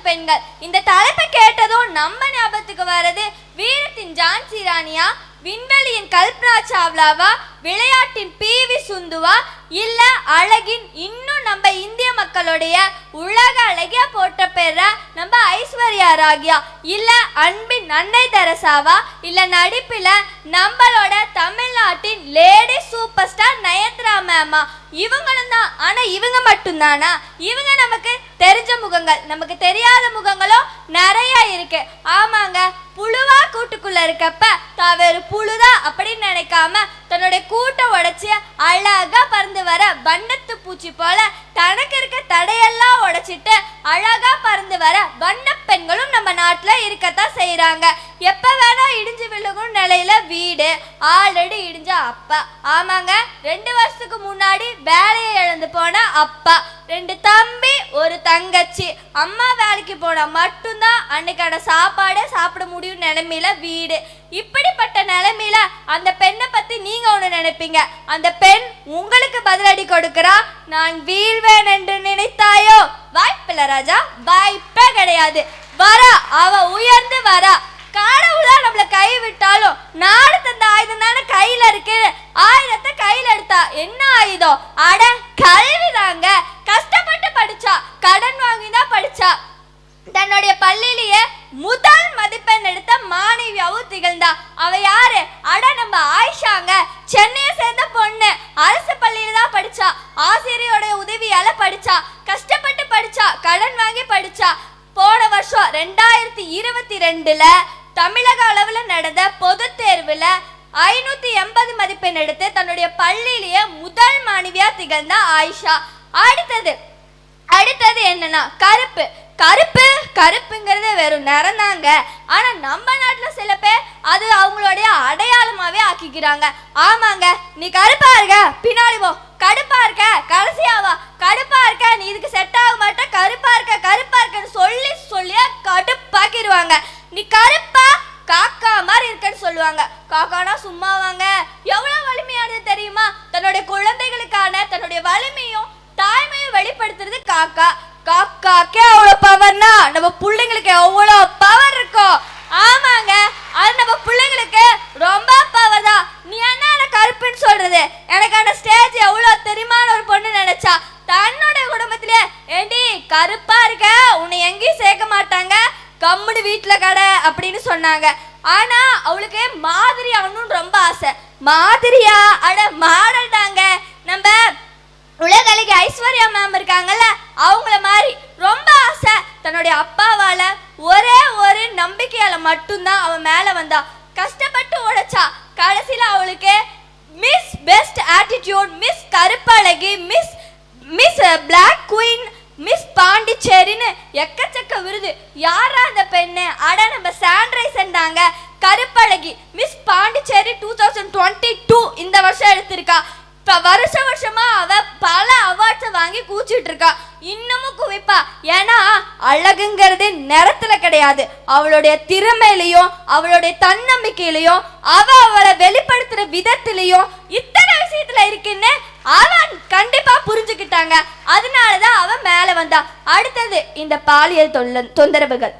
பெண்கள். இந்த தலைப்பை கேட்டதும் நம்ம ஞாபகத்துக்கு வர்றது வீரத்தின் ஜான்சி ராணியா, விண்வெளியின் கல்பனா சாவ்லாவா, விளையாட்டின் PV சிந்துவா, இல்ல அழகின் இன்னும் நம்ம இந்திய மக்களுடைய உலக அழகியா போட்ட பேர நம்ம ஐஸ்வர்யா ராகியா, இல்ல அன்பின் அன்னை தெரசாவா, இல்ல நடிப்புல நம்மளோட தமிழ்நாட்டின் லேடி சூப்பர் ஸ்டார் நயன்தாரா மேமா? இவங்களும் தான். ஆனா இவங்க மட்டும்தானா? இவங்க நமக்கு தெரிஞ்ச முகங்கள், நமக்கு தெரியாத முகங்களும் நிறைய இருக்கு. ஆமாங்க, புழுவா கூட்டுக்குள்ள இருக்கப்ப தாவேறு புழுதா அப்படின்னு நினைக்காம தன்னுடைய கூட்டை உடைச்சு அழகா பறந்து வர வண்ணத்து பூச்சி போல தனக்கு இருக்க தடையெல்லாம் உடைச்சிட்டு அழகா பறந்து வர வண்ண பெண்களும் நம்ம நாட்டுல இருக்கத்தான் செய்யறாங்க. எப்ப வேணா இடிஞ்சு விழுகும் நிலையில வீடு ஆல்ரெடி இடிஞ்ச அப்பா. ஆமாங்க, 2 வருஷத்துக்கு முன்னாடி வேலையை இழந்து போன அப்பா, 2 தம்பி 1 தங்கச்சி. அம்மா வேலைக்கு போனா மட்டும்தான் அன்னைக்கான சாப்பாடே சாப்பிட முடியும் நிலைமையில வீடு. இப்படிப்பட்ட நிலைமையில அந்த பெண்ணை பத்தி நீங்க ஒண்ணு நினைப்பீங்க. அந்த பெண் உங்களுக்கு பதிலடி கொடுக்கிறா. நான் வீழ்வேன் என்று நினைத்தாயோ? வாய்ப்பில்லை ராஜா, வாய்ப்பே கிடையாது. வரா, அவ உயர்ந்து வரா. கடவுளா நம்மள கை விட்டாலும் நாடு தந்த ஆயுதம் தானே கையில இருக்கு. ஆயுதத்தை கையில எடுத்தா என்ன ஆயுதம்? அட கல்விதாங்க. கஷ்டப்பட்டு படிச்சா, கடன் வாங்கி தான் படிச்சா. தன்னுடைய பள்ளியிலேயே முதல் மதிப்பெண் எடுத்த மாணவியாவும் திகழ்ந்தா. அவ யாரு? அட நம்ம ஆயிஷாங்க. சென்னையை சேர்ந்த பொண்ணு. அரசு பள்ளியில தான் படிச்சா. ஆசிரியரோட உதவியால படிச்சா. கஷ்டப்பட்டு படிச்சா, கடன் வாங்கி படிச்சா. போன வருஷம் 2022ல தமிழக அளவுல நடந்த பொது தேர்வுல 580 மதிப்பெண் எடுத்து தன்னுடைய பள்ளியிலேயே முதல் மாணவியா திகழ்ந்த ஆயிஷா. அடுத்தது என்னன்னா கருப்புங்கிறது வெறும் நிறம் தாங்க. ஆனா நம்ம நாட்டுல சில பேர் அது அவங்களுடைய அடையாளமாவே ஆக்கிக்கிறாங்க. ஆமாங்க, நீ கருப்பா இருக்க பின்னாடி போ, கடுப்பா இருக்க கடைசியாவா, கடுப்பா இருக்க நீ இதுக்கு செட் ஆக மாட்ட, கருப்பா இருக்கன்னு சொல்லியே கடுப்பாக்கிடுவாங்க. நீ கருப்பா காக்கா மாதிரி இருக்கன்னு சொல்லுவாங்க. காக்கானா சும்மாவாங்க, எவ்வளவு வலிமையானது தெரியுமா? தன்னுடைய குழந்தைகளுக்கான தன்னுடைய வலிமையும் தாய்மையும் வெளிப்படுத்துறது காக்கா. காக்காக்கே அவ்வளோ பவர்னா நம்ம பிள்ளைங்களுக்கு எவ்வளோ பவர் இருக்கும். ஆமாங்க, அது நம்ம பிள்ளைங்களுக்கு ரொம்ப பவர் தான். நீ என்ன கருப்புன்னு சொல்றது? எனக்கான ஸ்டேஜ் எவ்வளோ தெரியுமான்னு ஒரு பொண்ணு நினைச்சா தன்னுடைய குடும்பத்திலே, ஏண்டி கருப்பா இருக்க, உன்னை எங்கேயும் சேர்க்க மாட்டாங்க, கம்முனு வீட்டுல கடை அப்படின்னு சொன்னாங்க. ஆனா அவளுக்கு மாதிரி ஆகணும்னு ரொம்ப ஆசை. மாதிரியா? அட மாடல்டாங்க. நம்ம உலகளி ஐஸ்வர்யா மேம் இருக்காங்கல்ல, அவங்கள மாதிரி ரொம்ப ஆசை. தன்னுடைய அப்பாவால ஒரே ஒரு நம்பிக்கையால மட்டும்தான் அவன் மேல வந்தா. கஷ்டப்பட்டு உழைச்சா. கடைசியில அவளுக்கு miss best attitude, miss கருப்பழகி, miss black queen, miss பாண்டிச்சேரின்னு எக்கச்சக்க விருது. யாரா அந்த பெண்ணு? அட நம்ம சாண்ட்ரைசன் தாங்க. கருப்பழகி மிஸ் பாண்டிச்சேரி 2022 இந்த வருஷம் எடுத்திருக்கா. வருஷமா அவ பல அவார்ட்ஸை வாங்கி கூச்சிட்டு இருக்கா. இன்னமும் குவிப்பா. ஏன்னா அழகுங்கிறது நிறத்துல கிடையாது, அவளுடைய திறமையிலையும் அவளுடைய தன்னம்பிக்கையிலையும் அவளை வெளிப்படுத்துற விதத்திலையும் இத்தனை விஷயத்துல இருக்குன்னு அவன் கண்டிப்பா புரிஞ்சுக்கிட்டாங்க. அதனாலதான் அவன் மேல வந்தா. அடுத்தது இந்த பாலியல் தொந்தரவுகள்.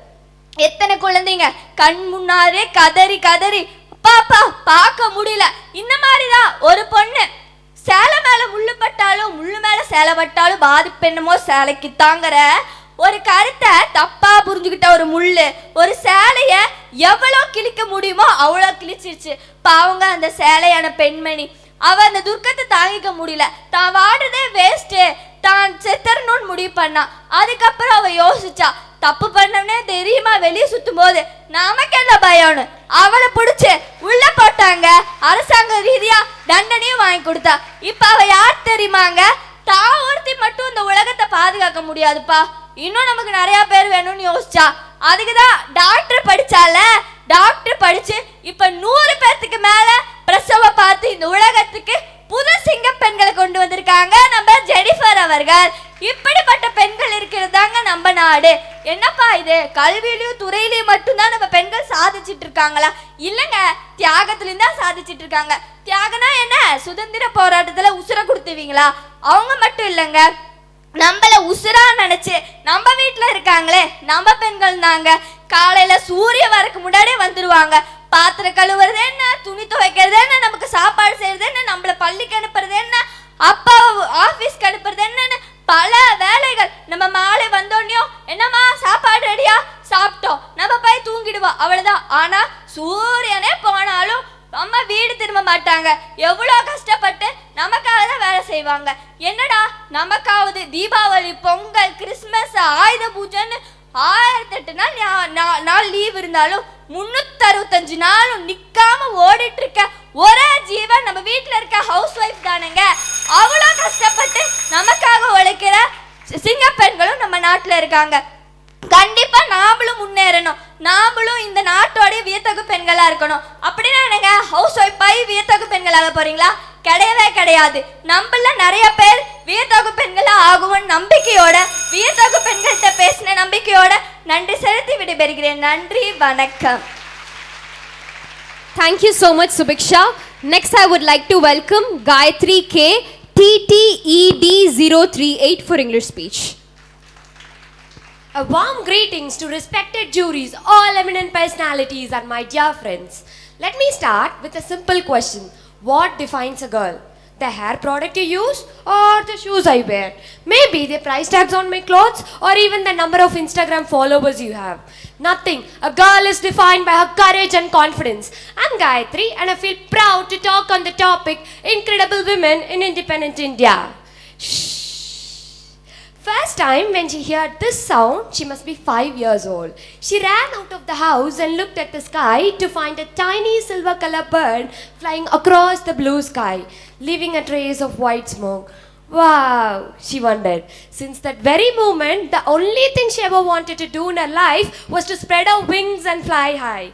எத்தனை குழந்தைங்க கண் முன்னாரே கதறி பாப்பா பார்க்க முடியல. இந்த மாதிரிதான் ஒரு பொண்ணு சேலை மேல முள்ளு பட்டாலும் முள்ளு மேல சேலை பட்டாலும் பாதிப்பு என்னமோ சேலைக்கு தாங்கிற ஒரு கருத்தை தப்பா புரிஞ்சுக்கிட்ட ஒரு முள்ளு ஒரு சேலைய எவ்வளோ கிழிக்க முடியுமோ அவ்வளோ கிழிச்சிருச்சு. பாவங்க அந்த சேலையான பெண்மணி. அவ அந்த துர்க்கத்தை தாங்கிக்க முடியல. தான் வாடுறதே வேஸ்ட்டு, தான் செத்தரணும்னு முடிவு பண்ணா. அதுக்கப்புறம் அவ யோசிச்சா, தப்பு பண்ணவனே தெரியுமா வெளியே சுத்தும் போது நமக்கு என்ன பயம்னு அவளை பிடிச்சு உள்ள போட்டாங்க. அரசாங்க ரீதியா தண்டனையும் வாங்கி கொடுத்தா. இப்ப அவ யார் தெரியுமாங்க? தான் ஒருத்தி மட்டும் இந்த உலகத்தை பாதுகாக்க முடியாதுப்பா, இன்னும் நமக்கு நிறைய பேர் வேணும்னு யோசிச்சா. அதுக்குதான் டாக்டர் படிச்சால. டாக்டர் படிச்சு இருக்கிறார்கள். இப்படிப்பட்ட பெண்கள் இருக்கிறதாங்க நம்ம நாடு. என்னப்பா இது, கல்வியிலையும் துறையிலையும் மட்டும்தான் நம்ம பெண்கள் சாதிச்சிட்டு இருக்காங்களா? இல்லைங்க, தியாகத்துலையும் தான் சாதிச்சிட்டு இருக்காங்க. தியாகனா என்ன? சுதந்திர போராட்டத்துல உசுர கொடுத்துவீங்களா? அவங்க மட்டும் இல்லைங்க, நம்மள உசுரா நினைச்சு நம்ம வீட்டுல இருக்காங்களே நம்ம பெண்கள் தாங்க. காலையில சூரியன் வரக்கு முன்னாடியே வந்துருவாங்க. பாத்திரம் கழுவுறது என்ன, துணி துவைக்கிறது என்ன, நமக்கு சாப்பாடு செய்யறது என்ன, நம்மள பள்ளிக்கு அனுப்புறது என்ன, அப்பா ஆபீஸ்க்கு அனுப்புறது என்னன்னு பல வேலைகள். நம்ம மாலை வந்தோடனையும் என்னம்மா சாப்பாடு ரெடியா, சாப்பிட்டோம், நம்ம போய் தூங்கிடுவோம், அவ்வளவுதான். ஆனா சூரியனே போனாலும் நம்ம வீடு திரும்ப மாட்டாங்க. எவ்வளோ கஷ்டப்பட்டு நமக்காக தான் வேலை செய்வாங்க. என்னடா நமக்காவது தீபாவளி, பொங்கல், கிறிஸ்மஸ், ஆயுத பூஜைன்னு 1008 நாள் லீவ் இருந்தாலும் 365 நாளும் நிக்காம ஓடிட்டு இருக்க ஒரே ஜீவன் நம்ம வீட்டில் இருக்க ஹவுஸ் ஒய்ஃப் தானுங்க. அவ்வளோ கஷ்டப்பட்டு நமக்காக உழைக்கிற சிங்க பெண்களும் நம்ம நாட்டில் இருக்காங்க. கண்டிப்பா நாமளும் முன்னேறணும். நாமளும் இந்த நாட்டோடைய வியத்தகு பெண்களா இருக்கணும். அப்படின்னா என்னங்க, ஹவுஸ் ஒய்ஃப் ஆகி வியத்தகு பெண்களாக போறீங்களா? கிடையவே கிடையாது. நம்மள நிறைய பேர் வியத்தகு பெண்களா ஆகுவோம் நம்பிக்கையோட, வியத்தகு பெண்கள்கிட்ட பேசின நம்பிக்கையோட நன்றி செலுத்தி விடைபெறுகிறேன். நன்றி, வணக்கம். Thank you so much, Subiksha. Next, I would like to welcome Gayatri K. TTED038 for English speech. A warm greetings to respected juries, all eminent personalities and my dear friends. Let me start with a simple question. What defines a girl? The hair product you use or the shoes I wear? Maybe the price tags on my clothes or even the number of Instagram followers you have. Nothing. A girl is defined by her courage and confidence. I'm Gayatri and I feel proud to talk on the topic Incredible Women in Independent India. Shh. First time when she heard this sound, she must be 5 years old. She ran out of the house and looked at the sky to find a tiny silver colored bird flying across the blue sky, leaving a trace of white smoke. Wow, she wondered. Since that very moment, the only thing she ever wanted to do in her life was to spread her wings and fly high.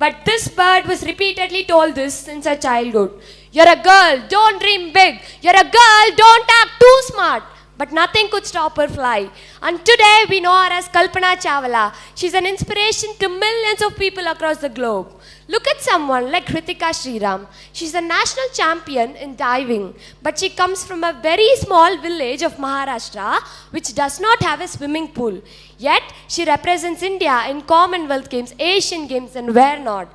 But this bird was repeatedly told this since her childhood. You're a girl, don't dream big. You're a girl, don't act too smart. But nothing could stop her fly. And today we know her as Kalpana Chawla. She's an inspiration to millions of people across the globe. Look at someone like Hrithika Sriram. She's a national champion in diving, but she comes from a very small village of Maharashtra which does not have a swimming pool. Yet she represents India in Commonwealth Games, Asian Games and where not.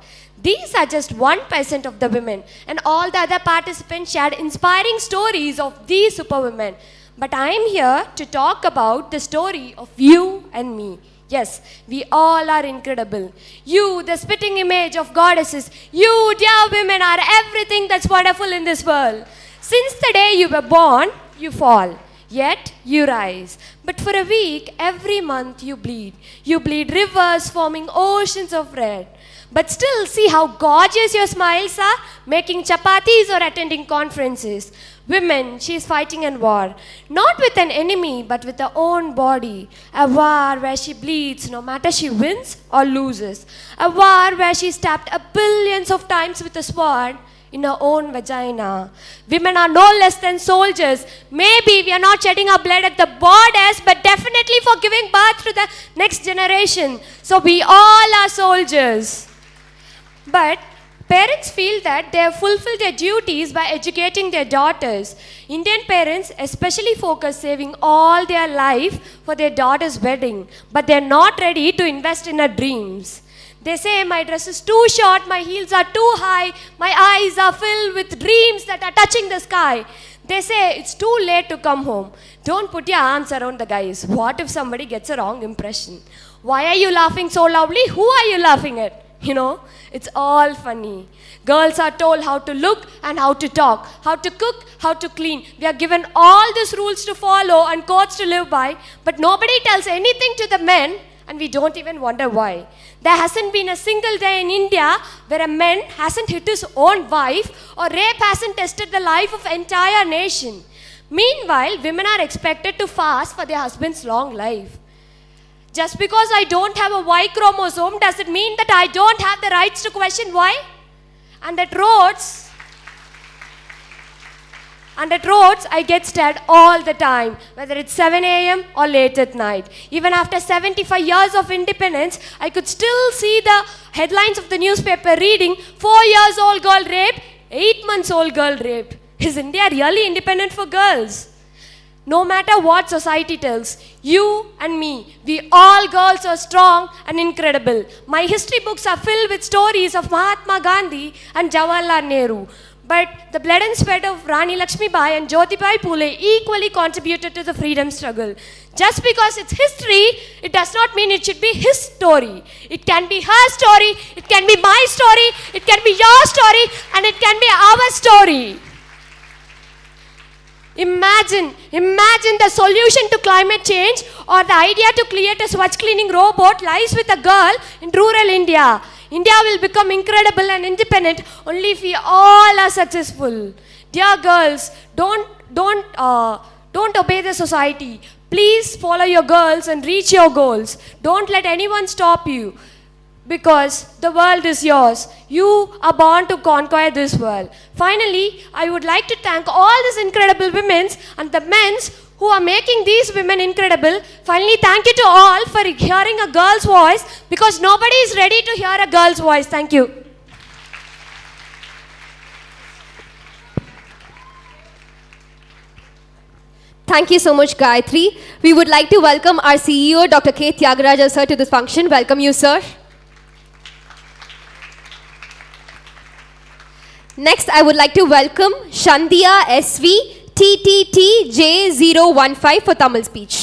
These are just 1% of the women, and all the other participants shared inspiring stories of these superwomen. But I am here to talk about the story of you and me. Yes, we all are incredible. You, the spitting image of goddesses. You, dear women, are everything that's wonderful in this world. Since the day you were born, you fall. Yet you rise. But for a week, every month you bleed. You bleed rivers forming oceans of red. But still, see how gorgeous your smiles are, making chapatis or attending conferences. Women, she is fighting a war, not with an enemy, but with her own body. A war where she bleeds no matter she wins or loses. A war where she is stabbed billions of times with a sword in her own vagina. Women are no less than soldiers. Maybe we are not shedding our blood at the borders, but definitely for giving birth to the next generation. So we all are soldiers. But parents feel that they have fulfilled their duties by educating their daughters. Indian parents especially focus saving all their life for their daughter's wedding, but they are not ready to invest in her dreams. They say, my dress is too short, my heels are too high, my eyes are filled with dreams that are touching the sky. They say, it's too late to come home. Don't put your arms around the guys. What if somebody gets a wrong impression? Why are you laughing so loudly? Who are you laughing at? You know, it's all funny. Girls are told how to look and how to talk, how to cook, how to clean. We are given all these rules to follow and codes to live by, but nobody tells anything to the men, and we don't even wonder why. There hasn't been a single day in India where a man hasn't hit his own wife or rape hasn't tested the life of entire nation. Meanwhile, women are expected to fast for their husband's long life. Just because I don't have a Y chromosome, does it mean that I don't have the rights to question why? And that roads And at roads, I get stared all the time, whether it's 7 a.m. or late at night. Even after 75 years of independence, I could still see the headlines of the newspaper reading, 4 years old girl raped, 8 months old girl raped. Is India really independent for girls? No matter what society tells, you and me, we all girls are strong and incredible. My history books are filled with stories of Mahatma Gandhi and Jawaharlal Nehru. But the blood and sweat of Rani Lakshmibai and Jyotibai Phule equally contributed to the freedom struggle. Just because it's history, it does not mean it should be his story. It can be her story, it can be my story, it can be your story, and it can be our story. Imagine the solution to climate change or the idea to create a swatch cleaning robot lies with a girl in rural India. India will become incredible and independent only if we all are successful. Dear girls, don't obey the society. Please follow your girls and reach your goals. Don't let anyone stop you. Because the world is yours. You are born to conquer this world. Finally, I would like to thank all these incredible women and the men who are making these women incredible. Finally, thank you to all for hearing a girl's voice, because nobody is ready to hear a girl's voice. Thank you. Thank you so much, Gayatri. We would like to welcome our CEO, Dr. K. Tyagaraja sir, to this function. Welcome you, sir. Next, I would like to welcome Shandia SV TTTJ015 for Tamil speech.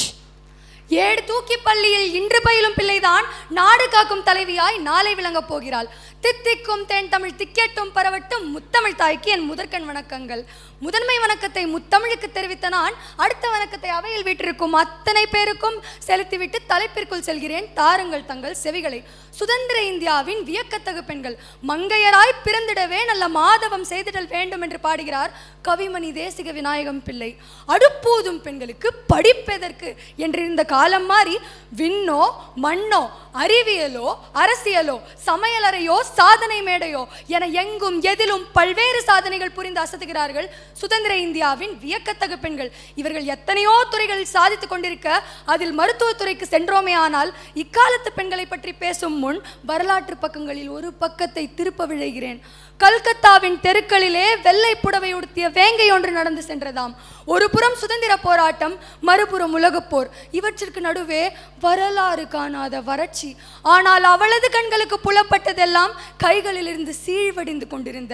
ஏடு தூக்கி பள்ளியில் இன்று பயிலும் பிள்ளைதான் நாடு காக்கும் தலைவியாய் நாளை விளங்கப் போகிறாள். தித்திக்கும் தேன் தமிழ் திக்கெட்டும் பரவட்டும் முத்தமிழ் தாய்க்கு என் முதற்கண் வணக்கங்கள். முதன்மை வணக்கத்தை முத்தமிழுக்கு தெரிவித்த நான் அடுத்த வணக்கத்தை அவையில் வீட்டிற்கும் அத்தனை பேருக்கும் செலுத்திவிட்டு தலைப்பிற்குள் செல்கிறேன். தாருங்கள் தங்கள் செவிகளை. சுதந்திர இந்தியாவின் வியக்கத்தகு பெண்கள் மங்கையராய் பிறந்திடவே நல்ல மாதவம் செய்திடல் வேண்டும் என்று பாடுகிறார் கவிமணி தேசிக விநாயகம் பிள்ளை. அடுப்பூதும் பெண்களுக்கு படிப்பெதற்கு என்றிருந்த காலம் மாறி விண்ணோ மண்ணோ அறிவியலோ அரசியலோ சமையலறையோ சாதனை மேடையோ என எங்கும் எதிலும் பல்வேறு சாதனைகள் புரிந்து அசத்துகிறார்கள் சுதந்திர இந்தியாவின் வியக்கத்தகு பெண்கள். இவர்கள் எத்தனையோ துறைகளில் சாதித்துக் கொண்டிருக்க அதில் மருத்துவத்துறைக்கு சென்றோமே ஆனால் இக்காலத்து பெண்களை பற்றி பேசும் முன் வரலாற்று பக்கங்களில் ஒரு பக்கத்தை திருப்ப விழைகிறேன். கல்கத்தாவின் தெருக்களிலே வெள்ளை புடவை உடுத்திய வேங்கை ஒன்று நடந்து சென்றதாம். ஒரு புறம் சுதந்திர போராட்டம், மறுபுறம் உலகப்போர். இவற்றிற்கு நடுவே வரலாறு காணாத வறட்சி. ஆனால் அவளது கண்களுக்கு புலப்பட்டதெல்லாம் கைகளில் இருந்து சீழ்வடிந்து கொண்டிருந்த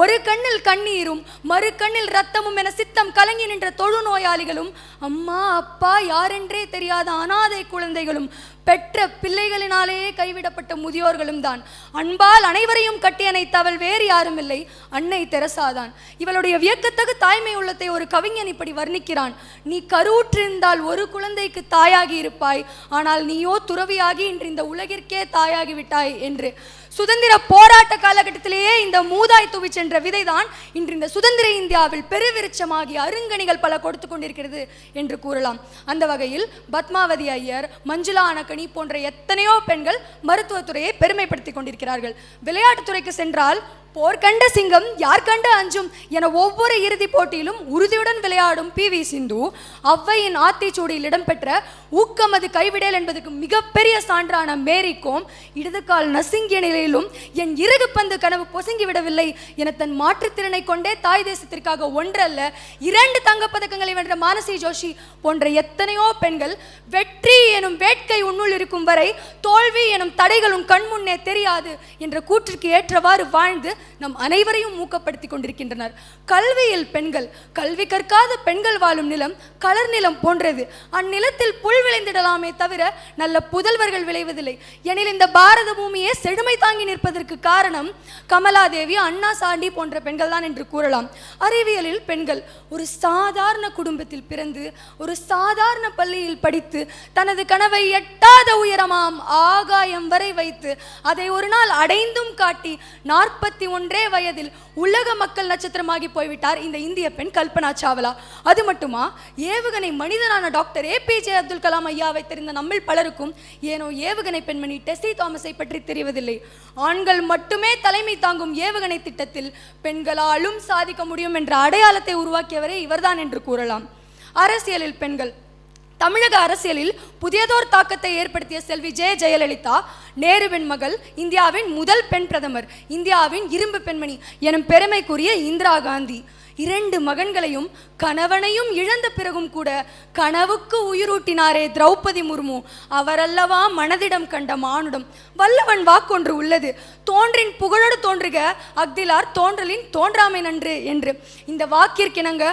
ஒரு கண்ணில் கண்ணீரும் மறு கண்ணில் ரத்தமும் என சித்தம் கலங்கி நின்ற தொழுநோயாளிகளும் அம்மா அப்பா யாரென்றே தெரியாத அனாதை குழந்தைகளும் பெற்ற பிள்ளைகளினாலேயே கைவிடப்பட்ட முதியோர்களும் தான். அன்பால் அனைவரையும் கட்டி அணைத்தவள் வேறு யாரும் இல்லை, அன்னை தெரசாதான். இவளுடைய வியக்கத்தகு தாய்மை உள்ளத்தை ஒரு கவிஞன் இப்படி வர்ணிக்கிறான். நீ கருவுற்றிருந்தால் ஒரு குழந்தைக்கு தாயாகி இருப்பாய், ஆனால் நீயோ துறவியாகி இன்று இந்த உலகிற்கே தாயாகி விட்டாய் என்று. சுதந்திர போராட்ட காலகட்டத்திலேயே இந்த மூதாய் தூவி சென்ற விதைதான் இன்று இந்த சுதந்திர இந்தியாவில் பெருவிருட்சமாகி அருங்கனிகள் பல கொடுத்து கொண்டிருக்கிறது என்று கூறலாம். அந்த வகையில் பத்மாவதி ஐயர், மஞ்சுளா அணக்கணி போன்ற எத்தனையோ பெண்கள் மருத்துவத்துறையை பெருமைப்படுத்திக் கொண்டிருக்கிறார்கள். விளையாட்டுத்துறைக்கு சென்றால் போர் கண்ட சிங்கம் யார் கண்டு அஞ்சும் என ஒவ்வொரு இறுதிப் போட்டியிலும் உறுதியுடன் விளையாடும் PV சிந்து அவ்வையின் ஆத்திச்சூடியில் இடம்பெற்ற ஊக்கமது கைவிடல் என்பதற்கு மிகப்பெரிய சான்றான மேரி கோம் இடது கால் நசுங்கிய நிலையிலும் என் இறகு பந்து கனவு பொசுங்கி விடவில்லை என தன் மாற்றுத்திறனை கொண்டே தாய் தேசத்திற்காக ஒன்றல்ல 2 தங்கப்பதக்கங்களை வென்ற மானசி ஜோஷி போன்ற எத்தனையோ பெண்கள் வெற்றி எனும் வேட்கை உன்னுள் இருக்கும் வரை தோல்வி எனும் தடைகளும் கண்முன்னே தெரியாது என்ற கூற்றுக்கு ஏற்றவாறு வாழ்ந்து நம் அனைவரையும் ஊக்கப்படுத்தி கொண்டிருக்கின்றனர். கல்வியில் பெண்கள், கல்வி கற்காத பெண்கள் வாழும் நிலம் கலர் நிலம் போன்றது. அந்நிலத்தில் புல் விளைந்திடலாமே தவிர நல்ல புதல்வர்கள் விளைவதில்லை. எனில் இந்த பாரத பூமியே செழுமை தாங்கி நிற்பதற்கு காரணம் கமலாதேவி, அண்ணா சாண்டி போன்ற பெண்கள் தான் என்று கூறலாம். அறிவியலில் பெண்கள் ஒரு சாதாரண குடும்பத்தில் பிறந்து ஒரு சாதாரண பள்ளியில் படித்து தனது கனவை எட்டாத உயரமாம் ஆகாயம் வரை வைத்து அதை ஒரு நாள் அடைந்தும் காட்டி 41 21 வயதில் உலக மக்கள் நட்சத்திரமாகி போய்விட்டார் இந்த இந்திய பெண் கல்பனா சாவ்லா. அது மட்டுமா, ஏவுகணை மனிதனான டாக்டர் ஏபிஜே அப்துல் கலாம் ஐயாவை தெரிந்த நம்மில் பலருக்கும் ஏனோ ஏவுகணை பெண்மணி டெஸ்ஸி தாமஸை பற்றி தெரிவதில்லை. ஆண்கள் மட்டுமே தலைமை தாங்கும் ஏவுகணை திட்டத்தில் பெண்களாலும் சாதிக்க முடியும் என்ற அடையாளத்தை உருவாக்கியவரே இவர்தான் என்று கூறலாம். அரசியலில் பெண்கள். தமிழக அரசியலில் புதியதோர் தாக்கத்தை ஏற்படுத்திய செல்வி ஜெயலலிதா, நேருவின் மகள், இந்தியாவின் முதல் பெண் பிரதமர், இந்தியாவின் இரும்பு பெண்மணி எனும் பெருமைக்குரிய இந்திரா காந்தி. 2 மகன்களையும் கணவனையும் இழந்த பிறகும் கூட கனவுக்கு உயிரூட்டினாரே திரௌபதி முர்மு. அவரல்லவா மனதிடம் கண்ட மானுடம். வல்லவன் வாக்கொன்று உள்ளது, தோன்றின் புகழோடு தோன்றுக அக்திலார் தோன்றலின் தோன்றாமை நன்று என்று. இந்த வாக்கிற்கிணங்க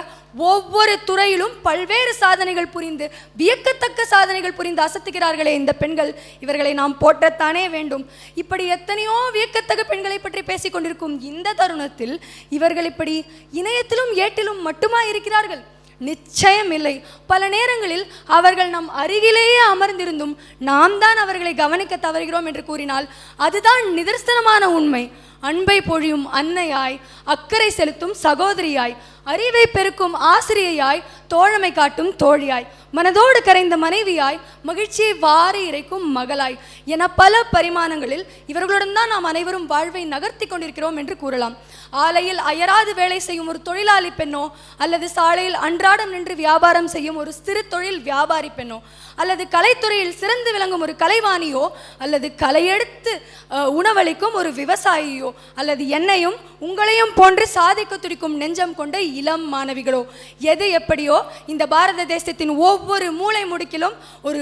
ஒவ்வொரு துறையிலும் பல்வேறு சாதனைகள் புரிந்து, வியக்கத்தக்க சாதனைகள் புரிந்து அசத்துகிறார்களே இந்த பெண்கள், இவர்களை நாம் போற்றத்தானே வேண்டும். இப்படி எத்தனையோ வியக்கத்தக்க பெண்களை பற்றி பேசிக் கொண்டிருக்கும் இந்த தருணத்தில் இவர்கள் இப்படி இணையத்திலும் ஏட்டிலும் மட்டுமா இருக்கிறார்கள்? நிச்சயம் இல்லை. பல நேரங்களில் அவர்கள் நம் அருகிலேயே அமர்ந்திருந்தும் நாம் தான் அவர்களை கவனிக்க தவறுகிறோம் என்று கூறினால் அதுதான் நிதர்சனமான உண்மை. அன்பை பொழியும் அன்னையாய், அக்கறை செலுத்தும் சகோதரியாய், அறிவை பெருக்கும் ஆசிரியையாய், தோழமை காட்டும் தோழியாய், மனதோடு கரைந்த மனைவியாய், மகிழ்ச்சியை வாரி இறைக்கும் மகளாய் என பல பரிமாணங்களில் இவர்களுடன் தான் நாம் அனைவரும் வாழ்வை நகர்த்தி கொண்டிருக்கிறோம் என்று கூறலாம். ஆலையில் அயராது வேலை செய்யும் ஒரு தொழிலாளி பெண்ணோ, அல்லது சாலையில் அன்றாடம் நின்று வியாபாரம் செய்யும் ஒரு சிறு தொழில் வியாபாரி பெண்ணோ, அல்லது கலைத்துறையில் சிறந்து விளங்கும் ஒரு கலைவாணியோ, அல்லது கலையெடுத்து உணவளிக்கும் ஒரு விவசாயியோ, அல்லது என்னையும் உங்களையும் போன்று சாதிக்க துடிக்கும் நெஞ்சம் கொண்ட இளம் மாணவிகளோ, எது எப்படியோ இந்த பாரத தேசத்தின் ஒவ்வொரு மூலை முடுக்கிலும் ஒரு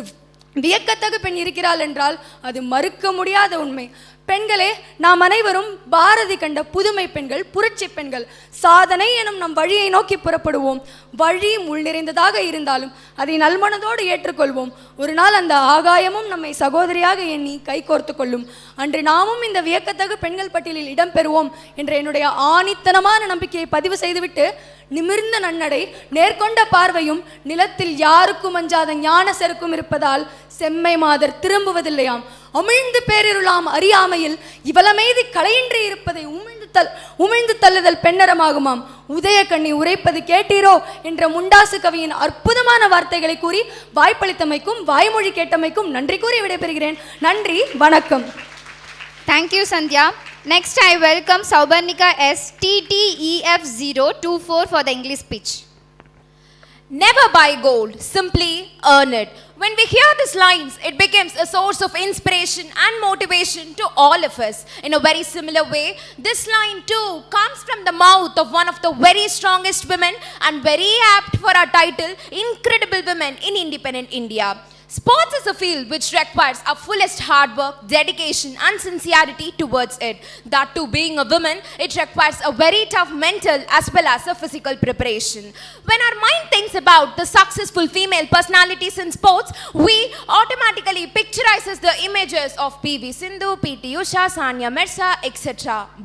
வியக்கத்தகு பெண் இருக்கிறாள் என்றால் அது மறுக்க முடியாத உண்மை. பெண்களே, நாம் அனைவரும் பாரதி கண்ட புதுமை பெண்கள், புரட்சி பெண்கள். சாதனை எனும் நம் வழியை நோக்கி புறப்படுவோம். வழி முள் நிறைந்ததாக இருந்தாலும் அதை நல்மனதோடு ஏற்றுக்கொள்வோம். ஒரு நாள் அந்த ஆகாயமும் நம்மை சகோதரியாக எண்ணி கைகோர்த்து கொள்ளும். அன்று நாமும் இந்த வியக்கத்தகு பெண்கள் பட்டியலில் இடம்பெறுவோம் என்ற என்னுடைய ஆணித்தனமான நம்பிக்கையை பதிவு செய்துவிட்டு, நிமிர்ந்த நன்னடை, நேர்கொண்ட பார்வையும், நிலத்தில் யாருக்கும் அஞ்சாத ஞான செருக்கும் இருப்பதால் செம்மை மாதர் திரும்புவதில்லையாம். அமிழ்ந்து பேரிருளாம் அறியாமையில் இவளமீது கலையின்றி இருப்பதை உமிழ்ந்து தள்ளுதல் பெண்ணரமாகுமாம். உதய கண்ணி உரைப்பது கேட்டீரோ என்ற முண்டாசு கவியின் அற்புதமான வார்த்தைகளை கூறி வாய்ப்பளித்தமைக்கும் வாய்மொழி கேட்டமைக்கும் நன்றி கூறி விடைபெறுகிறேன். நன்றி, வணக்கம். Thank you, Sandhya. Next, I welcome Saubarnika S. TTEF024 for the English speech. Never buy gold, simply earn it. When we hear these lines, it becomes a source of inspiration and motivation to all of us. In a very similar way, this line too comes from the mouth of one of the very strongest women and very apt for our title, Incredible Women in Independent India. Sports is a field which requires our fullest hard work, dedication and sincerity towards it. That too, being a woman, it requires a very tough mental as well as a physical preparation. When our mind thinks about the successful female personalities in sports, we automatically picturizes the images of P.V. Sindhu, P.T. Usha, Sania Mirza, etc.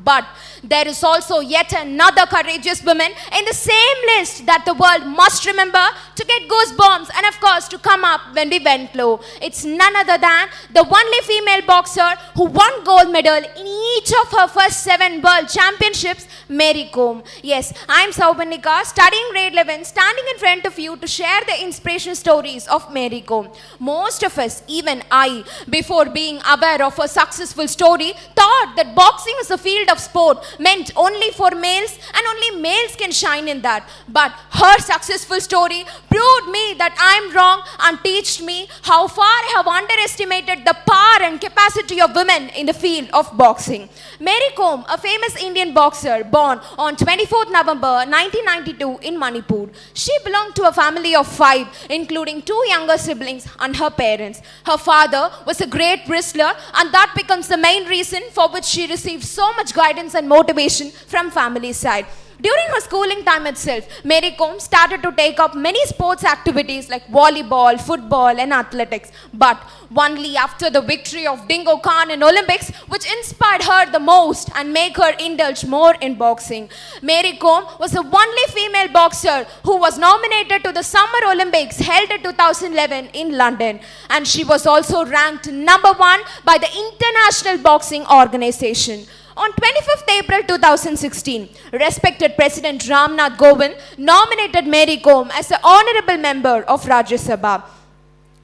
But there is also yet another courageous woman in the same list that the world must remember to get goosebumps and of course to come up when we went low. It's none other than the only female boxer who won gold medal in each of her first 7 world championships, Mary Kom. Yes, I'm Saubarnika, studying grade 11, standing in front of you to share the inspiration stories of Mary Kom. Most of us, even I, before being aware of her successful story, thought that boxing is a field of sport meant only for males and only males can shine in that. But her successful story proved me that I'm wrong and teached me how far I have underestimated the power and capacity of women in the field of boxing. Mary Kom, a famous Indian boxer born on 24th November 1992 in Manipur. She belonged to a family of 5, including 2 younger siblings and her parents. Her father was a great wrestler and that becomes the main reason for which she received so much guidance and motivation from family side. During her schooling time itself, Mary Kom started to take up many sports activities like volleyball, football and athletics. But only after the victory of Dingo Khan in Olympics, which inspired her the most and made her indulge more in boxing. Mary Kom was the only female boxer who was nominated to the Summer Olympics held in 2011 in London. And she was also ranked number 1 by the International Boxing Organization. On 25th April 2016, respected President Ramnath Kovind nominated Mary Kom as the honorable member of Rajya Sabha.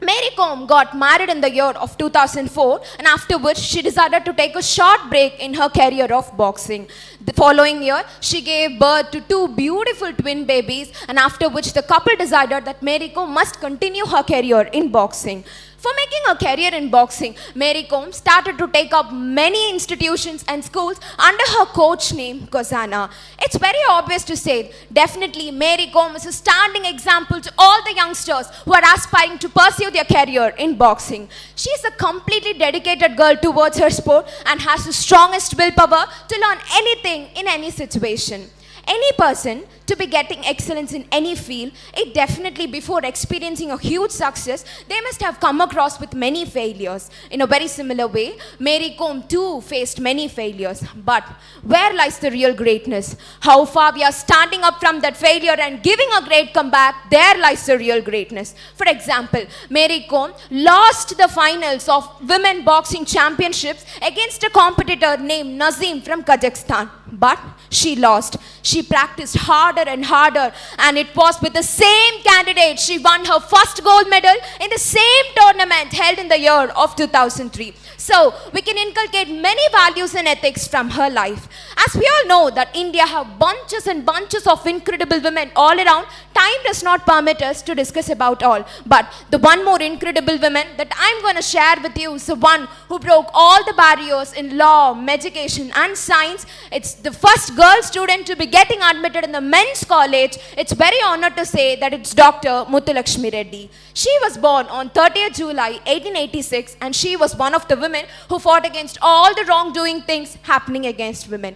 Mary Kom got married in the year of 2004, and after which she decided to take a short break in her career of boxing. The following year, she gave birth to 2 beautiful twin babies, and after which the couple decided that Mary Kom must continue her career in boxing. For making a career in boxing, Mary Kom started to take up many institutions and schools under her coach name, Kozana. It's very obvious to say, definitely Mary Kom is a standing example to all the youngsters who are aspiring to pursue their career in boxing. She is a completely dedicated girl towards her sport and has the strongest willpower to learn anything in any situation. Any person to be getting excellence in any field, it definitely before experiencing a huge success, they must have come across with many failures. In a very similar way, Mary Kom too faced many failures. But where lies the real greatness? How far we are standing up from that failure and giving a great comeback, there lies the real greatness. For example, Mary Kom lost the finals of women boxing championships against a competitor named Nazim from Kazakhstan. But she lost. She practiced harder and harder, and it was with the same candidate she won her first gold medal in the same tournament held in the year of 2003. So, we can inculcate many values and ethics from her life. As we all know that India have bunches and bunches of incredible women all around, time does not permit us to discuss about all. But the one more incredible woman that I'm going to share with you is the one who broke all the barriers in law, education and science. It's the first girl student to be getting admitted in the men's college. It's very honored to say that it's Dr. Muthulakshmi Reddy. She was born on 30th July 1886, and she was one of the women who fought against all the wrongdoing things happening against women.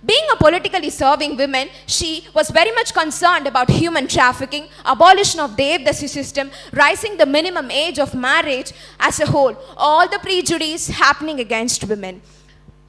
Being a politically serving woman, she was very much concerned about human trafficking, abolition of the Devdasi system, raising the minimum age of marriage as a whole, all the prejudice happening against women.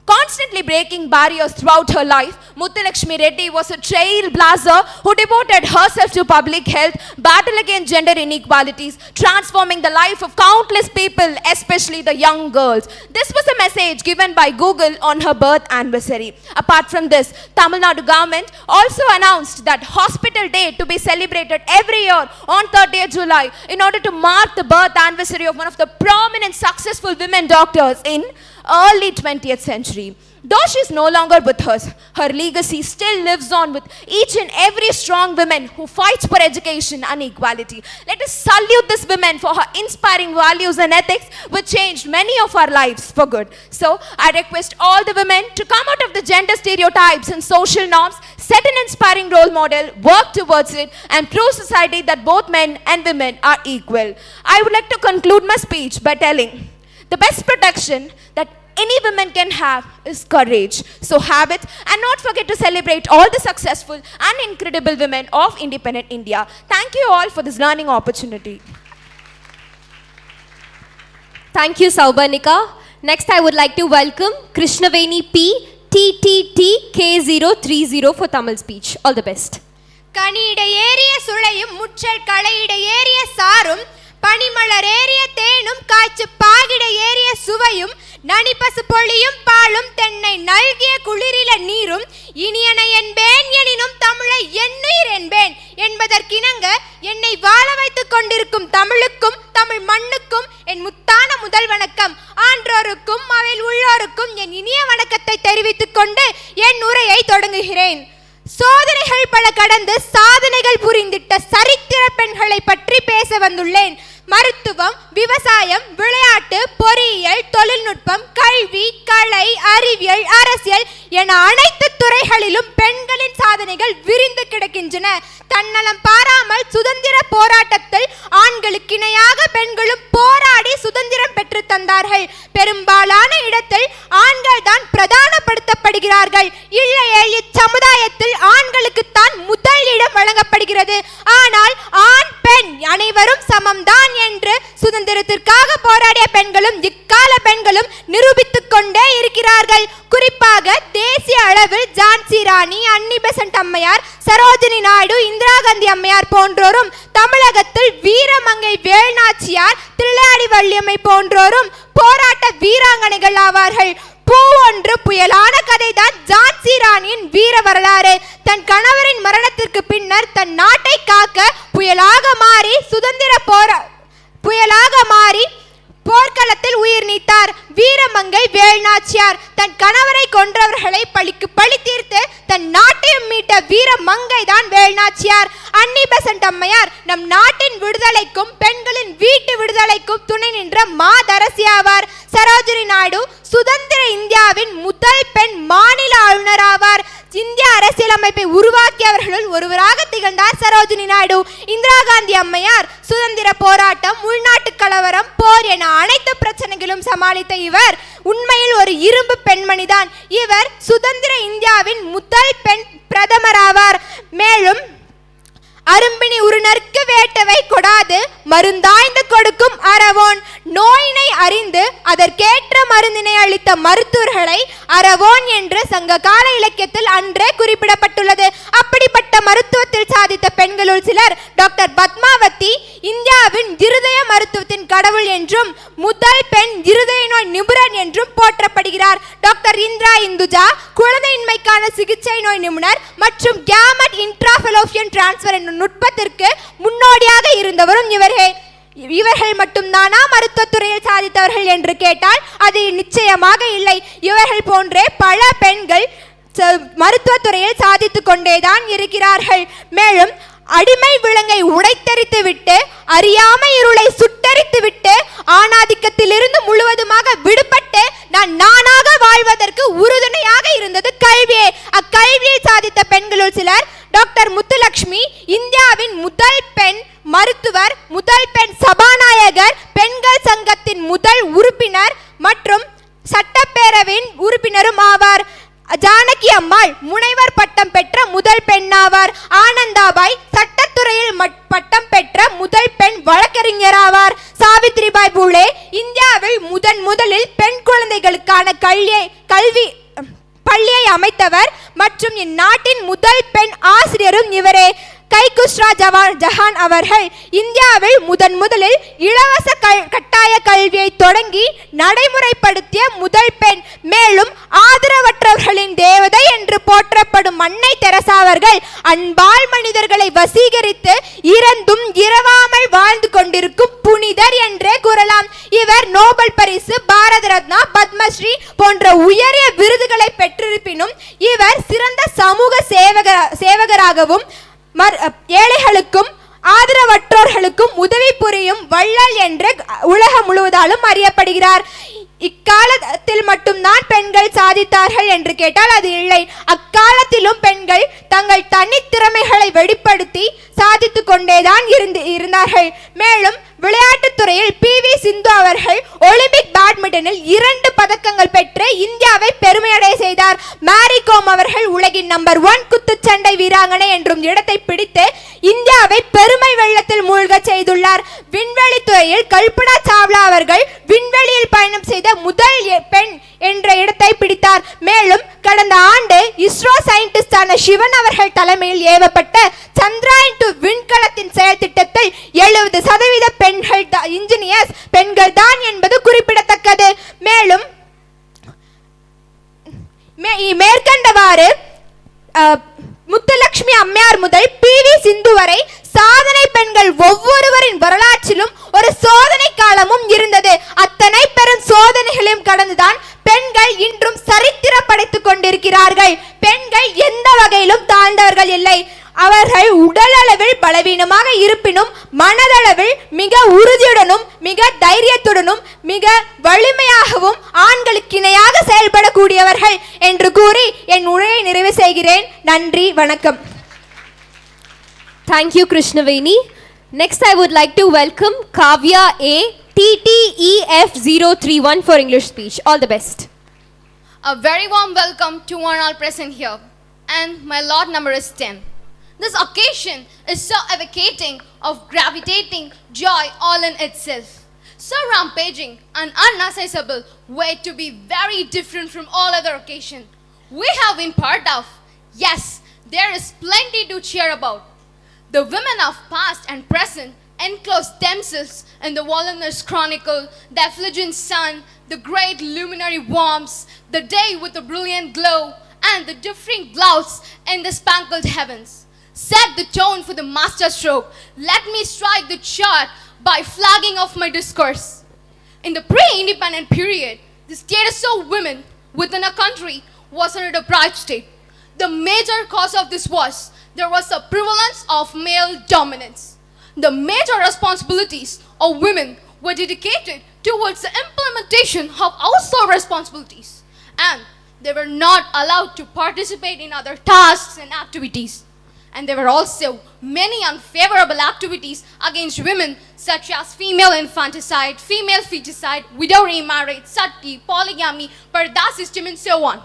Constantly breaking barriers throughout her life, Muthulakshmi Reddy was a trailblazer who devoted herself to public health, battle against gender inequalities, transforming the life of countless people, especially the young girls. This was a message given by Google on her birth anniversary. Apart from this, Tamil Nadu government also announced that Hospital Day to be celebrated every year on 30th July in order to mark the birth anniversary of one of the prominent successful women doctors in early 20th century. Though she is no longer with us, her legacy still lives on with each and every strong woman who fights for education and equality. Let us salute this woman for her inspiring values and ethics which changed many of our lives for good. So, I request all the women to come out of the gender stereotypes and social norms, set an inspiring role model, work towards it, and prove society that both men and women are equal. I would like to conclude my speech by telling the best protection that any woman can have is courage. So have it, and not forget to celebrate all the successful and incredible women of independent India. Thank you all for this learning opportunity. Thank you, Saubanika. Next, I would like to welcome Krishnaveni P. TTT K030 for Tamil speech. All the best. கனியிட ஏறிய சுளையும் முற்றல் களையிட ஏறிய சாரும் பனிமலர் ஏறிய தேனும் காய்ச்சு பாகிட ஏறிய சுவையும் நனிப்பசு பொழியும் பாலும் தென்னை நல்கிய குளிரில நீரும் இனியன என்பேன் எனினும் தமிழை என்னுயிர் என்பேன் என்பதற்கிணங்க என்னை வாழ வைத்துக் கொண்டிருக்கும் தமிழுக்கும் தமிழ் மண்ணுக்கும் என் முத்தான முதல் வணக்கம். ஆன்றோருக்கும் அவையில் உள்ளோருக்கும் என் இனிய வணக்கத்தை தெரிவித்துக் கொண்டு என் உரையை தொடங்குகிறேன். சோதனைகள் பல கடந்து சாதனைகள் புரிந்திட்ட சரித்திர பெண்களை பற்றி பேச வந்துள்ளேன். மருத்துவம், விவசாயம், விளையாட்டு, பொறியியல், தொழில்நுட்பம், கல்வி, கலை, அறிவியல், அரசியல் என அனைத்து துறைகளிலும் பெண்களின் சாதனைகள் விரிந்து கிடக்கின்றன. தன்னலம் பாராமல் சுதந்திர போராட்டத்தில் ஆண்களுக்கு இணையாக பெண்களும் போராடி சுதந்திரம் பெற்று தந்தார்கள். பெரும்பாலான இடத்தில் ஆண்கள் தான் பிரதானப்படுத்தப்படுகிறார்கள். இல்லையே இச்சமுதாயத்தில் ஆண்களுக்குத்தான் முதல் இடம் வழங்கப்படுகிறது. ஆனால் ஆண் பெண் அனைவரும் சமம்தான் என்று சுதந்திரத்திற்காக போராடிய பெண்களும் இக்கால பெண்களும் நிரூபித்துக் கொண்டே இருக்கிறார்கள். குறிப்பாக தேசிய அளவில் ஜான்சி ராணி, அன்னி பெசன்ட் அம்மையார், சரோஜினி நாயுடு, இந்திரா காந்தி அம்மையார் போன்றோரும், தமிழகத்தில் வீரமங்கை வேல்நாச்சியார், தில்லையாடி வள்ளியம்மை போன்றோரும் போராட்ட வீராங்கனைகள் ஆவார்கள். பூ ஒன்று புயலான கதைதான் ஜான்சி ராணியின் வீர வரலாறு. தன் கணவரின் மரணத்திற்கு பின்னர் தன் நாட்டை காக்க புயலாக மாறி போர்க்களத்தில் உயிர் நீத்தார் வீரமங்கை வேல்நாச்சியார். தன் கணவரை கொன்றவர்களை பழிக்கு பழி தீர்த்து தன் நாட்டையும் மீட்ட வீரமங்கை தான் வேல்நாச்சியார். அன்னி பெசன்ட் அம்மையார் நம் நாட்டின் விடுதலைக்கும் பெண்களின் வீட்டு விடுதலைக்கும் துணை நின்ற மாதரசி ஆவார். சரோஜினி நாயுடு சுதந்திர இந்தியாவின் முதல் பெண் மாநில ஆளுநர் ஆவார். இந்திய அரசியலமைப்பை உருவாக்கியவர்களுள் ஒருவராக திகழ்ந்தார் சரோஜினி நாயுடு. இந்திரா காந்தி அம்மையார் சுதந்திர போராட்டம், உள்நாட்டு கலவரம், போர் என அனைத்து பிரச்சனைகளும் சமாளித்த இவர் உண்மையில் ஒரு இரும்பு பெண்மணிதான். இவர் சுதந்திர இந்தியாவின் முதல் பெண் பிரதமர் ஆவார். மேலும் அரும்பினி உருணர்க்கு வேட்டவை கொடாது மருந்தாய்ந்து கொடுக்கும் அறவோன், நோயினை அறிந்து அதற்கேற்ற மருந்தினை அளித்த மருத்துவர்களை அறவோன் என்று சங்க கால இலக்கியத்தில் அன்றே குறிப்பிடப்பட்டுள்ளது. அப்படிப்பட்ட மருத்துவத்தில் சாதித்த பெண்களுள் சிலர் டாக்டர் பத்மாவதி இந்தியாவின் இருதய மருத்துவத்தின் கடவுள் என்றும் முதல் பெண் இருதய நோய் நிபுணர் என்றும் போற்றப்படுகிறார். டாக்டர் இந்திரா இந்துஜா குழந்தையின்மைக்கான சிகிச்சை நோய் நிபுணர் மற்றும் கேமட் இன்ட்ராஃபெலோபியன் டிரான்ஸ்ஃபர் என்னும் நுட்பத்திற்கு முன்னோடியாக இருந்தவரும் இவர்கள் மட்டும்தானா மருத்துவத்துறையில் சாதித்தவர்கள் என்று கேட்டால் அது நிச்சயமாக இல்லை. இவர்கள் போன்றே பல பெண்கள் மருத்துவத்துறையில் சாதித்துக் கொண்டேதான் இருக்கிறார்கள். மேலும் அடிமை விலங்கை உடைத்தெறித்து விட்டு அறியாமை இருளை சுட்டெரித்து விட்டு ஆணாதிக்கத்திலிருந்து முழுவதுமாக விடுபட்டு நானாக வாழ்வதற்கு உறுதுணையாக இருந்தது கல்வியே. அக்கல்வியை சாதித்த பெண்களுள் சிலர் டாக்டர் முத்துலட்சுமி இந்தியாவின் முதல் பெண் மருத்துவர், முதல் பெண் சபாநாயகர், பெண்கள் சங்கத்தின் முதல் உறுப்பினர் மற்றும் சட்டப்பேரவையின் உறுப்பினரும் ஆவார். ஜானகி அம்மாள் முனைவர் பட்டம் பெற்ற முதல் பெண்ணாவார். ஆனந்தாபாய் சட்டத்துறையில் பட்டம் பெற்ற முதல் பெண் வழக்கறிஞராவார். சாவித்ரிபாய் பூலே இந்தியாவில் முதலில் பெண் குழந்தைகளுக்கான பள்ளியை அமைத்தவர் மற்றும் இந்நாட்டின் முதல் பெண் ஆசிரியரும் இவரே. கைகுஸ்ரா ஜஹான் அவர்கள் இந்தியாவில் முதலில் இலவச கட்டாய கல்வியை தொடங்கி நடைமுறைப்படுத்திய முதல் பெண். மேலும் ஆதரவற்றவர்களின் தேவதை என்று போற்றப்படும் அன்னை தெரசா அவர்கள் அன்பால் மனிதர்களை வசீகரித்து இறந்தும் இரவாமல் வாழ்ந்து கொண்டிருக்கும் புனிதர் என்றே கூறலாம். இவர் நோபல் பரிசு, பாரத ரத்னா, பத்மஸ்ரீ போன்ற உயரிய விருதுகளை பெற்றிருப்பினும் இவர் சிறந்த சமூக சேவகராகவும் ஏழைகளுக்கும் ஆதரவற்றோர்களுக்கும் உதவி புரியும் வள்ளல் என்று உலகம் முழுவதாலும் அறியப்படுகிறார். இக்காலத்தில் மட்டும்தான் பெண்கள் சாதித்தார்கள் என்று கேட்டால் அது இல்லை. அக்காலத்திலும் பெண்கள் தங்கள் தனித்திறமைகளை வெளிப்படுத்தி சாதித்துக் கொண்டேதான் இருந்தார்கள். மேலும் விளையாட்டுத் துறையில் PV சிந்து அவர்கள் ஒலிம்பிக் பேட்மிண்டனில் 2 பதக்கங்கள் பெற்று இந்தியாவை பெருமையடைய செய்தார். மேரி கோம் அவர்கள் உலகின் நம்பர் 1 குத்துச்சண்டை வீராங்கனை என்றும் இடத்தை பிடித்து இந்தியாவை பெருமை வெள்ளத்தில் மூழ்க செய்துள்ளார். விண்வெளி துறையில் கல்பனா சாவ்லா அவர்கள் விண்வெளியில் பயணம் செய்த முதல் பெண் என்ற இடத்தை பிடித்தார். மேலும் கடந்த ஆண்டு இஸ்ரோ சயின்டிஸ்டான சிவன் அவர்கள் தலைமையில் ஏவப்பட்ட சந்திராயன் 2 விண்கலத்தின் செயல் திட்டத்தில் 70% பெண்கள் இன்ஜினியர்ஸ் பெண்கள் தான் என்பது குறிப்பிடத்தக்கது. மேலும் மேற்கண்டவாறு முத்துலட்சுமி அம்மையார் முதல் PV சிந்து வரை சாதனை பெண்கள் ஒவ்வொருவரின் வரலாற்றிலும் ஒரு சோதனை காலமும் இருந்தது. அத்தனை பெரும் சோதனைகளையும் கடந்துதான் பெண்கள் இன்றும் சரித்திரம் படைத்துக் கொண்டிருக்கிறார்கள். பெண்கள் எந்த வகையிலும் தாழ்ந்தவர்கள் இல்லை. அவர்கள் உடல் அளவில் பலவீனமாக இருப்பினும் மனதளவில் மிக உறுதியுடனும் மிக தைரியத்துடனும் மிக வலிமையாகவும் ஆண்களுக்கு இணையாக செயல்படக்கூடியவர்கள் என்று கூறி என் உரையை நிறைவு செய்கிறேன். நன்றி, வணக்கம். Thank you, Krishnaveni. Next, I would like to welcome Kavya A. TTEF031 for English speech. All the best. A very warm welcome to one all present here. And my lot number is 10. This occasion is so evocating of gravitating joy all in itself. So rampaging and unaccessible way to be very different from all other occasions we have been part of. Yes, there is plenty to cheer about. The women of past and present enclosed themselves in the voluminous chronicle, the effulgent sun, the great luminary warms, the day with a brilliant glow, and the differing clouds in the spangled heavens. Set the tone for the master stroke. Let me strike the chart by flagging off my discourse. In the pre-independent period, the status of women within a country was in a deprived state. The major cause of this was there was a prevalence of male dominance. The major responsibilities of women were dedicated towards the implementation of household responsibilities, and they were not allowed to participate in other tasks and activities. And there were also many unfavorable activities against women, such as female infanticide, female feticide, widow remarriage, sati, polygamy, parda system, and so on.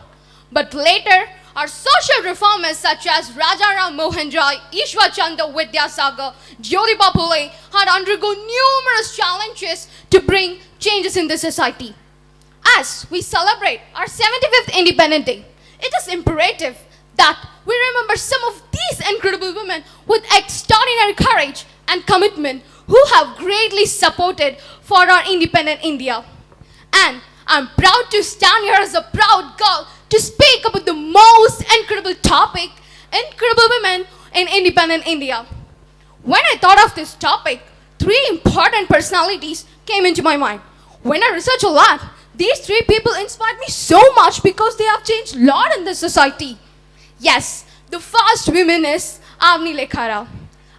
But later, our social reformers such as Rajaram Mohan Roy, Ishwar Chandra Vidyasagar, Jyotiba Phule had undergone numerous challenges to bring changes in the society. As we celebrate our 75th Independence Day, it is imperative that we remember some of these incredible women with extraordinary courage and commitment who have greatly supported for our independent India. And I'm proud to stand here as a proud girl to speak about the most incredible topic, incredible women in independent India. When I thought of this topic, three important personalities came into my mind. When I researched a lot, these three people inspired me so much because they have changed a lot in this society. Yes, the first woman is Avni Lekhara.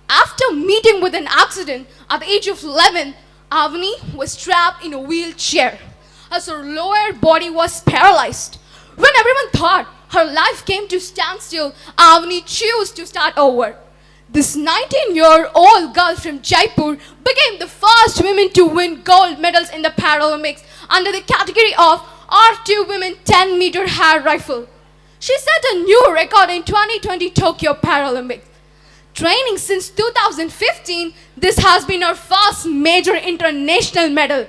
After meeting with an accident at the age of 11, Avni was trapped in a wheelchair as her lower body was paralyzed. When everyone thought her life came to standstill, Avni chose to start over. This 19-year-old girl from Jaipur became the first woman to win gold medals in the Paralympics under the category of R2 Women 10-meter air rifle. She set a new record in 2020 Tokyo Paralympics. Training since 2015, this has been her first major international medal.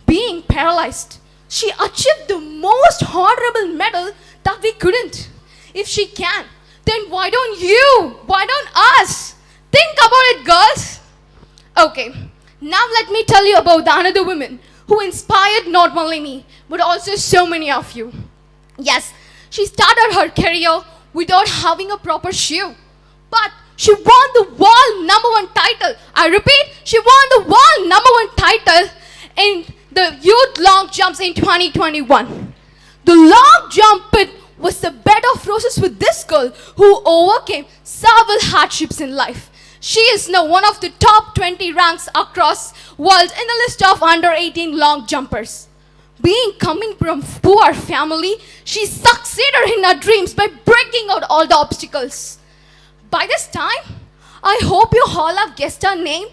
Being paralyzed, she achieved the most honorable medal that we couldn't. If she can, then why don't you? Why don't us? Think about it, girls. Okay, now let me tell you about the another woman who inspired not only me, but also so many of you. Yes, she started her career without having a proper shoe, but she won the world #1 title. I repeat, she won the world #1 title in the youth long jumps in 2021. The long jump pit was the bed of roses with this girl who overcame several hardships in life. She is now one of the top 20 ranks across world in the list of under 18 long jumpers. Being coming from poor family, she succeeded in her dreams by breaking out all the obstacles. By this time, I hope you all have guessed her name.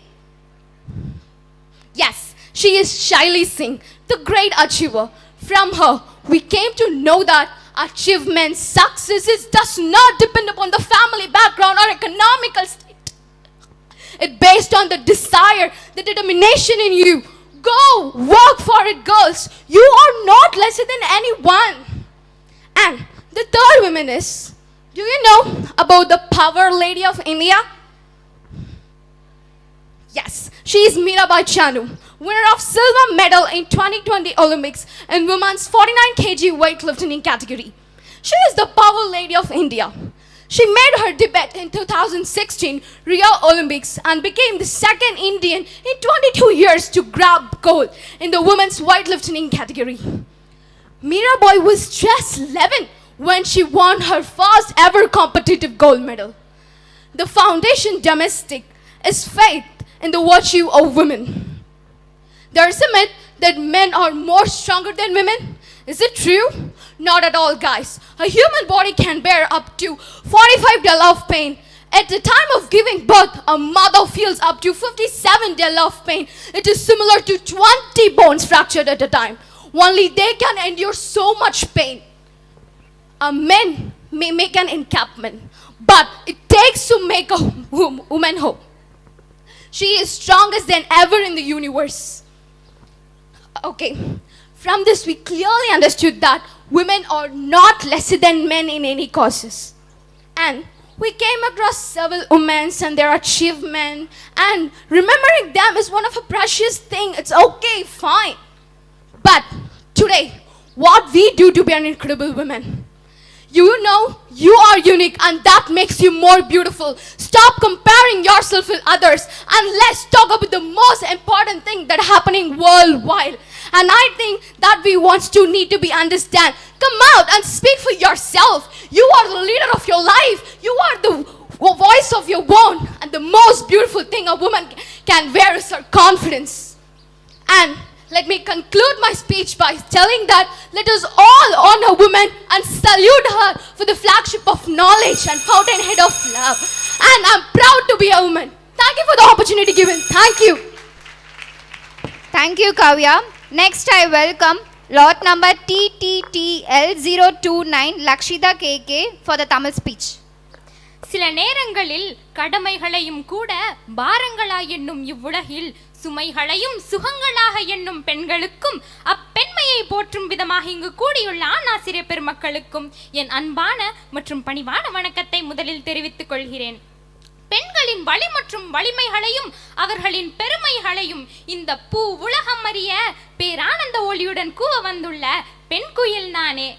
Yes, she is Shaili Singh, the great achiever. From her, we came to know that achievement, success does not depend upon the family background or economical state. It's based on the desire, the determination in you. Go, work for it, girls. You are not lesser than anyone. And the third woman is, do you know about the Power Lady of India? Yes, she is Mirabai Chanu, winner of silver medal in 2020 Olympics in women's 49 kg weightlifting category. She is the Power Lady of India. She made her debut in 2016 Rio Olympics and became the second Indian in 22 years to grab gold in the women's weightlifting category. Mirabai was just 11 when she won her first ever competitive gold medal. The foundation domestic is faith in the virtue of women. There is a myth that men are more stronger than women. Is it true? Not at all, guys. A human body can bear up to 45 days of pain. At the time of giving birth, a mother feels up to 57 days of pain. It is similar to 20 bones fractured at a time. Only they can endure so much pain. A man may make an encampment, but it takes to make a woman whole. She is strongest than ever in the universe. Okay, from this we clearly understood that women are not lesser than men in any causes. And we came across several women and their achievement, and remembering them is one of a precious thing. It's okay, fine. But today, what we do to be an incredible woman? You know, you are unique and that makes you more beautiful. Stop comparing yourself with others and let's talk about the most important thing that happening worldwide. And I think that we want to need to be understand. Come out and speak for yourself. You are the leader of your life. You are the voice of your own. And the most beautiful thing a woman can wear is her confidence. And let me conclude my speech by telling that let us all honor women and salute her for the flagship of knowledge and fountainhead of love. And I'm proud to be a woman. Thank you for the opportunity given. Thank you. Thank you, Kavya. Next, I welcome lot number TTTL029 Lakshita KK for the Tamil speech. சில நேரங்களில் கடமைகளையும் கூட பாரங்களாய் எண்ணும் இவ்வுலகில் சுமைகளையும் சுகங்களாக எண்ணும் பெண்களுக்கும் அப்பெண்மையை போற்றும் விதமாக இங்கு கூடியுள்ள ஆசிரியர் பெருமக்களுக்கும் என் அன்பான மற்றும் பணிவான வணக்கத்தை முதலில் தெரிவித்துக் கொள்கிறேன். பெண்களின் வலி மற்றும் வலிமைகளையும் அவர்களின் பெருமைகளையும் இந்த பூ உலகம் அறிய பேரானந்த ஒளியுடன் கூவ வந்துள்ள பெண் குயில் நானே.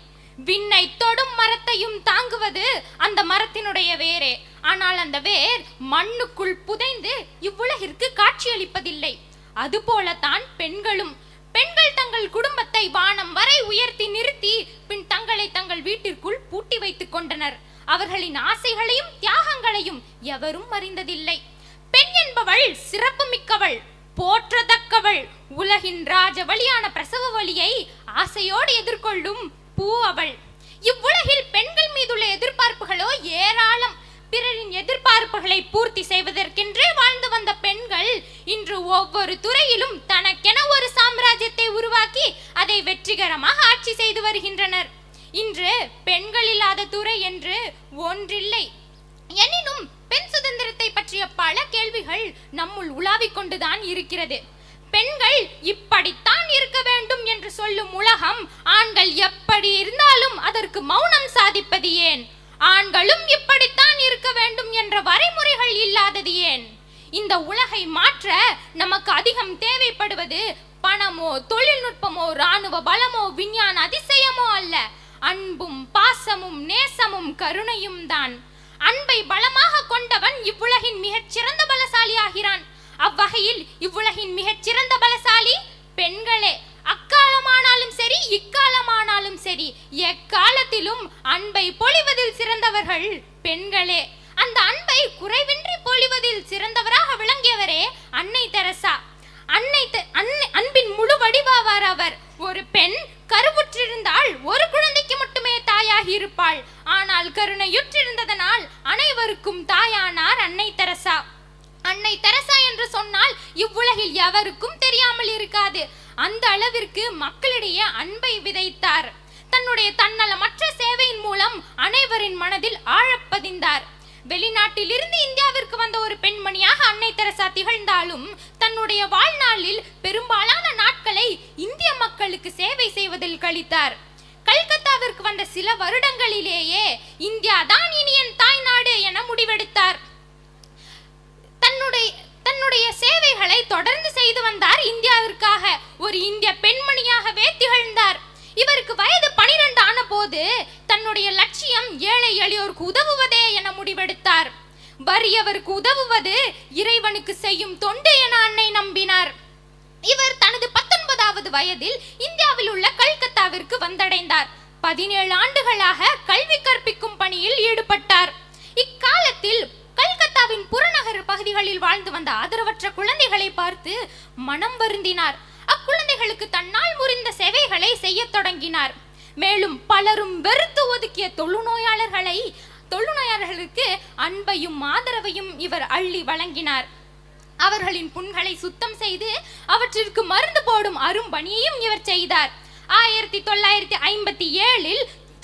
விண்ணை தொடும் மரத்தையும் தாங்குவது அந்த மரத்தினுடைய வேரே. ஆனால் அந்த வேர் மண்ணுக்குள் புதைந்து இவ்வுலகிற்கு காட்சியளிப்பதில்லை. அதுபோலத்தான் பெண்களும். பெண்கள் தங்கள் குடும்பத்தை வானம் வரை உயர்த்தி நிறுத்தி பின் தங்களை தங்கள் வீட்டிற்குள் பூட்டி வைத்துக் கொண்டனர். அவர்களின் ஆசைகளையும் தியாகங்களையும் எவரும் அறிந்ததில்லை. பெண் என்பவள் சிறப்பு மிக்கவள், போற்றத்தக்கவள். உலகின் ராஜ வழியான பிரசவ வழியை ஆசையோடு எதிர்கொள்ளும் பூ அவள். இவ்வுலகில் பெண்கள் மீதுள்ள எதிர்பார்ப்புகளோ ஏராளம். பிறரின் எதிர்பார்ப்புகளை பூர்த்தி செய்வதற்கென்றே வாழ்ந்து வந்த பெண்கள் இன்று ஒவ்வொரு துறையிலும் தனக்கென ஒரு சாம்ராஜ்யத்தை உருவாக்கி அதை வெற்றிகரமாக ஆட்சி செய்து வருகின்றனர். இன்று பெண்கள் இல்லாத துறை என்று ஒன்றில்லை. எனினும் பெண் சுதந்திரத்தை பற்றிய பல கேள்விகள் நம்முள் உலாவிக் கொண்டுதான் இருக்கிறது. பெண்கள் இப்படித்தான் இருக்க வேண்டும் என்று சொல்லும் உலகம் ஆண்கள் எப்படி இருந்தாலும் அதற்கு மௌனம் சாதிப்பது ஏன்? ஆண்களும் இப்படித்தான் இருக்க வேண்டும் என்ற வரைமுறைகள் இல்லாதது ஏன்? இந்த உலகை மாற்ற நமக்கு அதிகம் தேவைப்படுவது பணமோ தொழில்நுட்பமோ இராணுவ பலமோ விஞ்ஞான அதிசயமோ அல்ல, அன்பும் பாசமும் நேசமும் கருணையும் தான். அன்பை பலமாக கொண்டவன் இவ்வுலகின் மிகச் சிறந்த பலசாலி ஆகிறான். அவ்வகையில் இவ்வுலகின் மிகச் சிறந்த பலசாலி பெண்களே. அக்காலமானாலும் சரி இக்காலமானாலும் சரி எக்காலத்திலும் அன்பை பொழிவதில் சிறந்தவர்கள் பெண்களே. அந்த அன்பை குறைவின்றி பொழிவதில் சிறந்தவராக விளங்கியவரே அன்னை தெரசா. அன்பின் முழு வடிவாவார் அவர். ஒரு பெண் கருவுற்றிருந்தால் ஒரு குழந்தைக்கு மட்டுமே தாயாகி இருப்பாள். ஆனால் கருணையுற்றிருந்ததனால் அனைவருக்கும் தாயானார் அன்னை தெரசா. அன்னை தெரசா என்று சொன்னால் இவ்வுலகில் எவருக்கும் தெரியாமல் இருக்காது. அந்த அளவிற்கு மக்களிடையே அன்பை விதைத்தார். தன்னுடைய தன்னலமற்ற சேவையின் மூலம் அனைவரின் மனதில் ஆழப்பதிந்தார். வெளிநாட்டில் இருந்து இந்தியாவிற்கு வந்த ஒரு பெண்மணியாக அன்னை தெரசா திகழ்ந்தாலும் தன்னுடைய வாழ்நாளில் பெரும்பாலான நாட்களை இந்திய மக்களுக்கு சேவை செய்வதில் கழித்தார். கல்கத்தாவிற்கு வந்த சில வருடங்களிலேயே இந்தியா தான் இனி என் தாய்நாடு என முடிவெடுத்தார். தன்னுடைய சேவைகளை தொடர்ந்து செய்து வந்தார். இந்தியாவிற்காக ஒரு இந்திய பெண்மணியாகவே திகழ்ந்தார். இவருக்கு வயது 12 ஆன போது தன்னுடைய லட்சியம் ஏழை எளியோருக்கு உதவுவதே என முடிவெடுத்தார். வறியவருக்கு உதவுவது இறைவனுக்கு செய்யும் தொண்டு என அன்னை நம்பினார். இவர் தனது 19வது வயதில் இந்தியாவில் உள்ள கல்கத்தாவிற்கு வந்தடைந்தார். 17 ஆண்டுகளாக கல்வி கற்பிக்கும் பணியில் ஈடுபட்டார். இக்காலத்தில் கல்கத்தாவின் புறநகர் பகுதிகளில் வாழ்ந்து வந்த ஆதரவற்ற குழந்தைகளை பார்த்து மனம் வருந்தினார். அக்குழந்தைகளுக்கு தன்னால் முறிந்த சேவைகளை செய்ய தொடங்கினார். மேலும் பலரும் வெறுத்து ஒதுக்கிய தொழுநோயாளர்களுக்கு அன்பையும் ஆதரவையும் இவர் அள்ளி வழங்கினார். அவர்களின் புண்களை சுத்தம் செய்து அவற்றிற்கு மருந்து போடும் அரும்பணியையும் இவர் செய்தார். 1957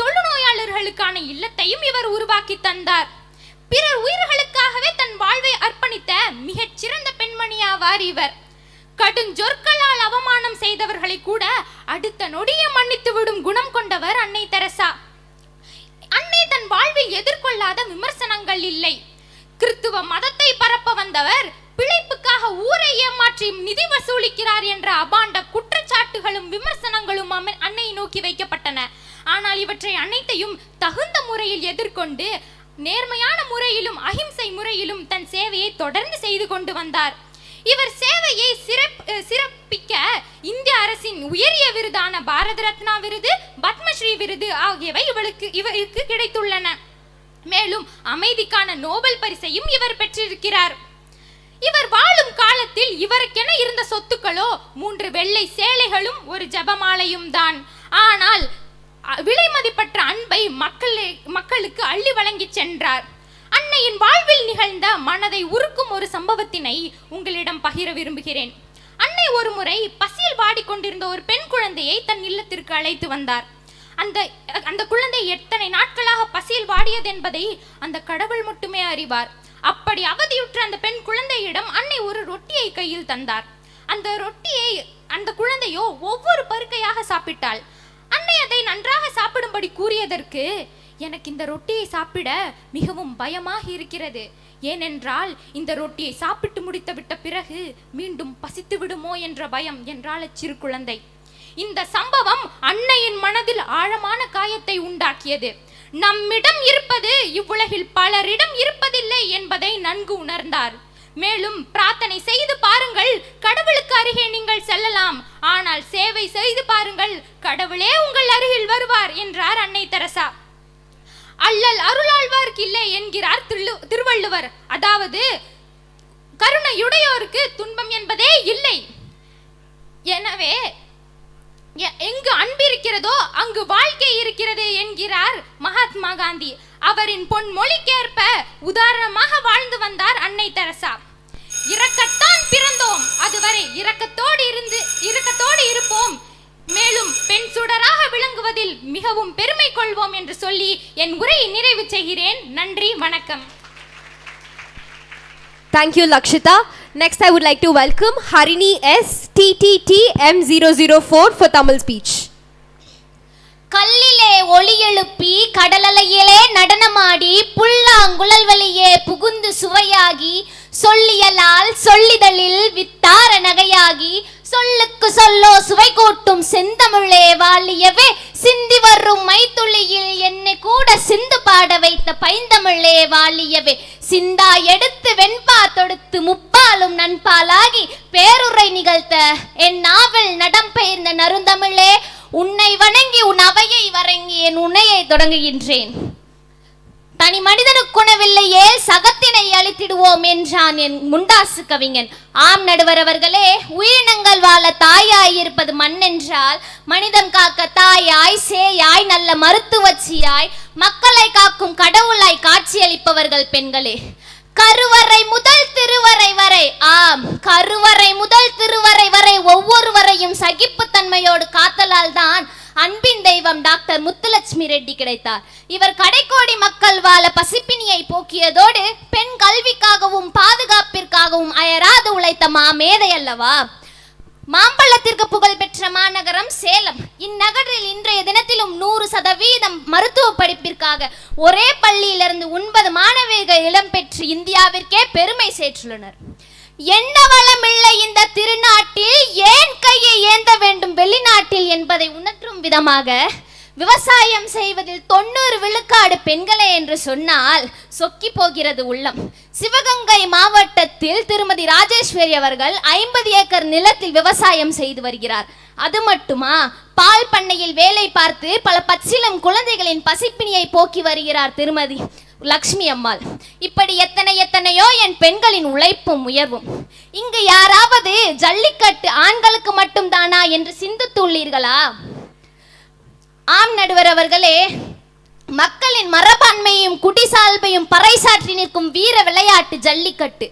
தொழுநோயாளர்களுக்கான இல்லத்தையும் இவர் உருவாக்கி தந்தார். பிறர் உயிர்களுக்காகவே தன் வாழ்வை அர்ப்பணித்த மிகச் சிறந்த பெண்மணியாவார் இவர். கடுஞ்சொற்களால் அவமானம் செய்தவர்களை கூட அடுத்த நொடியே மன்னித்து விடும் குணம் கொண்டவர் அன்னை தெரசா. அன்னை தன் வாழ்வில் எதிர்கொள்ளாத விமர்சனங்கள் ஆண்கள் இல்லை. கிறித்துவ மதத்தை பரப்ப வந்தவர் பிழைப்புக்காக ஊரை ஏமாற்றி நிதி வசூலிக்கிறார் என்ற அபாண்ட குற்றச்சாட்டுகளும் விமர்சனங்களும் அன்னையை நோக்கி வைக்கப்பட்டன. ஆனால் இவற்றை அனைத்தையும் தகுந்த முறையில் எதிர்கொண்டு நேர்மையான முறையிலும் அஹிம்சை முறையிலும் தன் சேவையை தொடர்ந்து செய்து கொண்டு வந்தார். இவர் சேவையை சிறப்பிக்க இந்திய அரசின் உயரிய விருதான பாரத ரத்னா விருது, பத்மஸ்ரீ விருது ஆகியவை இவருக்கு கிடைத்துள்ளன. மேலும் அமைதிக்கான நோபல் பரிசையும் இவர் பெற்றிருக்கிறார். இவர் வாழும் காலத்தில் இவருக்கென இருந்த சொத்துக்களோ 3 வெள்ளை சேலைகளும் ஒரு ஜபமாலையும் தான். ஆனால் விலை மதிப்பற்ற அன்பை மக்களுக்கு அள்ளி வழங்கி சென்றார். அன்னையின் வாழ்வில் நிகழ்ந்த மனதை உருக்கும் ஒரு சம்பவத்தினை உங்களிடம் பகிர விரும்புகிறேன். அன்னை ஒரு முறை பசியில் வாடிக்கொண்டிருந்த ஒரு பெண் குழந்தையை தன் இல்லத்திற்கு அழைத்து வந்தார். அந்த குழந்தை எத்தனை நாட்களாக பசியில் வாடியது என்பதை அந்த கடவுள் மட்டுமே அறிவார். அப்படி அவதியுற்ற அந்த பெண் குழந்தையிடம் அன்னை ஒரு ரொட்டியை கையில் தந்தார். அந்த ரொட்டியை அந்த குழந்தையோ ஒவ்வொரு பருக்கையாக சாப்பிட்டாள். அன்னை அதை நன்றாக சாப்பிடும்படி கூறியதற்கு, எனக்கு இந்த ரொட்டியை சாப்பிட மிகவும் பயமாக இருக்கிறது. ஏனென்றால் இந்த ரொட்டியை சாப்பிட்டு முடித்து விட்ட பிறகு மீண்டும் பசித்து விடுமோ என்ற பயம் என்றாள் அச்சிறு குழந்தை. இந்த சம்பவம் அன்னையின் மனதில் ஆழமான காயத்தை உண்டாக்கியது. நம்மிடம் இருப்பது இவ்வுலகில் பலரிடம் இருப்பதில்லை என்பதை நன்கு உணர்ந்தார். மேலும் பிரார்த்தனை செய்து பாருங்கள், கடவுளுக்கு அருகே நீங்கள் செல்லலாம். ஆனால் சேவை செய்து பாருங்கள், கடவுளே உங்கள் அருகில் வருவார் என்றார் அன்னை தெரசா. அல்லல் அருளாழ்வார்க்கு இல்லை என்கிறார் திருவள்ளுவர். அதாவது கருணையுடையோருக்கு துன்பம் என்பதே இல்லை. எனவே எங்கு அன்பு இருக்கிறதோ அங்கு வாழ்க்கை இருக்கிறது என்கிறார் மகாத்மா காந்தி. அவரின் பொன்மொழிக்கேற்ப உதாரணமாக வாழ்ந்து வந்தார் அன்னை தெரசா. இரக்கத்தான் பிறந்தோம், அதுவரை இரக்கத்தோடு இருப்போம். மேலும் பெண் சுடராக விளங்குவதில் மிகவும் பெருமை கொள்வோம் என்று சொல்லி என் உரையை நிறைவு செய்கிறேன். நன்றி, வணக்கம். Thank you, Lakshita. Next, I would like to welcome Harini S. TTTM004 for Tamil speech. கல்லிலே ஒளி எழுப்பி கடலலையிலே நடனமாடி புல்லாங்குழல் வழியே புகுந்து சுவையாகி சொல்லியலால் சொல்லிதழில் வித்தார நகையாகி சொல்லுக்கு சொல்லோ சுவை கூட்டும் செந்தமிழே வாழியவே சிந்தி வரும் மைத்துளியில் என்னை கூட சிந்து பாட வைத்த பைந்தமிழே வாழியவே சிந்தா எடுத்து வெண்பா தொடுத்து முப்பாலும் நண்பாலாகி பேருரை நிகழ்த்த என் நாவல் நடம்பெயர்ந்த நறுந்தமிழே உன்னை வணங்கி உன் அவையை வணங்கி என் உன்னையை தொடங்குகின்றேன். தனி மனிதனுக்குணவில்லையே சகத்தினை அழித்திடுவோம் என்றான் என் முண்டாசு கவிஞன். ஆம் நடுவர் அவர்களே, உயிரினங்கள் வாழ தாயாய் இருப்பது மண் என்றால் மனிதன் காக்க தாயாய் சேயாய் நல்ல மருத்துவச்சியாய் மக்களை காக்கும் கடவுளாய் காட்சியளிப்பவர்கள் பெண்களே. கருவறை முதல் திருவறை வரை, ஆம் கருவறை முதல் திருவறை வரை ஒவ்வொருவரையும் சகிப்புத்தன்மையோடு காத்தலால் தான் அன்பின் தெய்வம் டாக்டர் முத்துலட்சுமி ரெட்டி கிடைத்தார். இவர் கடைக்கோடி மக்கள் வாழ பசிப்பினியை போக்கியதோடு பெண் கல்விக்காகவும் பாதுகாப்பிற்காகவும் அயராது உழைத்த மாமேதை அல்லவா. மாம்பழத்திற்கு புகழ் பெற்ற மாநகரம் சேலம். இந்நகரில் இன்றைய தினத்திலும் 100% மருத்துவ படிப்பிற்காக ஒரே பள்ளியிலிருந்து 9 மாணவிகள் இடம்பெற்று இந்தியாவிற்கே பெருமை சேர்த்துள்ளனர். என்ன வளமில்லை இந்த திருநாட்டில், ஏன் கையை ஏந்த வேண்டும் வெளிநாட்டில் என்பதை உணர்த்தும் விதமாக விவசாயம் செய்வதில் 90 விழுக்காடு பெண்களே என்று சொன்னால் சொக்கி போகிறது உள்ளம். சிவகங்கை மாவட்டத்தில் திருமதி ராஜேஸ்வரி அவர்கள் 50 ஏக்கர் நிலத்தில் விவசாயம் செய்து வருகிறார். அது மட்டுமா, பால் பண்ணையில் வேலை பார்த்து பல பச்சிளம் குழந்தைகளின் பசிப்பினியை போக்கி வருகிறார் திருமதி லக்ஷ்மி அம்மாள். இப்படி எத்தனையோ என் பெண்களின் உழைப்பும் உயர்வும். இங்கு யாராவது ஜல்லிக்கட்டு ஆண்களுக்கு மட்டும் தானா என்று சிந்தித்துள்ளீர்களா? ஆம் நடுவர் அவர்களே, மக்களின் மரபான்மையும் குடிசால்பையும் பறைசாற்றி நிற்கும் வீர விளையாட்டு ஜல்லிக்கட்டு.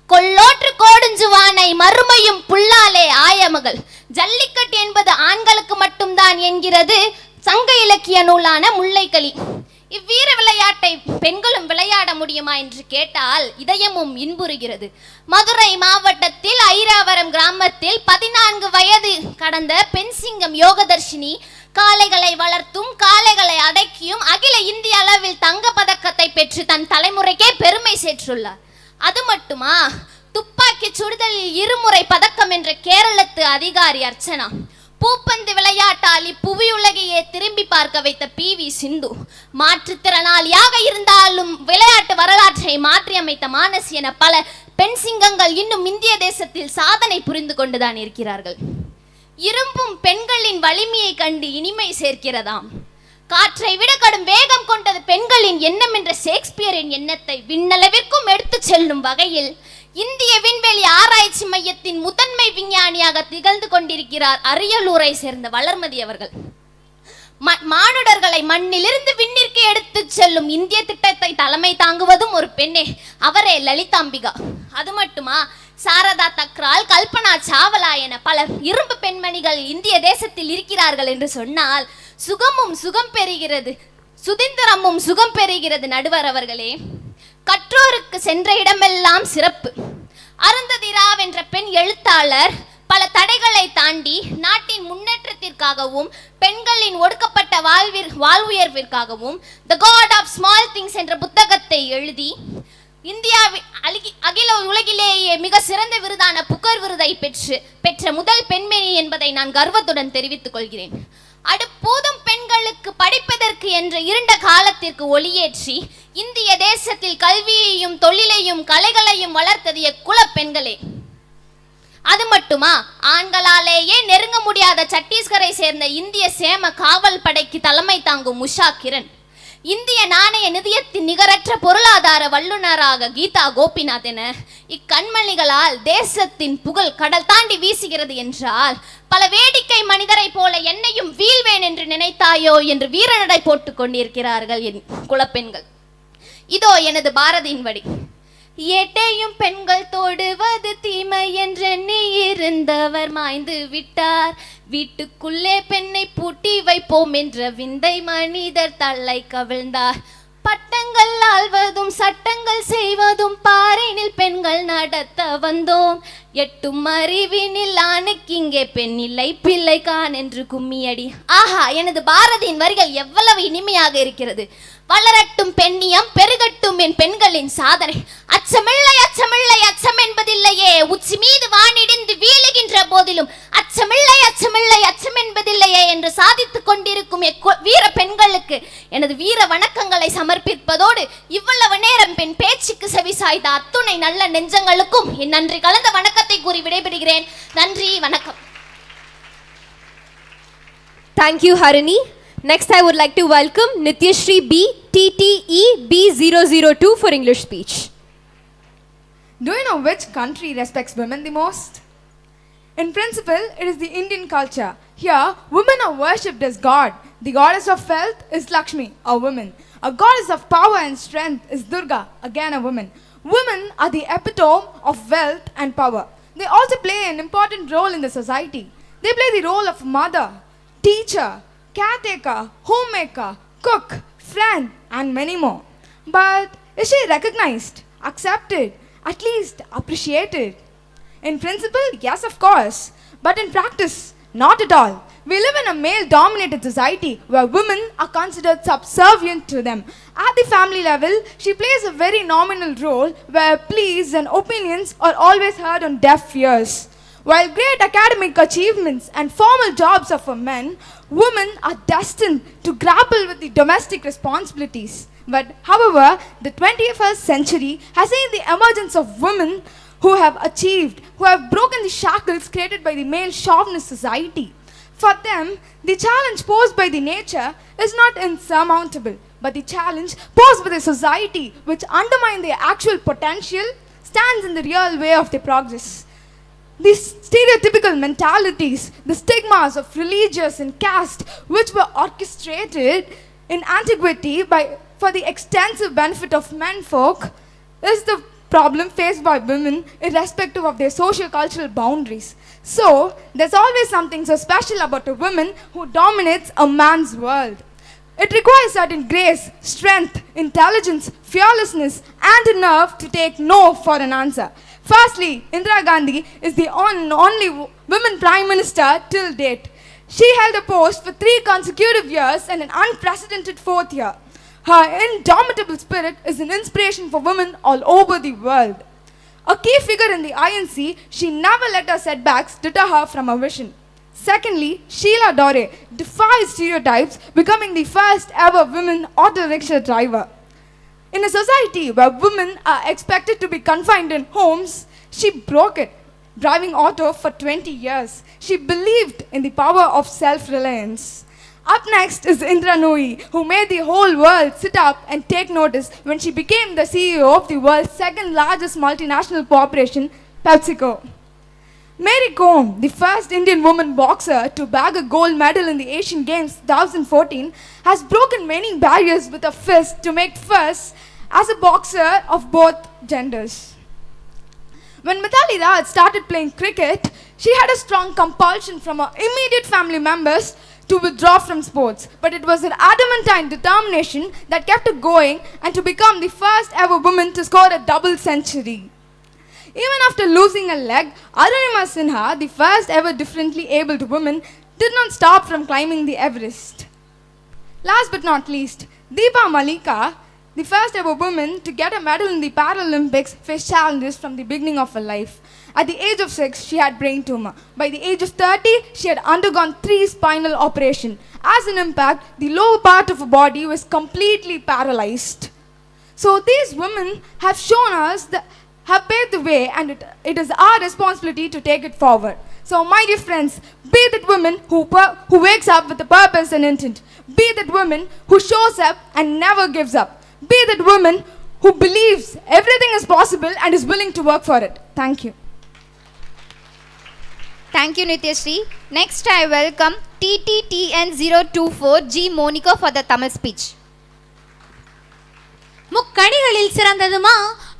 கொல்லோற்று கோடுஞ்சுவானை மறுமையும் புல்லாலே ஆயமகள். ஜல்லிக்கட்டு என்பது ஆண்களுக்கு மட்டும்தான் என்கிறது சங்க இலக்கிய நூலான முல்லைக்களி. இவ்வீர விளையாட்டை பெண்களும் விளையாட முடியுமா என்று கேட்டால் இதயமும் இன்புறுகிறது. மதுரை மாவட்டத்தில் ஐராவரம் கிராமத்தில் 14 வயது கடந்த பெண் சிங்கம் யோகதர்ஷினி காளைகளை வளர்த்தும் காளைகளை அடக்கியும் அகில இந்திய அளவில் தங்க பதக்கத்தை பெற்று தன் தலைமுறைக்கே பெருமை சேர்த்துள்ளார். அது மட்டுமா, துப்பாக்கி சுடுதலில் 2 முறை பதக்கம் என்ற கேரளத்து அதிகாரி அர்ச்சனா, பூப்பந்து விளையாட்டால் இப்புவியுலகையே திரும்பி பார்க்க வைத்த PV சிந்து, மாற்றுத்திறனாளியாக இருந்தாலும் விளையாட்டு வரலாற்றை மாற்றியமைத்த மானசி என பல பெண் சிங்கங்கள் இன்னும் இந்திய தேசத்தில் சாதனை புரிந்து கொண்டுதான் இருக்கிறார்கள். இரும்பும் பெண்களின் வலிமையை கண்டு இனிமை சேர்க்கிறதாம். காற்றை விட கடும் வேகம் கொண்டது பெண்களின் எண்ணம் என்ற ஷேக்ஸ்பியரின் எண்ணத்தை விண்ணளவிற்கும் எடுத்து செல்லும் வகையில் இந்திய விண்வெளி ஆராய்ச்சி மையத்தின் முதன்மை விஞ்ஞானியாக திகழ்ந்து கொண்டிருக்கிறார் அரியலூரை சேர்ந்த வளர்மதி அவர்கள். மானுடர்களை மண்ணிலிருந்து விண்ணிற்கு எடுத்து செல்லும் இந்திய திட்டத்தை தலைமை தாங்குவதும் ஒரு பெண்ணே, அவரே லலிதாம்பிகா. அது மட்டுமா, சாரதா தக்ரால், கல்பனா சாவலா என பல இரும்பு பெண்மணிகள் இந்திய தேசத்தில் இருக்கிறார்கள் என்று சொன்னால் சுகமும் சுகம் பெறுகிறது, சுதந்திரமும் சுகம் பெறுகிறது. நடுவர் அவர்களே, கற்றோருக்கு சென்ற இடமெல்லாம் சிறப்பு. அருந்ததி ராவ் என்ற பெண் எழுத்தாளர் பல தடைகளை தாண்டி நாட்டின் முன்னேற்றத்திற்காகவும் பெண்களின் ஒடுக்கப்பட்ட வாழ்வுயர்விற்காகவும் த காட் ஆஃப் ஸ்மால் திங்ஸ் என்ற புத்தகத்தை எழுதி இந்தியாவில் அகில உலகிலேயே மிக சிறந்த விருதான புகர் விருதை பெற்ற முதல் பெண்மணி என்பதை நான் கர்வத்துடன் தெரிவித்துக் கொள்கிறேன். அடுப்போதும் பெண்களுக்கு படிப்பதற்கு என்ற இருண்ட காலத்திற்கு ஒளியேற்றி இந்திய தேசத்தில் கல்வியையும் தொழிலையும் கலைகளையும் வளர்த்தது குல பெண்களே. அது மட்டுமா, ஆண்களாலேயே நெருங்க முடியாத சத்தீஸ்கரை சேர்ந்த இந்திய சேம காவல் படைக்கு தலைமை தாங்கும் உஷா கிரண், இந்திய நாணய நிதியத்தின் நிகரற்ற பொருளாதார வல்லுநராக கீதா கோபிநாத் என இக்கண்மணிகளால் தேசத்தின் புகழ் கடல் தாண்டி வீசுகிறது என்றால், பல வேடிக்கை மனிதரை போல என்னையும் வீழ்வேன் என்று நினைத்தாயோ என்று வீரநடை போட்டுக் கொண்டிருக்கிறார்கள் என் குலப்பெண்கள். இதோ எனது பாரதியின் வடி. எட்டையும் பெண்கள் தொடுவது தீமை என்றெண்ணி இருந்தவர் மாய்ந்து விட்டார். வீட்டுக்குள்ளே பெண்ணை பூட்டி வைப்போம் என்ற விந்தை மனிதர் தலை கவிழ்ந்தார். பட்டங்கள் ஆள்வதும் சட்டங்கள் செய்வதும் பாரினில் பெண்கள் நடத்த வந்தோம். எட்டும் அறிவினில் ஆணுக்கு இங்கே பெண் இல்லை பிள்ளை கான் என்று கும்மியடி. ஆஹா, எனது பாரதியின் வரிகள் எவ்வளவு இனிமையாக இருக்கிறது. வளரட்டும் பெண்ணியம், பெருகட்டும் என் பெண்களின் சாதனை. அச்சமில்லை அச்சமில்லை அச்சம் என்பதில்லையே, உச்சி மீது வானிடிந்து வீழுகின்ற போதிலும் அச்சமில்லை அச்சமில்லை அச்சம் என்பதில்லையே என்று சாதித்துக் கொண்டிருக்கும் வீர பெண்களுக்கு எனது வீர வணக்கங்களை சமர்ப்பிப்பதோடு இவ்வளவு நேரம் பெண் பேச்சுக்கு செவிசாய்த்த அத்துணை நல்ல நெஞ்சங்களுக்கும் என் நன்றி கலந்த வணக்கத்தை கூறி விடைபெறுகிறேன். நன்றி, வணக்கம். Thank you, Harini. Next, I would like to welcome Nityashri B, TTE B002 for English speech. Do you know which country respects women the most? In principle, it is the Indian culture. Here, women are worshipped as God. The goddess of wealth is Lakshmi, a woman. A goddess of power and strength is Durga, again a woman. Women are the epitome of wealth and power. They also play an important role in the society. They play the role of mother, teacher, caretaker, homemaker, cook, friend, and many more. But is she recognized, accepted, at least appreciated? In principle, yes, of course. But in practice, not at all. We live in a male-dominated society where women are considered subservient to them. At the family level, she plays a very nominal role where pleas and opinions are always heard on deaf ears. While great academic achievements and formal jobs are for men, women are destined to grapple with the domestic responsibilities. But however, the 21st century has seen the emergence of women who have achieved, who have broken the shackles created by the male chauvinist society. For them, the challenge posed by the nature is not insurmountable, but the challenge posed by the society, which undermines their actual potential, stands in the real way of their progress. These stereotypical mentalities, the stigmas of religious and caste, which were orchestrated in antiquity for the extensive benefit of menfolk, is the problem faced by women irrespective of their socio-cultural boundaries. So, there's always something so special about a woman who dominates a man's world. It requires certain grace, strength, intelligence, fearlessness, and nerve to take no for an answer. Firstly, Indira Gandhi is the only woman prime minister till date. She held the post for 3 consecutive years and an unprecedented 4th year. Her indomitable spirit is an inspiration for women all over the world. A key figure in the INC, she never let her setbacks deter her from her vision. Secondly, Sheila Dore defies stereotypes, becoming the first ever women auto rickshaw driver. In a society where women are expected to be confined in homes, she broke it, driving auto for 20 years. She believed in the power of self-reliance. Up next is Indra Nooyi, who made the whole world sit up and take notice when she became the CEO of the world's second largest multinational corporation, PepsiCo. Mary Kom, the first Indian woman boxer to bag a gold medal in the Asian Games 2014, has broken many barriers with a fist to make fuss as a boxer of both genders. When Mithali Raj started playing cricket, she had a strong compulsion from her immediate family members to withdraw from sports, but it was her adamantine determination that kept her going and to become the first ever woman to score a double century. Even after losing a leg, Arunima Sinha, the first ever differently abled woman, did not stop from climbing the Everest. Last but not least, Deepa Malika, the first ever woman to get a medal in the Paralympics, faced challenges from the beginning of her life. At the age of 6, she had brain tumor. By the age of 30, she had undergone 3 spinal operations. As an impact, the lower part of her body was completely paralyzed. So these women have shown us have paved the way, and it is our responsibility to take it forward. So my dear friends, be that woman who wakes up with a purpose and intent. Be that woman who shows up and never gives up. Be that woman who believes everything is possible and is willing to work for it. Thank you. Thank you, Nityashree. Next, I welcome TTTN024 G. Monica for the Tamil speech. முக்கணிகளில் சிறந்தது மா,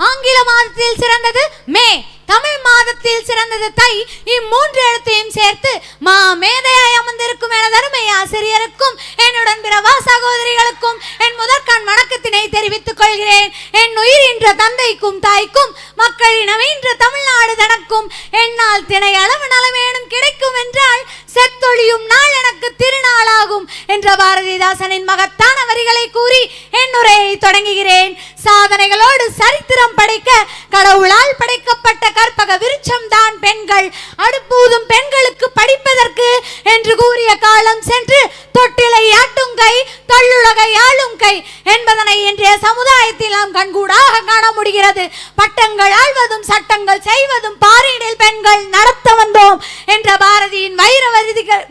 ஆங்கில மாதத்தில் சிறந்தது மே, தமிழ் மாதத்தில் சிறந்தது தை. இம்மூன்று எழுத்தையும் சேர்த்து மா மேதையாய் அமர்ந்திருக்கும் எனது அருமை ஆசிரியருக்கும் என்னுடன் பிறவா சகோதரிகளுக்கும் என் முதற்கண் வணக்கத்தினை தெரிவித்துக் கொள்கிறேன். என் உயிரின்ற தந்தைக்கும் தாய்க்கும் மக்களினமின்ற தமிழ்நாடு தனக்கும் என்னால் திணை அளவு நலமேனும் கிடைக்கும் என்றால் செத்தொழியும் நாள் எனக்கு திருநாளாகும் என்ற பாரதிதாசனின் மகத்தான வரிகளை கூறி என் உரையை தொடங்குகிறேன். சாதனைகளோடு சரித்திரம் படைக்க கடவுளால் படைக்கப்பட்ட கற்பக விருட்சம் தான் பெண்கள். அடுப்பூதும் பெண்களுக்கு படிப்பதற்கு என்று கூறிய காலம் சென்று தொட்டிலை ஆட்டும் கை தொல்லுலகை ஆளும் கை என்பதனை இன்றைய சமுதாயத்தில் நாம் கண்கூடாக காண முடிகிறது. பட்டங்கள் ஆள்வதும் சட்டங்கள் செய்வதும் பாரினில் பெண்கள் நடத்த வந்தோம் என்ற பாரதியின் வைர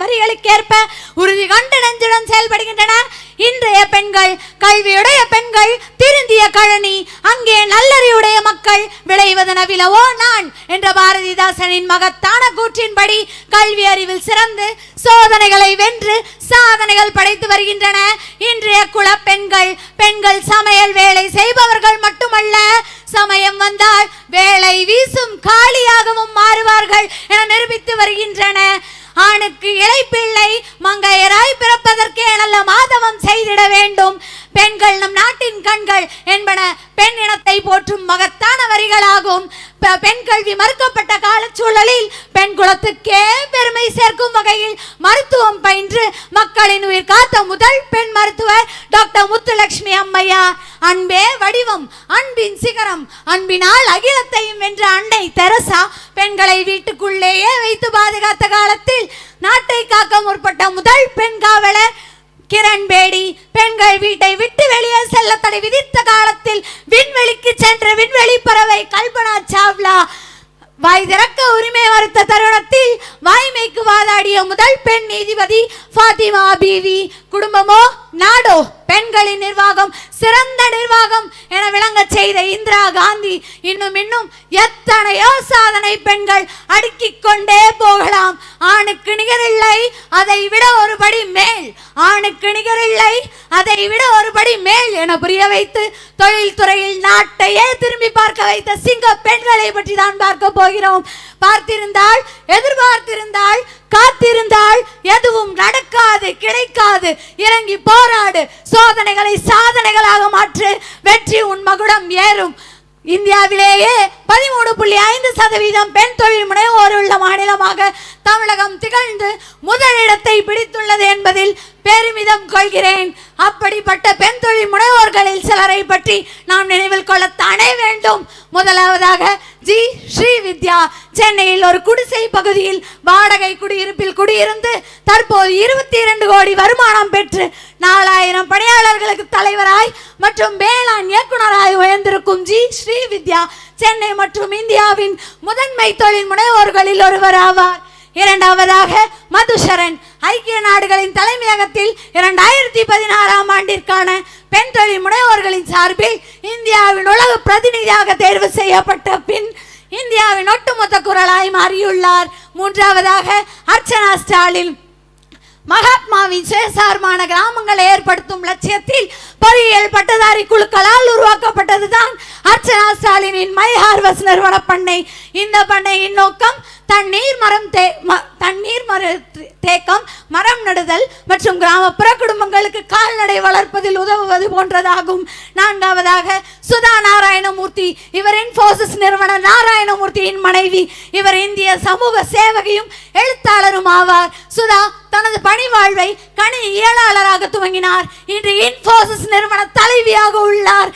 வரிகளுக்கேற்ப உறுதி கொண்டு நெஞ்சுடன் செயல்படுகின்றன இன்றைய பெண்கள். கல்வியுடைய பெண்கள் திருந்திய கழனி, அங்கே நல்லறிவுடைய மக்கள் விளைவதன விலவோ நான் என்ற பாரதிதாசனின் மகத்தான கூற்றின்படி கல்வி அறிவில் சிறந்து சோதனைகளை வென்று சாதனைகள் படைத்து வருகின்றன இன்றைய குல பெண்கள். பெண்கள் சமையல் வேலை செய்பவர்கள் மட்டுமல்ல, சமயம் வந்தால் வேலை வீசும் காளியாகவும் மாறுவார்கள் என நிரூபித்து வருகின்றன. ஆணுக்கு இளைப்பிள்ளை மங்கையராய் பிறப்பதற்கு நல்ல மாதவம் செய்திட வேண்டும். பெண்கள் நம் நாட்டின் கண்கள் என்பன பெண் இனத்தை போற்றும் மகத்தான வரிகளாகும். பெண் கல்வி மறுக்கப்பட்ட காலச்சூழலில் பெண் குலத்துக்கே பெருமை சேர்க்கும் வகையில் மருத்துவம் பயின்று மக்களின் உயிர் காத்த முதல் பெண் மருத்துவர் டாக்டர் முத்துலட்சுமி அம்மையார். அன்பே வடிவம், அன்பின் சிகரம், அன்பினால் அகிலத்தையும் வென்ற அன்னை தெரசா பெண்களை வீட்டுக்குள்ளேயே வைத்து பாதுகாத்த காலத்தில் நாட்டை காக்க முற்பட்ட முதல் பெண் காவலர் கிரண் பேடி. பெண்கள் வீட்டை விட்டு வெளியே செல்ல தடை விதித்த காலத்தில் விண்வெளிக்கு சென்ற விண்வெளி பறவை கல்பனா சாவ்லா. வாய் திறக்க உரிமை மறுத்த தருணத்தில் வாய்மைக்கு வாதாடிய முதல் பெண் நீதிபதி ஃபாத்திமா பீவி. குடும்பமோ நாடோ பெண்களின் நிர்வாகம் சிறந்த நிர்வாகம் என விளங்க செய்த இந்திரா காந்தி. இன்னும் எத்தனையோ சாதனை பெண்கள் அடுக்கிக் கொண்டே போகலாம். ஆணுக்கு நிகரில்லை, அதை விட ஒரு படி மேல். ஆணுக்கு நிகரில்லை, அதை விட ஒரு படி மேல் என புரிய வைத்து தொழில் துறையில் நாட்டையே திரும்பி பார்க்க வைத்த சிங்க பெண்களை பற்றி தான் பார்க்க போகிறோம். பார்த்திருந்தால், எதிர்பார்த்திருந்தால், காத்திருந்தால் எதுவும் நடக்காது, கிடைக்காது. இறங்கி போராடு, சோதனைகளை சாதனைகளாக மாற்று, வெற்றி உன் மகுடம் ஏறும். இந்தியாவிலேயே 13.5% பெண் தொழில் முனைவோர் உள்ள மாநிலமாக தமிழகம் திகழ்ந்து முதலிடத்தை பிடித்துள்ளது என்பதில் பெருமிதம் கொள்கிறேன். அப்படிப்பட்ட பெண் தொழில் முனைவோர்களில் சிலரை பற்றி நாம் நினைவில் கொள்ளத்தானே வேண்டும். முதலாவதாக ஜி ஸ்ரீவித்யா சென்னையில் ஒரு குடிசை பகுதியில் வாடகை குடியிருப்பில் குடியிருந்து தற்போது 22 கோடி வருமானம் பெற்று 4000 பணியாளர்களுக்கு தலைவராய் மற்றும் வேளாண் இயக்குநராய் உயர்ந்திருக்கும் ஜி ஸ்ரீவித்யா சென்னை மற்றும் இந்தியாவின் முதன்மை தொழில் முனைவோர்களில் ஒருவர் ஆவார். இரண்டாவதாக மதுசரன் ஐக்கிய நாடுகளின் தலைமையகத்தில் 2016ஆம் ஆண்டிற்கான பெண் தொழில் முனைவோர்களின் சார்பில் இந்தியாவின் உலக பிரதிநிதியாக தேர்வு செய்யப்பட்ட பின் இந்தியாவின் ஒட்டுமொத்த குரலாய் மாறியுள்ளார். மூன்றாவதாக அர்ச்சனா ஸ்டாலின் மகாத்மாவின் சுயசார்பான கிராமங்களை ஏற்படுத்தும் லட்சியத்தில் பொறியியல் பட்டதாரி குழுக்களால் உருவாக்கப்பட்டதுதான் அர்ச்சனா ஸ்டாலினின் மை ஹார்வெஸ்ட் நிறுவன பண்ணை. இந்த பண்ணையின் நோக்கம் தண்ணீர் தேக்கம், மரம் நடுதல் மற்றும் கிராமப்புற குடும்பங்களுக்கு கால்நடை வளர்ப்பதில் உதவுவது போன்றதாகும். நான்காவதாக சுதா நாராயணமூர்த்தி, இவர் இன்ஃபோசிஸ் நிறுவன நாராயணமூர்த்தியின் மனைவி. இவர் இந்திய சமூக சேவகையும் எழுத்தாளரும் ஆவார். சுதா தனது பணி வாழ்வை கணினியலாளராக துவங்கினார். இன்று இன்ஃபோசிஸ் நிறுவன தலைவியாக உள்ளார்.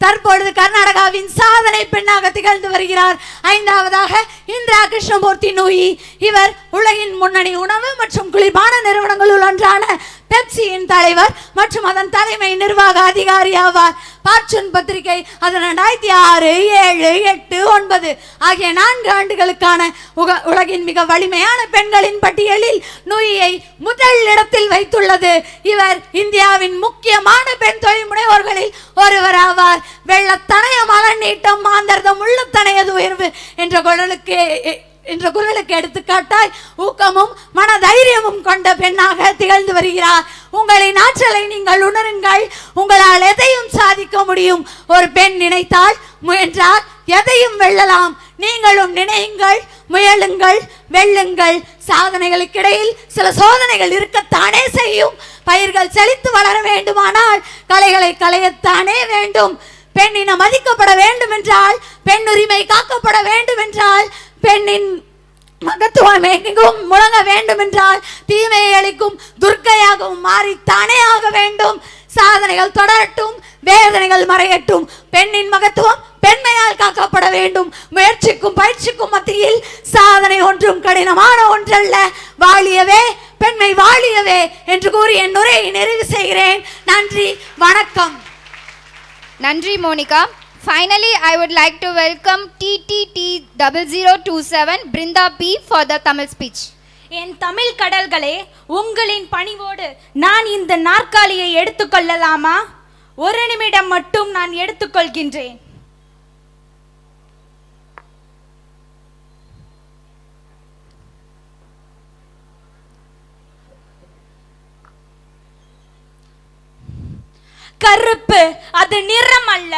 தற்பொழுது கர்நாடகாவின் சாதனை பெண்ணாக திகழ்ந்து வருகிறார். ஐந்தாவதாக இந்திரா கிருஷ்ணமூர்த்தி நூயி, இவர் உலகின் முன்னணி உணவு மற்றும் குளிர்பான நிறுவனங்களுள் ஒன்றான பெப்சியின் தலைவர் மற்றும் அதன் தலைமை நிர்வாக அதிகாரி ஆவார். பார்ச்சூன் பத்திரிகை அதன் 2006, 7, 8, 9 ஆகிய 4 ஆண்டுகளுக்கான உலகின் மிக வலிமையான பெண்களின் பட்டியலில் நூயியை முதல் இடத்தில் வைத்துள்ளது. இவர் இந்தியாவின் முக்கியமான பெண் தொழில் முனைவோர்களில் ஒருவர் ஆவார். வெள்ளத்தனைய மலர் நீட்டம் மாந்தர்தம் உள்ளத்தனையது உயர்வு என்ற குரலுக்கு எடுத்துக்காட்டாய் ஊக்கமும் மன தைரியமும் கொண்ட பெண்ணாக திகழ்ந்து வருகிறார். உங்களின் ஆற்றலை நீங்கள் உணருங்கள். உங்களால் எதையும் சாதிக்க முடியும். ஒரு பெண் நினைத்தால் முயன்றால் எதையும் வெல்லலாம். நீங்களும் நினையுங்கள், முயலுங்கள், வெல்லுங்கள். சாதனைகளுக்கிடையில் சில சோதனைகள் இருக்கத்தானே செய்யும். பயிர்கள் செழித்து வளர வேண்டுமானால் கலைகளை களையத்தானே வேண்டும். பெண்ணினம் மதிக்கப்பட வேண்டும் என்றால், பெண் உரிமை காக்கப்பட வேண்டும் என்றால், பெண்ணின் மகத்துவம் எங்கும் முழங்க வேண்டும் என்றால் தீமையை அளிக்கும் துர்க்கையாகவும் மாறித்தானே ஆக வேண்டும். சாதனைகள் தொடரட்டும், வேதனைகள் மறையட்டும். பெண்ணின் மகத்துவம் பெண்மையால் காக்கப்பட வேண்டும். முயற்சிக்கும் பயிற்சிக்கும் மத்தியில் சாதனை ஒன்றும் கடினமான ஒன்றல்ல. வாழியவே பெண்மை, வாழியவே என்று கூறி என் உரையை நிறைவு செய்கிறேன். நன்றி, வணக்கம். நன்றி Monica. Finally, I would like to welcome TTT0027 Brinda P for the Tamil speech. என் தமிழ் கடல்களே, உங்களின் பணிவோடு நான் இந்த நாற்காலியை எடுத்துக்கொள்ளலாமா? ஒரு நிமிடம் மட்டும் நான் எடுத்துக்கொள்கின்றேன். கருப்பு அது நிறம் அல்ல,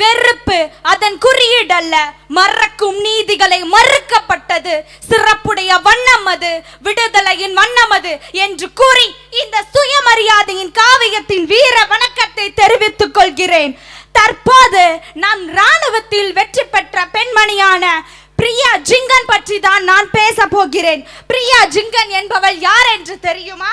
வெறுப்பு அதன் குறியீடல்ல. மறக்கும் நீதிகளை மறுக்கப்பட்டது, சிறப்புடைய வண்ணம் அது, விடுதலையின் வண்ணம் அது என்று கூறி இந்த சுயமரியாதையின் காவியத்தின் வீர வணக்கத்தை தெரிவித்துக் கொள்கிறேன். தற்போது நம் ராணுவத்தில் வெற்றி பெற்ற பெண்மணியான பிரியா ஜிங்கன் பற்றி தான் நான் பேச போகிறேன். பிரியா ஜிங்கன் என்பவள் யார் என்று தெரியுமா?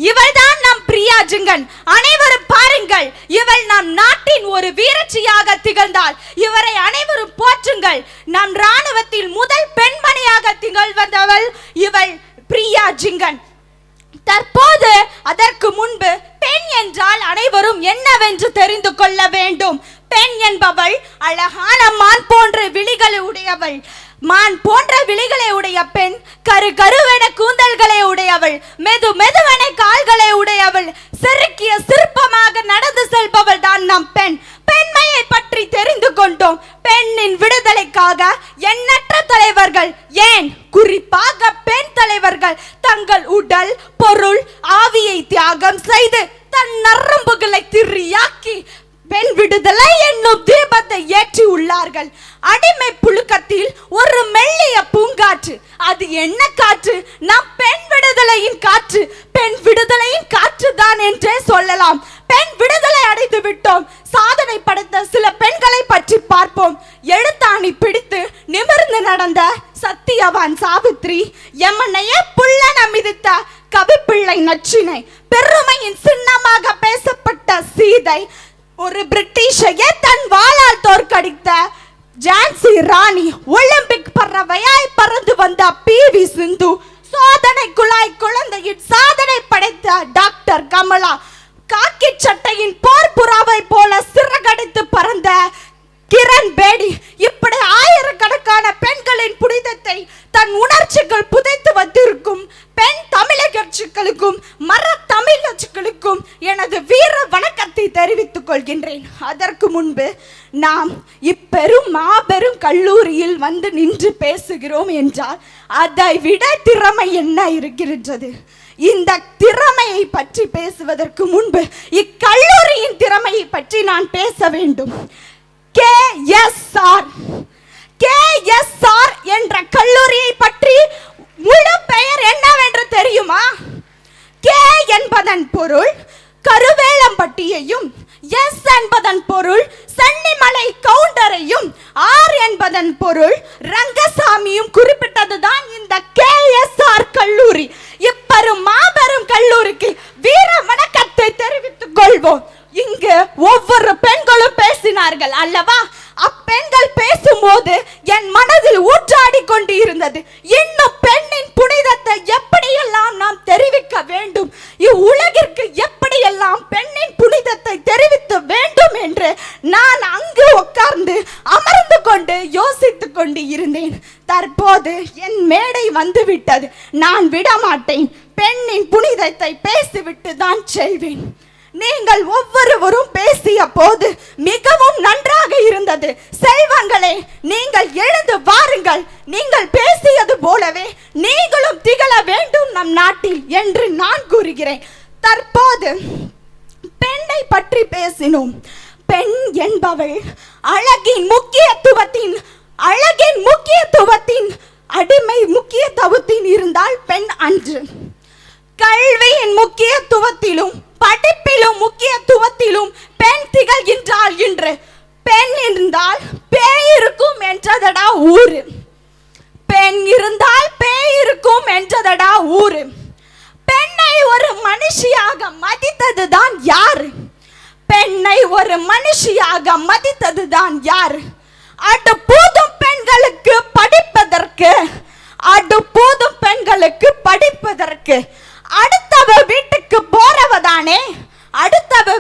இவள்தான் நம் பிரியா ஜிங்கன். அனைவரும் பாருங்கள், இவள் நம் நாட்டின் ஒரு வீரச்சியாக திகழ்ந்தாள். இவரை அனைவரும் போற்றுங்கள். நம் ராணுவத்தில் முதல் பெண்மணியாக திகழ்வதவள் இவள் பிரியா ஜிங்கன். தற்போது அதற்கு முன்பு பெண் என்றால் அனைவரும் என்னவென்று தெரிந்து கொள்ள வேண்டும். பெண் என்பவள் அழகான மான் போன்ற விழிகளை உடையவள். மான் போன்ற விழிகளை உடைய பெண் கருவென கூந்தல்களை உடையவள், மெதுவென கால்களை உடையவள், செருக்கிய சிற்பமாக நடந்து செல்பவள் தான் நம் பெண். பெண்மையை பற்றி தெரிந்து கொண்டோம். பெண்ணின் விடுதலைக்காக எண்ணற்ற தலைவர்கள், ஏன் குறிப்பாக பெண் தலைவர்கள் தங்கள் உடல், பொருள், ஆவியை தியாகம் செய்து தன் நரம்புகளை திரியாக்கி பெண் விடுதலை என்னும் தீபத்தை ஏற்றி உள்ளார்கள். அடிமை புழுக்கத்தில் ஒரு மெல்லிய பூங்காற்று, அது என்ன காற்று? நம் பெண் விடுதலையின் காற்று. பெண் விடுதலையின் காற்று தான் என்றே சொல்லலாம். பெண் விடுதலை அடைந்து விட்டோம். சாதனை படைத்த சில பெண்களை பற்றி பார்ப்போம். எழுத்தாணி பிடித்து நிமிர்ந்து நடந்த சத்தியவான் சாவித்ரி, எமனையே புல்லன மிதித்த கவிப்பிள்ளை நச்சினை, பெருமையின் சின்னமாக பேசப்பட்ட சீதை, ஒரு பிரிட்டிஷையே தன் வாளால் தோற்கடித்த ஜான்சி ராணி, ஒலிம்பிக் பறவையாய் பறந்து வந்த பி.வி. சிந்து, சோதனை குழாய் குழந்தையின் சாதனை படைத்த டாக்டர் கமலா, காக்கி சட்டையின் போர் புறாவை போல சிறகடித்து பறந்த கிரண் பேடி, இப்படி ஆயிரக்கணக்கான பெண்களின் புனிதத்தை தன் உணர்ச்சிகள் புதைத்து வைத்திருக்கும் பெண் தமிழகர்களுக்கும் மர தமிழர்களுக்கும் எனது வீர வணக்கத்தை தெரிவித்துக் கொள்கின்றேன். அதற்கு முன்பு நாம் இப்பெரும் மாபெரும் கல்லூரியில் வந்து நின்று பேசுகிறோம் என்றால் அதை விட திறமை என்ன இருக்கிறது? இந்த திறமையை பற்றி பேசுவதற்கு முன்பு இக்கல்லூரியின் திறமையை பற்றி நான் பேச வேண்டும். K.S.R என்ற கல்லூரியை பற்றி முழு பெயர் என்னவென்று தெரியுமா? K என்பதன் பொருள் கருவேலம்பட்டியையும், S என்பதன் பொருள் சென்னிமலை கவுண்டரையும், R என்பதன் பொருள் ரங்கசாமியும் குறிப்பிட்டதுதான் இந்த K.S.R கல்லூரி. இப்பெரும் மாபெரும் கல்லூரிக்கு வீர வணக்கத்தை தெரிவித்துக் கொள்வோம். இங்கு ஒவ்வொரு பெண்களும் பேசினார்கள் அல்லவா? அப்பெண்கள் பேசும்போது என் மனதில் ஊற்றாடி கொண்டு இருந்தது. இன்னும் பெண்ணின் புனிதத்தை எப்படியெல்லாம் நாம் தெரிவிக்க வேண்டும், இவ்வுலகிற்கு எப்படியெல்லாம் பெண்ணின் புனிதத்தை தெரிவிக்க வேண்டும் என்று நான் அங்கு உட்கார்ந்து அமர்ந்து கொண்டு யோசித்துக் கொண்டு இருந்தேன். தற்போது என் மேடை வந்துவிட்டது. நான் விடமாட்டேன். பெண்ணின் புனிதத்தை பேசிவிட்டு தான் செய்வேன். நீங்கள் ஒவ்வொருவரும் பேசிய போது மிகவும் நன்றாக இருந்தது. செல்வங்களே, நீங்கள் எழுந்து வாருங்கள். நீங்கள் பேசியது போலவே நீங்களும் திகழ வேண்டும் நம் நாட்டில் என்று நான் கூறுகிறேன். தற்போது பெண்ணை பற்றி பேசினோம். பெண் என்பவள் அழகின் முக்கியத்துவத்தின் அடிமை முக்கியத்துவத்தின் இருந்தால் பெண் அன்று. கல்வியின் முக்கியத்துவத்திலும் படிப்பிலும் முக்கியத்துவத்திலும் பெண் திகழ்கின்றாள் இன்று. பெண் இருந்தால் பேய் இருக்கும் என்றதடா ஊரு. பெண் இருந்தால் பேய் இருக்கும் என்றதடா ஊரு. பெண்ணை ஒரு மனுஷியாக மதித்ததுதான் யாரு? பெண்ணை ஒரு மனுஷியாக மதித்ததுதான் யாரு? அடுப்போதும் பெண்களுக்கு படிப்பதற்கு, அடுப்போதும் பெண்களுக்கு படிப்பதற்கு அடுத்தவ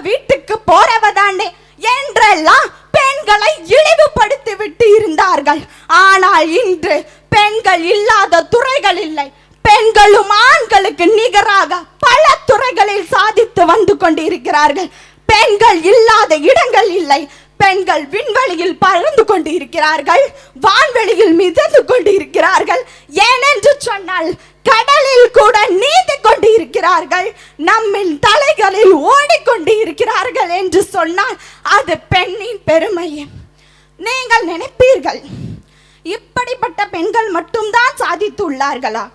வீட்டுக்கு போறவதானே என்றெல்லாம் பெண்களை இழிவுபடுத்தி விட்டு இருந்தார்கள். ஆனால் இன்று பெண்கள் இல்லாத துறைகள் இல்லை. பெண்களும் ஆண்களுக்கு நிகராக பல துறைகளில் சாதித்து வந்து கொண்டிருக்கிறார்கள். பெண்கள் இல்லாத இடங்கள் இல்லை. பெண்கள் விண்வெளியில் பறந்து கொண்டு இருக்கிறார்கள், வான்வெளியில் மிதந்து கொண்டு இருக்கிறார்கள். ஏனென்று சொன்னால் கடலில் கூட நீந்தி கொண்டு இருக்கிறார்கள், நம்மின் தலைகளில் ஓடிக்கொண்டு இருக்கிறார்கள் என்று சொன்னால் அது பெண்ணின் பெருமை. நீங்கள் நினைப்பீர்கள், இப்படிப்பட்ட பெண்கள் மட்டும்தான் சாதித்துள்ளார்களா?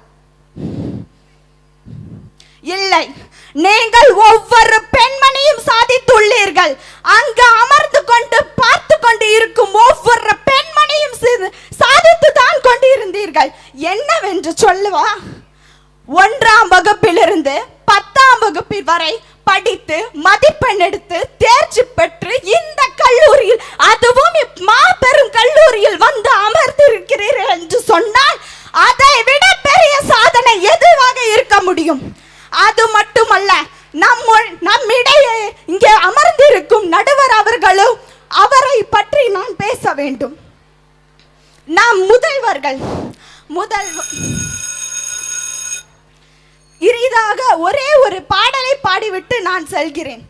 இல்லை, நீங்கள் ஒவ்வொரு பெண்மணியும் சாதித்துள்ளீர்கள். அங்கு அமர்ந்து கொண்டு பார்த்து கொண்டு இருக்கும் ஒவ்வொரு பெண்மணியும் சாதித்து தான் கொண்டிருந்தீர்கள். என்னவென்று சொல்லுவா? 1ஆம் வகுப்பிலிருந்து 10ஆம் வகுப்பு வரை படித்து மதிப்பெண் எடுத்து தேர்ச்சி பெற்று இந்த கல்லூரியில், அதுவும் மாபெரும் கல்லூரியில் வந்து அமர்ந்திருக்கிறீர்கள் என்று சொன்னால் அதை விட பெரிய சாதனை எதுவாக இருக்க முடியும்? அது மட்டுமல்ல, நம்மிடையே இங்கே அமர்ந்திருக்கும் நடுவர் அவர்களும் அவரை பற்றி நான் பேச வேண்டும். நாம் முதல்வர்கள் இறுதியாக ஒரே ஒரு பாடலை பாடிவிட்டு நான் செல்கிறேன்.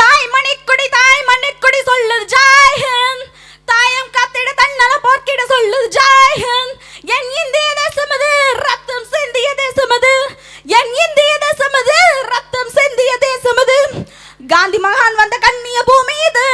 தாய் மணிக்குடி சொல்லுது ஜாய் ஹிந்த், தாயம் காத்திட தன்னல போர்க்கிட சொல்லுது ஜாய் ஹிந்த். என் இந்திய தேசம் அது, ரத்தம் சிந்திய தேசம் அது, என் இந்திய தேசம் அது, நான் வந்த கண்ணிய பூமி இது.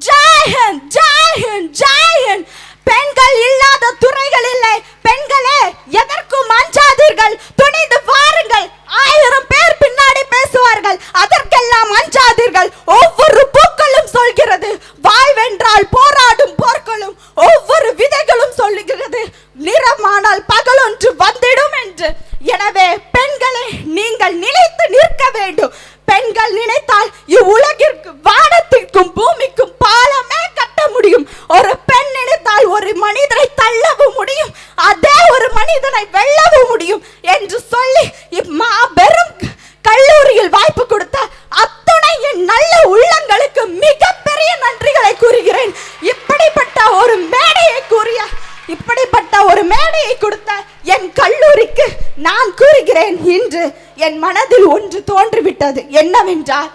ஜெயஹிந்த் ஜெயஹிந்த் ஜெயஹிந்த். பெண்கள் இல்லாத துறைகள் இல்லை. பெண்களே எதற்கும் அஞ்சாதீர்கள், துணிந்து வாருங்கள். 1000 பேர் பின்னாடி பேசுவார்கள், அதற்கெல்லாம் அஞ்சாதீர்கள். ஒவ்வொரு பூக்களும் சொல்கிறது, வாழ்வென்றால் போராடும் போர்களும். ஒவ்வொரு விதைகளும் சொல்லுகிறது, நிறமானால் பகலொன்று வந்திடும் என்று. எனவே பெண்களை நீங்கள் நிலைத்து நிற்க வேண்டும். பெண்கள் நினைத்தால் இவ்வுலகிற்கு வானத்திற்கும் பூமிக்கும் பாலமே கட்ட முடியும். ஒரு பெண் நினைத்தால் ஒரு மனிதனை தள்ளவும் முடியும், அதே ஒரு மனிதனை வெல்லவும் முடியும் என்று சொல்லி இம்மாபெரும் கல்லூரியில் வாய்ப்பு கொடுத்த அத்துணை என் நல்ல உள்ளங்களுக்கு மிகப்பெரிய நன்றிகளை கூறுகிறேன். இப்படிப்பட்ட ஒரு மேடையை கொடுத்த என் கல்லூரிக்கு நான் கூறுகிறேன், இன்று என் மனதில் ஒன்று தோன்றிவிட்டது. என்னவென்றால்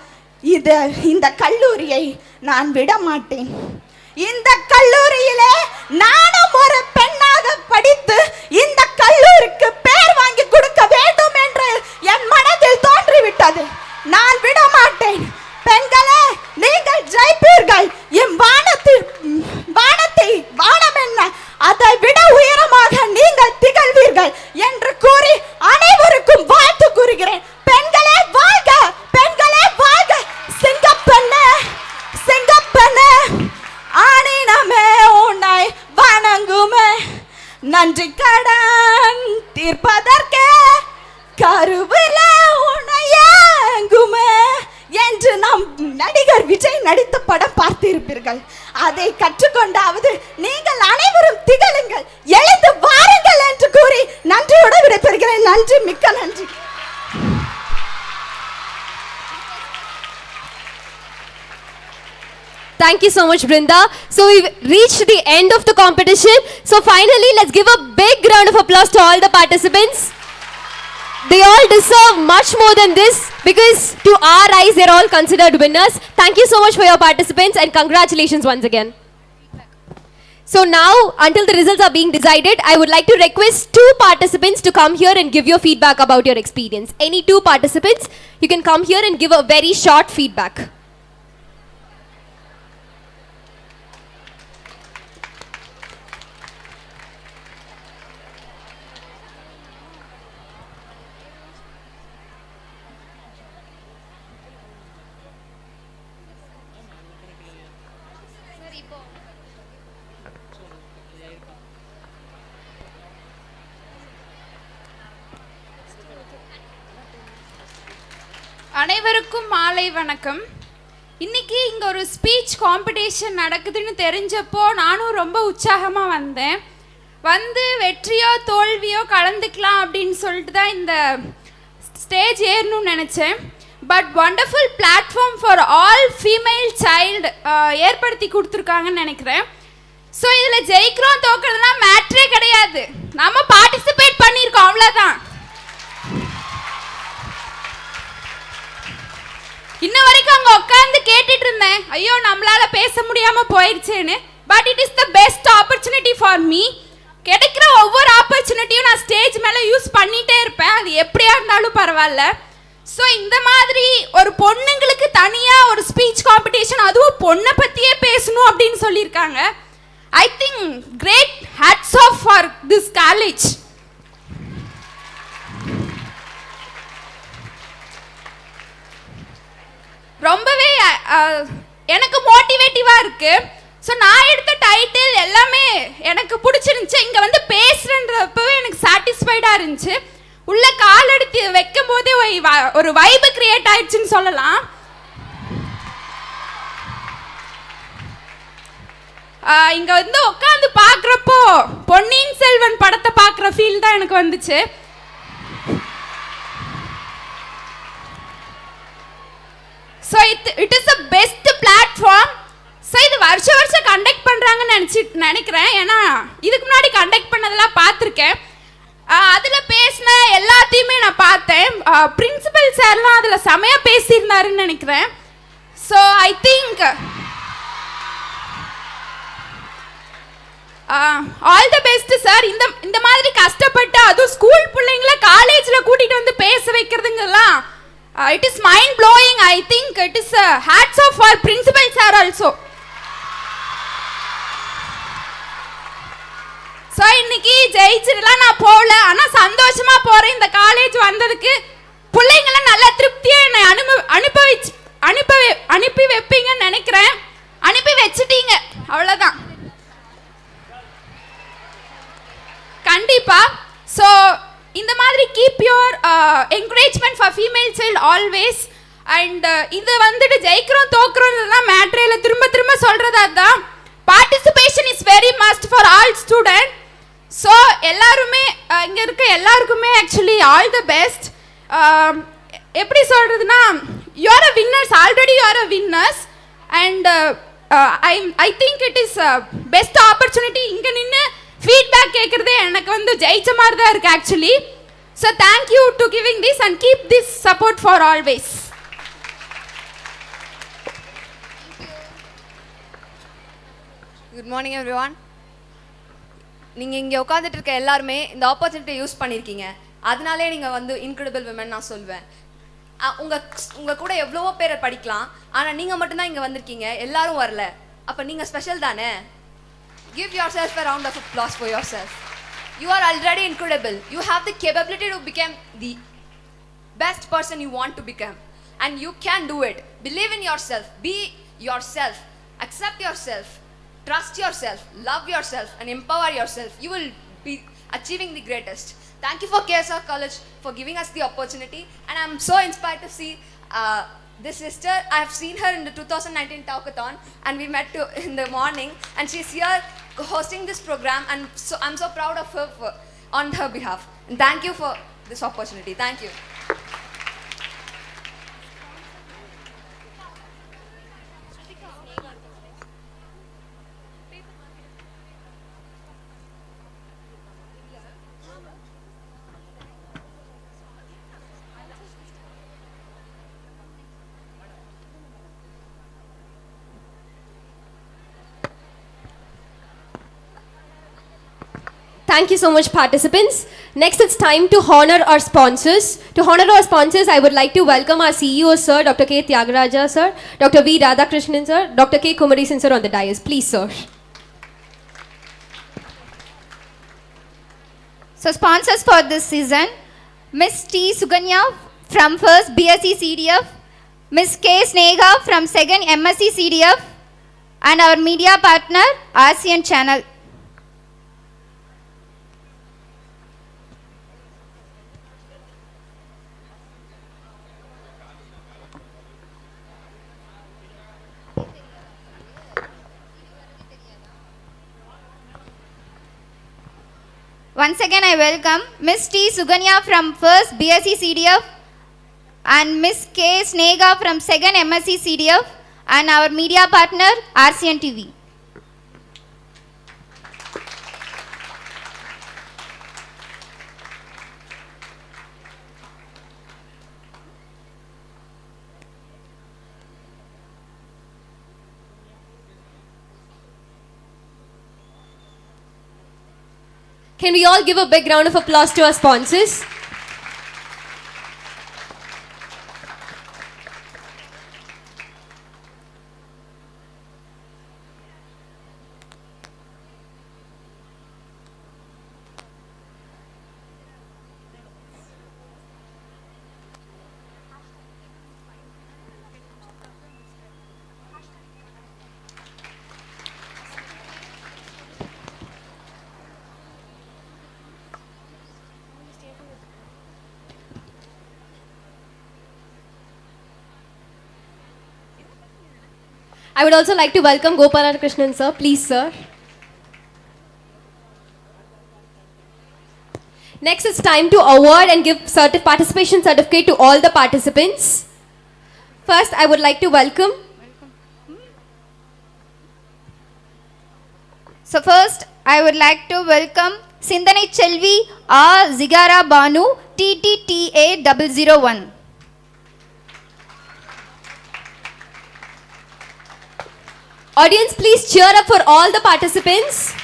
இந்த கல்லூரியை நான் விட மாட்டேன். இந்த கல்லூரியிலே நானும் ஒரு பெண்ணாக படித்து இந்த கல்லூரிக்கு பேர் வாங்கி கொடுக்க வேண்டும் என்று என் மனதில் தோன்றிவிட்டது. நான் விட மாட்டேன். பெண்களே, நீங்கள் ஜெயிப்பீர்கள். என் வானம் என்ன, அதை விட உயரமாக நீங்கள் திகழ்வீர்கள் என்று கூறி அனைவருக்கும் வாழ்த்து கூறுகிறேன். பெண்களே வாழ்க, பெண்களே வாழ்க. சிங்கப்பெண்ணே, சிங்கப்பெண்ணே, ஆணினமே உன்னை வணங்குமே, நன்றி கடன் தீர்ப்பதற்கே கருவில உன்னை ஏங்குமே என்று நாம் நடிகர் விஜய் நடித்த படம் பார்த்திருப்பீர்கள். அதை கற்றுக்கொண்டாவது நீங்கள் அனைவரும் திகழுங்கள், எழுந்து வாருங்கள் என்று கூறி நன்றியோடு விடைபெறுகிறேன். நன்றி, மிக்க நன்றி. Thank you so much, Brinda. So we've reached the end of the competition. So finally, let's give a big round of applause to all the participants. They all deserve much more than this, because to our eyes, they're all considered winners. Thank you so much for your participants and congratulations once again. So now, until the results are being decided, I would like to request 2 participants to come here and give your feedback about your experience. Any 2 participants, you can come here and give a very short feedback. அனைவருக்கும் மாலை வணக்கம். இன்னைக்கு இங்கே ஒரு speech competition நடக்குதுன்னு தெரிஞ்சப்போ நானும் ரொம்ப உற்சாகமாக வந்தேன். வந்து வெற்றியோ தோல்வியோ கலந்துக்கலாம் அப்படின்னு சொல்லிட்டு தான் இந்த ஸ்டேஜ் ஏறணும்னு நினச்சேன். But wonderful platform for all female child ஏற்படுத்தி கொடுத்துருக்காங்கன்னு நினைக்கிறேன். ஸோ இதில் ஜெயிக்கிறோம் தோக்கிறதுலாம் மேட்ரே கிடையாது, நம்ம பார்ட்டிசிபேட் பண்ணியிருக்கோம், அவ்வளோதான். இன்ன வரைக்கும் அங்கே உட்காந்து கேட்டுட்டு இருந்தேன், ஐயோ நம்மளால பேச முடியாம போயிடுச்சேன்னு. But it is the best opportunity for me. கிடைக்கிற ஒவ்வொரு ஆப்பர்ச்சுனிட்டியும் நான் ஸ்டேஜ் மேலே யூஸ் பண்ணிட்டே இருப்பேன், அது எப்படியா இருந்தாலும் பரவாயில்ல. ஸோ இந்த மாதிரி ஒரு பொண்ணுங்களுக்கு தனியாக ஒரு ஸ்பீச் காம்படிஷன், அதுவும் பொண்ணை பற்றியே பேசணும் அப்படின்னு சொல்லியிருக்காங்க. I think great hats off for this college. ரொம்பவே எனக்கு மோட்டிவேட்டிவாக இருக்குது. ஸோ நான் எடுத்த டைட்டில் எல்லாமே எனக்கு பிடிச்சிருந்துச்சு. இங்கே வந்து பேசுகிறன்றப்பவே எனக்கு சாட்டிஸ்ஃபைடாக இருந்துச்சு. உள்ள கால் எடுத்து வைக்கும் போதே ஒரு வைபு கிரியேட் ஆயிடுச்சுன்னு சொல்லலாம். இங்கே வந்து உட்காந்து பார்க்குறப்போ பொன்னியின் செல்வன் படத்தை பார்க்குற ஃபீல் தான் எனக்கு வந்துச்சு. So it is the best platform. So இது வருஷம் கண்டக்ட் பண்ணுறாங்கன்னு நினைக்கிறேன். ஏன்னா இதுக்கு முன்னாடி கண்டக்ட் பண்ணதெல்லாம் பார்த்துருக்கேன். அதில் பேசின எல்லாத்தையுமே நான் பார்த்தேன். பிரின்சிபல் சார்லாம் அதில் செமையாக பேசியிருந்தாருன்னு நினைக்கிறேன். So I think all the best sir. இந்த மாதிரி கஷ்டப்பட்டு அதுவும் ஸ்கூல் பிள்ளைங்கள காலேஜில் கூட்டிகிட்டு வந்து பேச வைக்கிறதுங்கெல்லாம் It is mind blowing. I think it is hats off for principal sir also. So இன்னைக்கு ஜெயிச்சிடலாம் நான் போகல, ஆனால் சந்தோஷமா போறேன். இந்த காலேஜ் வந்ததுக்கு பிள்ளைங்களை நல்ல திருப்தியாக என்னை அனுப்பி வைப்பீங்கன்னு நினைக்கிறேன். அனுப்பி வச்சுட்டீங்க, அவ்வளோதான். கண்டிப்பா. ஸோ இந்த மாதிரி keep your encouragement for female child always. And இது வந்துட்டு ஜெயிக்கிறோம் தோக்குறோம் மேட்ரியில் திரும்ப திரும்ப சொல்றது அதுதான். Participation is very must for all student. So எல்லாருமே இங்கே இருக்க எல்லாருக்குமே ஆக்சுவலி ஆல் த பெஸ்ட். எப்படி சொல்றதுன்னா, you are a winners, already you are a winners. And I think it is best opportunity. இங்கே நின்று ஃபீட்பேக் கேட்குறதே எனக்கு வந்து ஜெயிச்ச மாதிரி தான் இருக்குது actually. So thank you to giving this and keep this support for always. Good morning everyone. நீங்கள் இங்கே உட்காந்துட்டு இருக்க எல்லாருமே இந்த ஆப்பர்ச்சுனிட்டியை யூஸ் பண்ணியிருக்கீங்க. அதனாலே நீங்கள் வந்து இன்க்ரெடிபிள் விமன் நான் சொல்வேன். உங்கள் கூட எவ்வளவோ பேரை படிக்கலாம், ஆனால் நீங்கள் மட்டும்தான் இங்கே வந்திருக்கீங்க, எல்லாரும் வரல. அப்போ நீங்கள் ஸ்பெஷல் தானே? Give yourself a round of applause for yourself. You are already incredible. You have the capability to become the best person you want to become. And you can do it. Believe in yourself. Be yourself. Accept yourself. Trust yourself. Love yourself. And empower yourself. You will be achieving the greatest. Thank you for K.S.R. College for giving us the opportunity. And I'm so inspired to see this sister. I have seen her in the 2019 Talkathan, and we met in the morning, and she's here hosting this program, and so I'm so proud of her on her behalf. And thank you for this opportunity. Thank you. Thank you so much, participants. Next, it's time to honor our sponsors. To honor our sponsors, I would like to welcome our CEO, Sir, Dr. K. Tyagaraja, Sir, Dr. V. Radhakrishnan, Sir, Dr. K. Kumarisan, Sir, on the dais. Please, Sir. So, sponsors for this season, Miss T. Suganya from 1st BSc CDF, Miss K.S.Rangasamy from 2nd MSc CDF, and our media partner, ASEAN Channel. Once again, I welcome Miss T. Suganya from 1st BSc CDF and Miss K.S.Rangasamy from 2nd MSc CDF and our media partner, ASEAN TV. Can we all give a big round of applause to our sponsors? I would also like to welcome Gopalakrishnan, sir. Please, sir. Next, it's time to award and give participation certificate to all the participants. First, I would like to welcome. So first, I would like to welcome Sindhani Chelvi Zigara Banu TTTA 001. Audience, please cheer up for all the participants.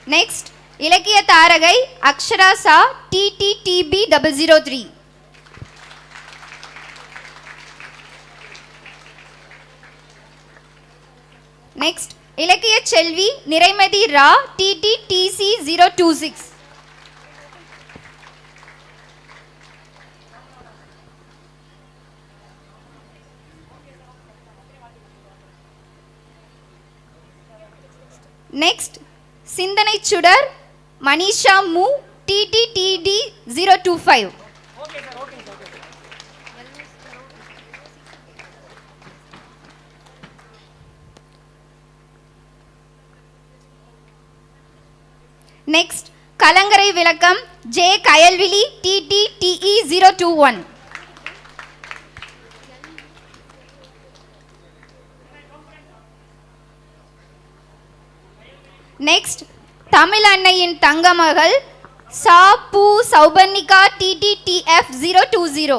Next, இலக்கிய தாரகை அக்ஷரா சா TTTB 003. Next இலக்கிய செல்வி நிறைமதி ரா TTTC 026. Next சிந்தனை சுடர் மனிஷா மு TTTD 025. Next கலங்கரை விளக்கம் J Kayalvizhi TTTE 021. Next Tamil அன்னையின் தங்கமகள் சா பூ Souparnika TTTF 020.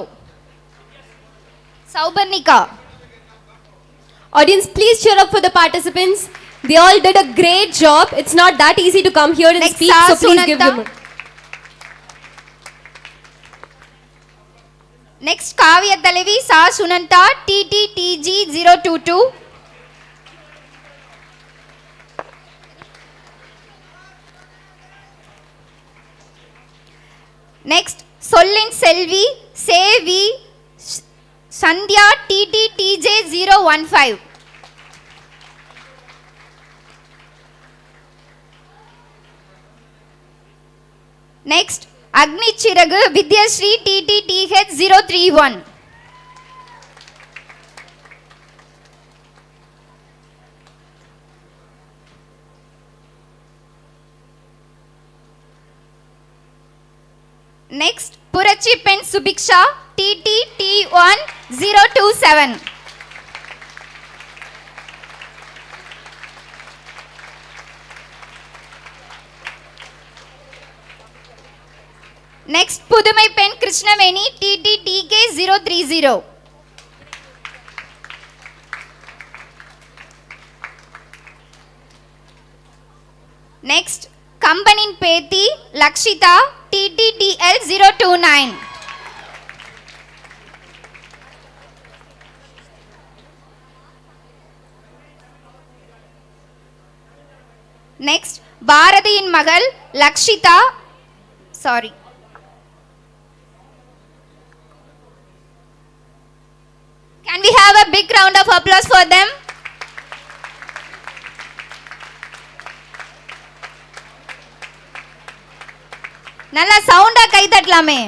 Souparnika. Audience, please cheer up for the participants. They all did a great job. It's not that easy to come here and speak, so please give them. Next காவிய தலைவி சா Sunanda TTTG 022. Next சொல்லின் செல்வி சேவி Sandhya TTTJ 015. Next அக்னி சிறகு Vidyasri TTTH 031. Next புரட்சி பெண் Subiksha TTT1 027. Next புதுமை பெண் Krishnaveni TTTK 030. Next கம்பனின் பேத்தி லக்ஷிதா TTTL 029. நெக்ஸ்ட் பாரதியின் மகள் Lakshitha sorry Can we have a big round of applause for them? நல்லா சவுண்டா கை தட்டலாமே.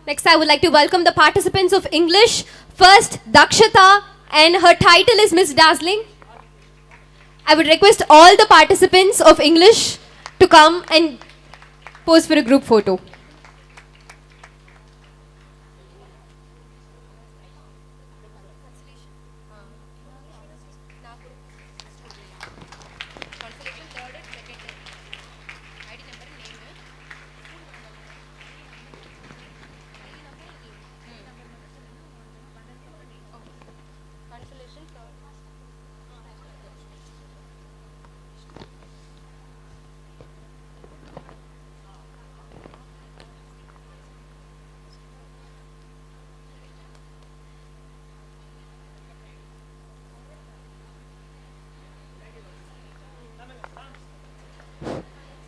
Next, I would like to welcome the participants of English. First, Dakshata, and her title is Miss Dazzling. I would request all the participants of English to come and pose for a group photo.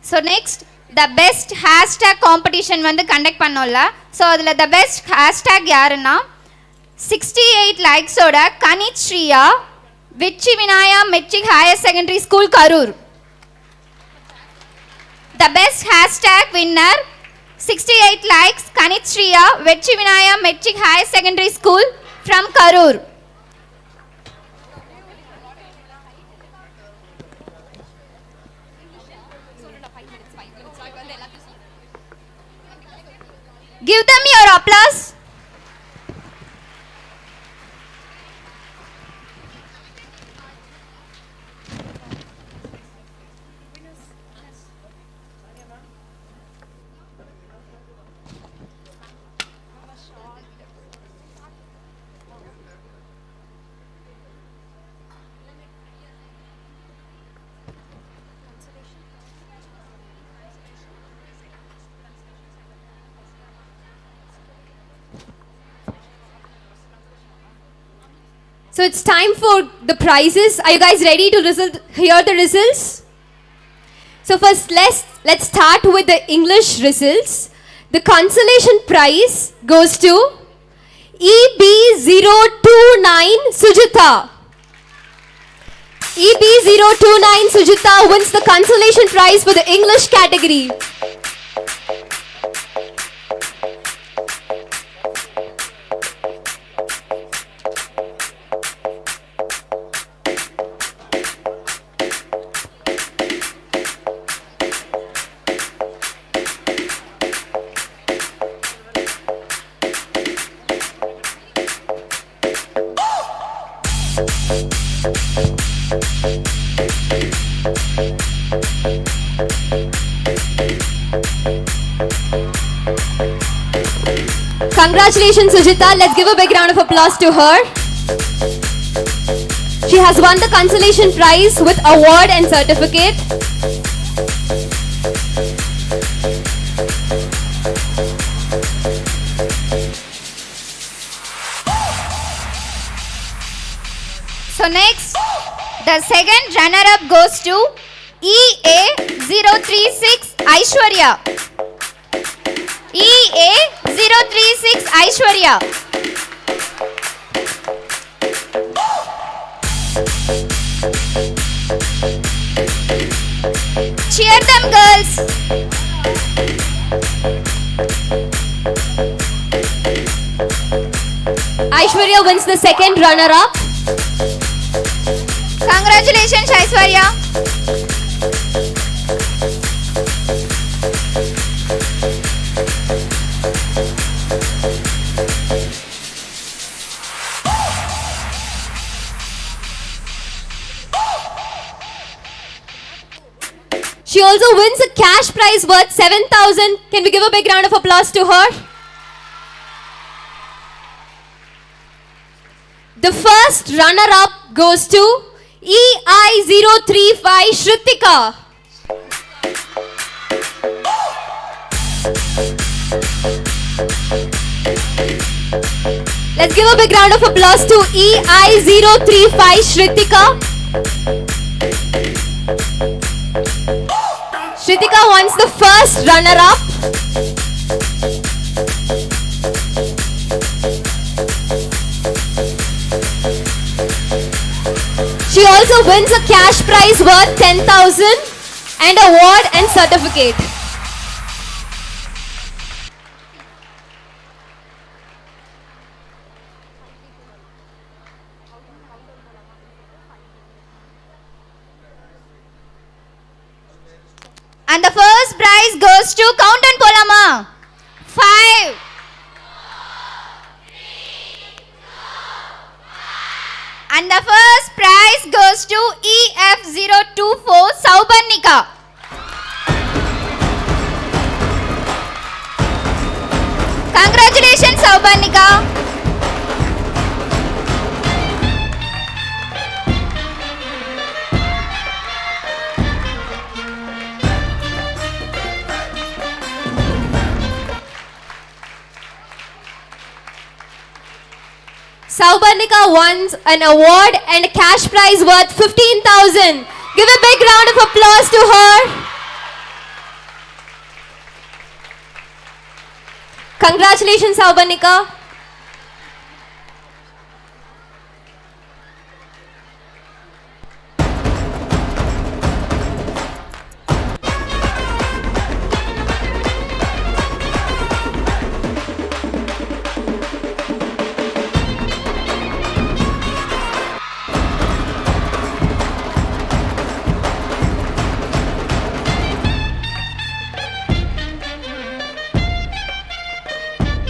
So next the best hashtag competition வந்து conduct பண்ணோம்ல. So அதில் த best hashtag யாருன்னா 68 லைக்ஸோட Kanith Sriya Vetri Vinaya matric higher secondary school Karur. The best hashtag winner 68 likes Kanith Sriya Vetri Vinaya matric higher secondary school from Karur. Give them your applause. So it's time for the prizes. Are you guys ready to hear the results? So first, let's start with the English results. The consolation prize goes to EB029 Sujita. EB029 Sujita wins the consolation prize for the English category. Congratulations, Sujita. Let's give a big round of applause to her. She has won the consolation prize with award and certificate. So next, the second runner-up goes to EA036 Aishwarya. EA036 Aishwarya. Cheer them, girls. Aishwarya wins the second runner-up. Congratulations, Aishwarya. She also wins a cash prize worth 7,000. Can we give a big round of applause to her? The first runner-up goes to EI035 Shritika. Let's give a big round of applause to EI035 Shritika. Shritika wins the first runner-up. She also wins a cash prize worth 10,000 and award and certificate. And the first prize goes to Count and Polama. 5. And the first prize goes to EF024 Saubarnika. Congratulations, Saubarnika. Saubarnika won an award and a cash prize worth 15,000. Give a big round of applause to her. Congratulations, Saubarnika.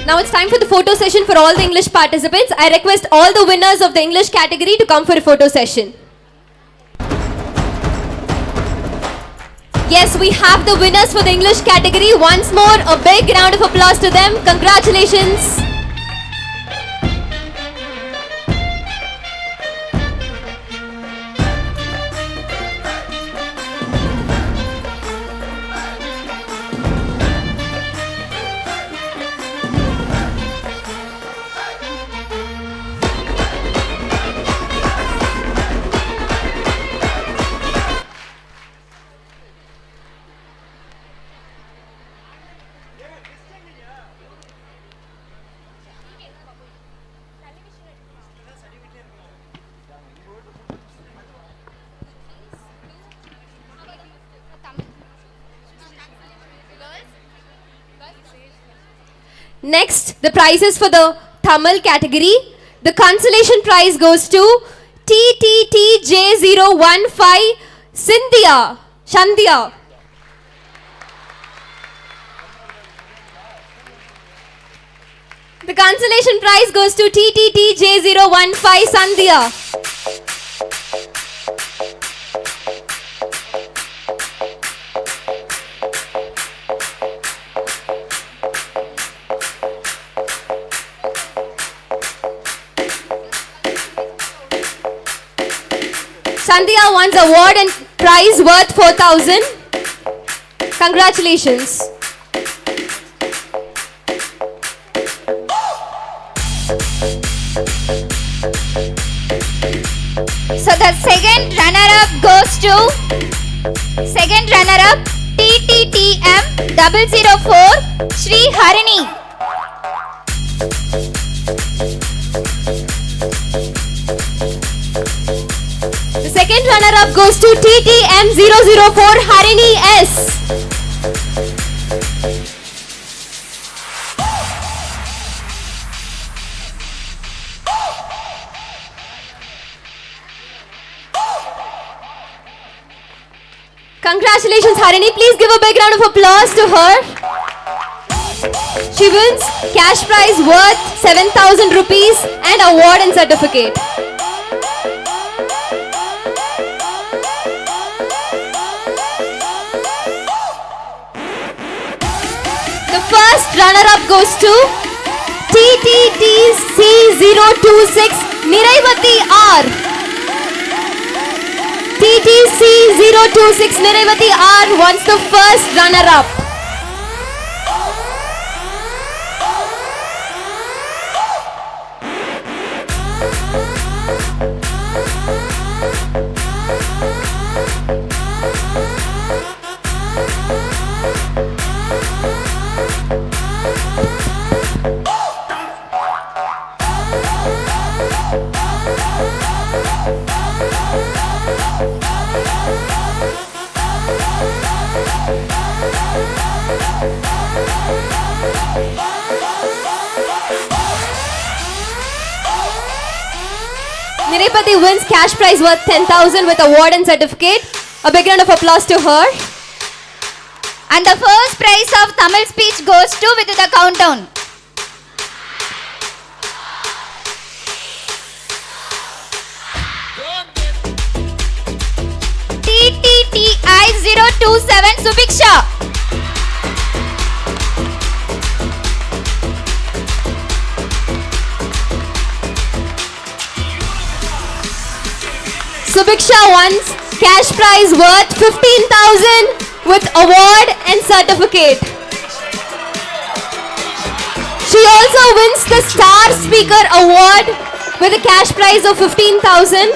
Now it's time for the photo session for all the English participants. I request all the winners of the English category to come for a photo session. Yes, we have the winners for the English category. Once more, a big round of applause to them. Congratulations. Next, the prizes for the Tamil category. The consolation prize goes to TTTJ015 Shandhya. The consolation prize goes to TTTJ015 Sandhya. Sandhya won award and prize worth 4,000. Congratulations. So the second runner-up goes to TTTM 004 Sri Harini. The second runner-up goes to TTM 004 Harini S. Congratulations, Harini. Please give a big round of applause to her. She wins cash prize worth 7,000 rupees and award and certificate. The first runner-up goes to TTTC026 Niraivati R. TTC026 Niraivati R wants the first runner-up. Niraipati wins cash prize worth 10,000 with award and certificate. A big round of applause to her. And the first prize of Tamil speech goes to with the countdown. TTTI 027 Subiksha. Subiksha wins cash prize worth 15,000 with award and certificate. She also wins the Star Speaker Award with a cash prize of 15,000.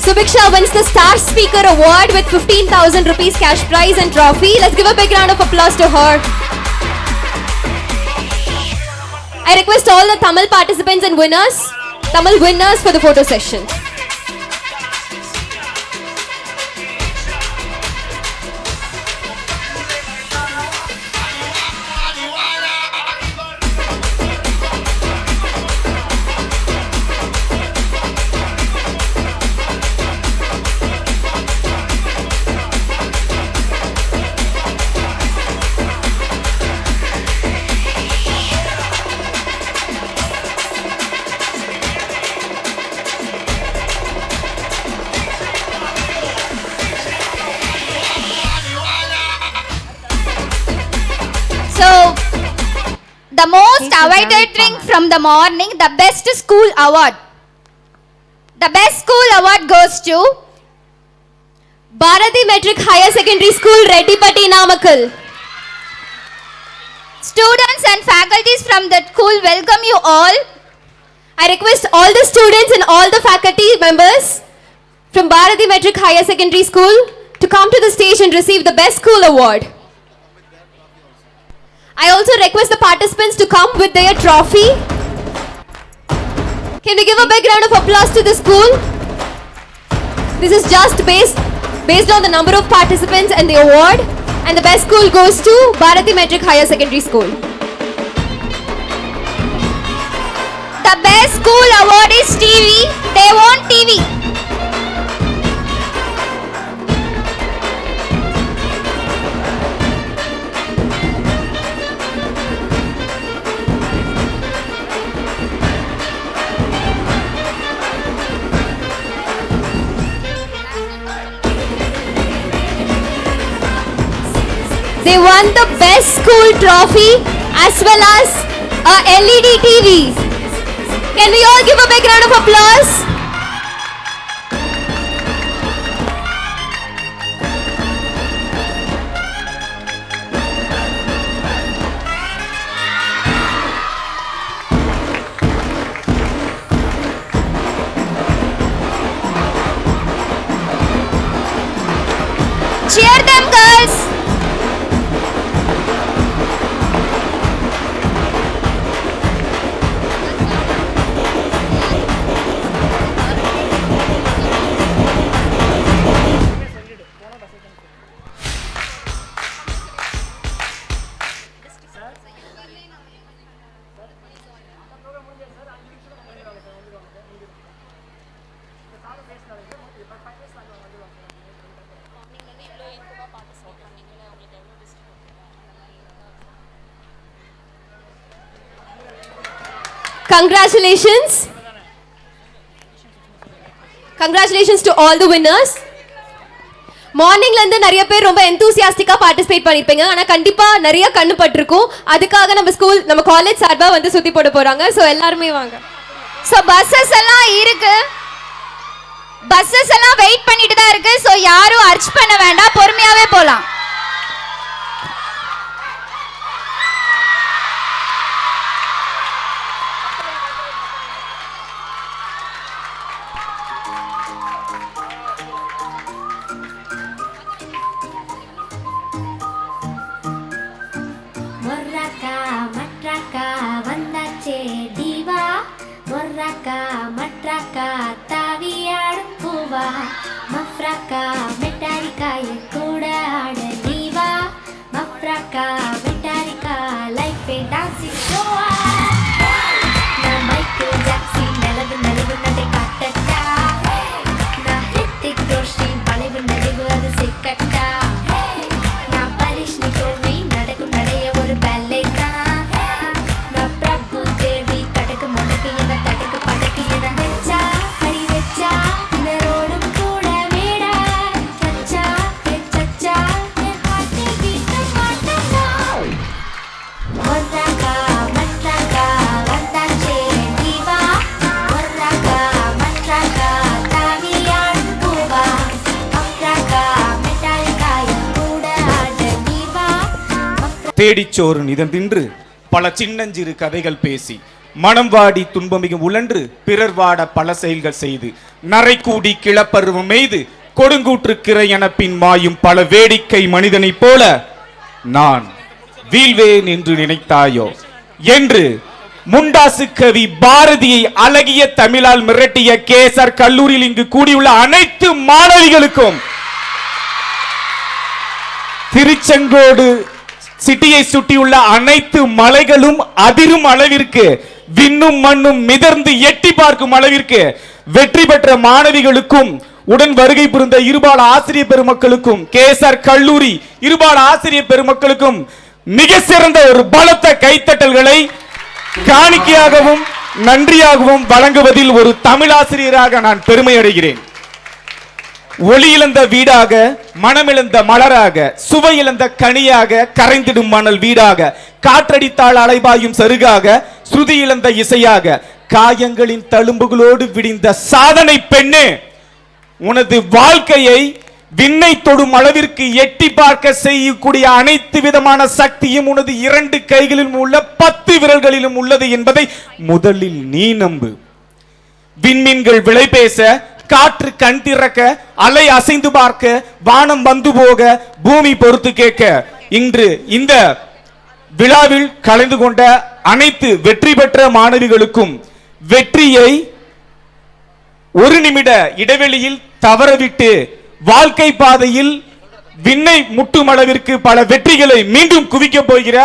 Subiksha wins the Star Speaker Award with 15,000 rupees cash prize and trophy. Let's give a big round of applause to her. I request all the Tamil participants and Tamil winners for the photo session. most awaited thing from the morning, the best school award. The best school award goes to Bharati Metric Higher Secondary School, Reddipatti, Namakkal. Students and faculties from that school welcome you all. I request all the students and all the faculty members from Bharati Metric Higher Secondary School to come to the stage and receive the Best School Award. I also request the participants to come with their trophy. Can we give a big round of applause to the school? This is just based on the number of participants and the award, and the best school goes to Bharati Metric Higher Secondary School. The best school award is TV. They want TV. They won the best school trophy as well as a LED TV. Can we all give a big round of applause? Cheer them, girls. Congratulations. Congratulations to all the winners. மார்னிங்ல இருந்து நிறைய பேர் ரொம்ப எந்தூசியாஸ்டிக்கா participate பண்ணிருப்பீங்க. ஆனா கண்டிப்பா நிறைய கண்ணு பட்டிருக்கும். அதுக்காக நம்ம காலேஜ் சார்பா வந்து சுத்தி போட போறாங்க. சோ எல்லாரும் வாங்க. சோ பஸ்ஸஸ் எல்லாம் இருக்கு. பஸ்ஸஸ் எல்லாம் வெயிட் பண்ணிட்டு தான் இருக்கு. சோ யாரும் அர்ச் பண்ண வேண்டாம், பொறுமையாவே போலாம். மற்றக்கா தாவியாடும் பூவா மஃப்ரக்கா மெட்டாரிக்காய கூட ஆட நீவா மஃப்ரக்கா மெட்டாரிக்கா லைஃபே டான்சிங் ஷோவா நான் மைக்கேல் ஜாக்சன் நலவு நடை காட்டட்டா நான் ஹித்திக் ரோஷன் வளைவு நடைவு அது சிக்கட்டா நான் பரிஷ்ணி தோல்வி நடக்கும் நடைய ஒரு பேலே தான் நான் பிரபு தேவி கடக்கு முடக்கு என தடக்கு படக்கு என வச்சா ஹரி வச்சா இதரோடும் கூட வேடா சச்சா சச்சா என் ஹார்ட்டை பீட்ட மாட்டா ஒர்ராக்கா மட்ராக்கா வந்தாச்சே தீவா ஒர்ராக்கா மட்ராக்கா தாவியாடும் பூவா அப்ராக்கா மெட்டாலிக்காய கூட ஆட நீவா தேடிச்சோறு நிதந்தின்று பல சின்னஞ்சிறு கதைகள் பேசி மனம் வாடி துன்பமிகும் உழன்று பிறர் வாட பல செயல்கள் செய்து நரை கூடி கிளப்பருவம் எய்து கொடுங்கூற்று கிரை என பின் மாயும் பல வேடிக்கை மனிதனைப் போல நான் வீழ்வேன் என்று நினைத்தாயோ என்று முண்டாசு கவி பாரதியை அழகிய தமிழால் மிரட்டிய K.S.R. கல்லூரியில் இங்கு கூடியுள்ள அனைத்து மாணவிகளுக்கும் திருச்செங்கோடு சிட்டியை சுற்றியுள்ள அனைத்து மலைகளும் அதிரும் அளவிற்கு விண்ணும் மண்ணும் மிதர்ந்து எட்டி பார்க்கும் அளவிற்கு வெற்றி பெற்ற மாணவிகளுக்கும் உடன் வருகை புரிந்த இருபால ஆசிரியர் பெருமக்களுக்கும் K.S.R. கல்லூரி இருபால ஆசிரியர் பெருமக்களுக்கும் மிக சிறந்த ஒரு பலத்த கைத்தட்டல்களை காணிக்கையாகவும் நன்றியாகவும் வழங்குவதில் ஒரு தமிழாசிரியராக நான் பெருமை அடைகிறேன். ஒளி இழந்த வீடாக, மனமிழந்த மலராக, சுவை இழந்த கனியாக, கரைந்திடும் மணல் வீடாக, காற்றடித்தாள் அலைபாயும் சருகாக, ஸ்ருதி இழந்த இசையாக, காயங்களின் தழும்புகளோடு விடிந்த சாதனை பெண்ணே, உனது வாழ்க்கையை விண்ணை தொடும் அளவிற்கு எட்டி பார்க்க செய்யக்கூடிய அனைத்து விதமான சக்தியும் உனது 2 கைகளிலும் உள்ள 10 விரல்களிலும் உள்ளது என்பதை முதலில் நீ நம்பு. விண்மீன்கள் விலை பேச, காற்று கண் திறக்க, அலை அசைந்து பார்க்க, வானம் வந்து போக, பூமி பொறுத்து கேட்க, இன்று இந்த விழாவில் கலந்து கொண்ட அனைத்து வெற்றி பெற்ற மாணவிகளுக்கும் வெற்றியை 1 நிமிட இடைவெளியில் தவறவிட்டு வாழ்க்கை பாதையில் விண்ணை முட்டும் அளவிற்கு பல வெற்றிகளை மீண்டும் குவிக்க போகிற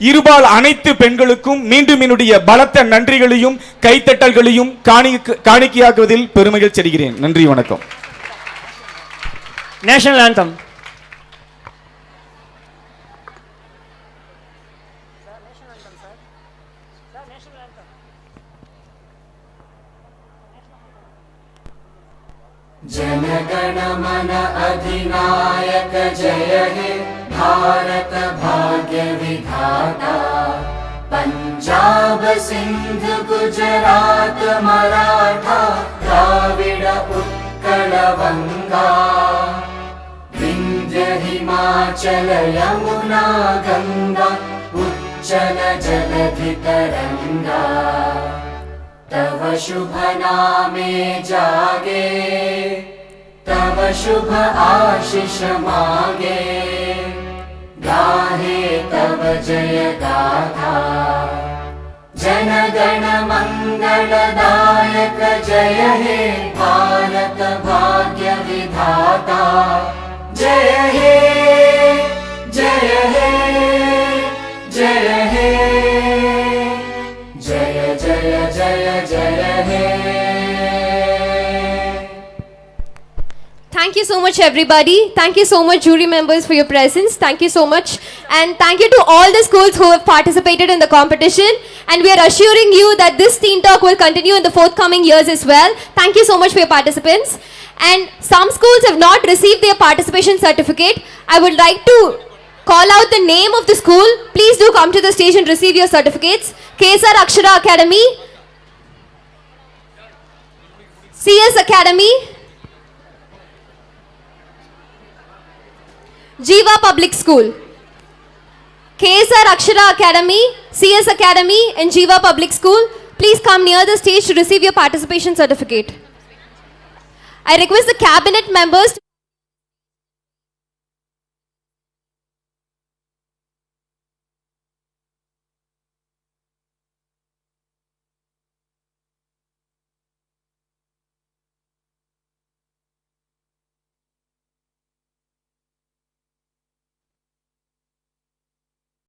இருபால் அனைத்து பெண்களுக்கும் மீண்டும் என்னுடைய பலத்த நன்றிகளையும் கைத்தட்டல்களையும் காணிக்கையாக்குவதில் பெருமகிழ்ச்சி அடைகிறேன். நன்றி, வணக்கம். National anthem. जनगण मन अधिनायक जय हे भारत भाग्य विधाता, पंजाब सिंध गुजरात मराठा द्राविड उत्कल वंगा, विंध्य हिमाचल यमुना गंगा उच्चल जलधि तरंगा, तव शुभ नामे जागे, तव शुभ आशीष मागे, गाहे तव जय गाथा, जन गण मंगलदायक जय हे भारत भाग्य विधाता, जय हे जय हे जय हे जय जय जय जय हे. Thank you so much, everybody. Thank you so much, jury members, for your presence. Thank you so much. And thank you to all the schools who have participated in the competition. And we are assuring you that this Teen Talk will continue in the forthcoming years as well. Thank you so much for your participants. And some schools have not received their participation certificate. I would like to call out the name of the school. Please do come to the stage and receive your certificates. K.S.Rangasamy Academy, CS Academy, Jiva Public School. K.S.Rangasamy Academy, CS Academy and Jiva Public School. Please come near the stage to receive your participation certificate. I request the cabinet members to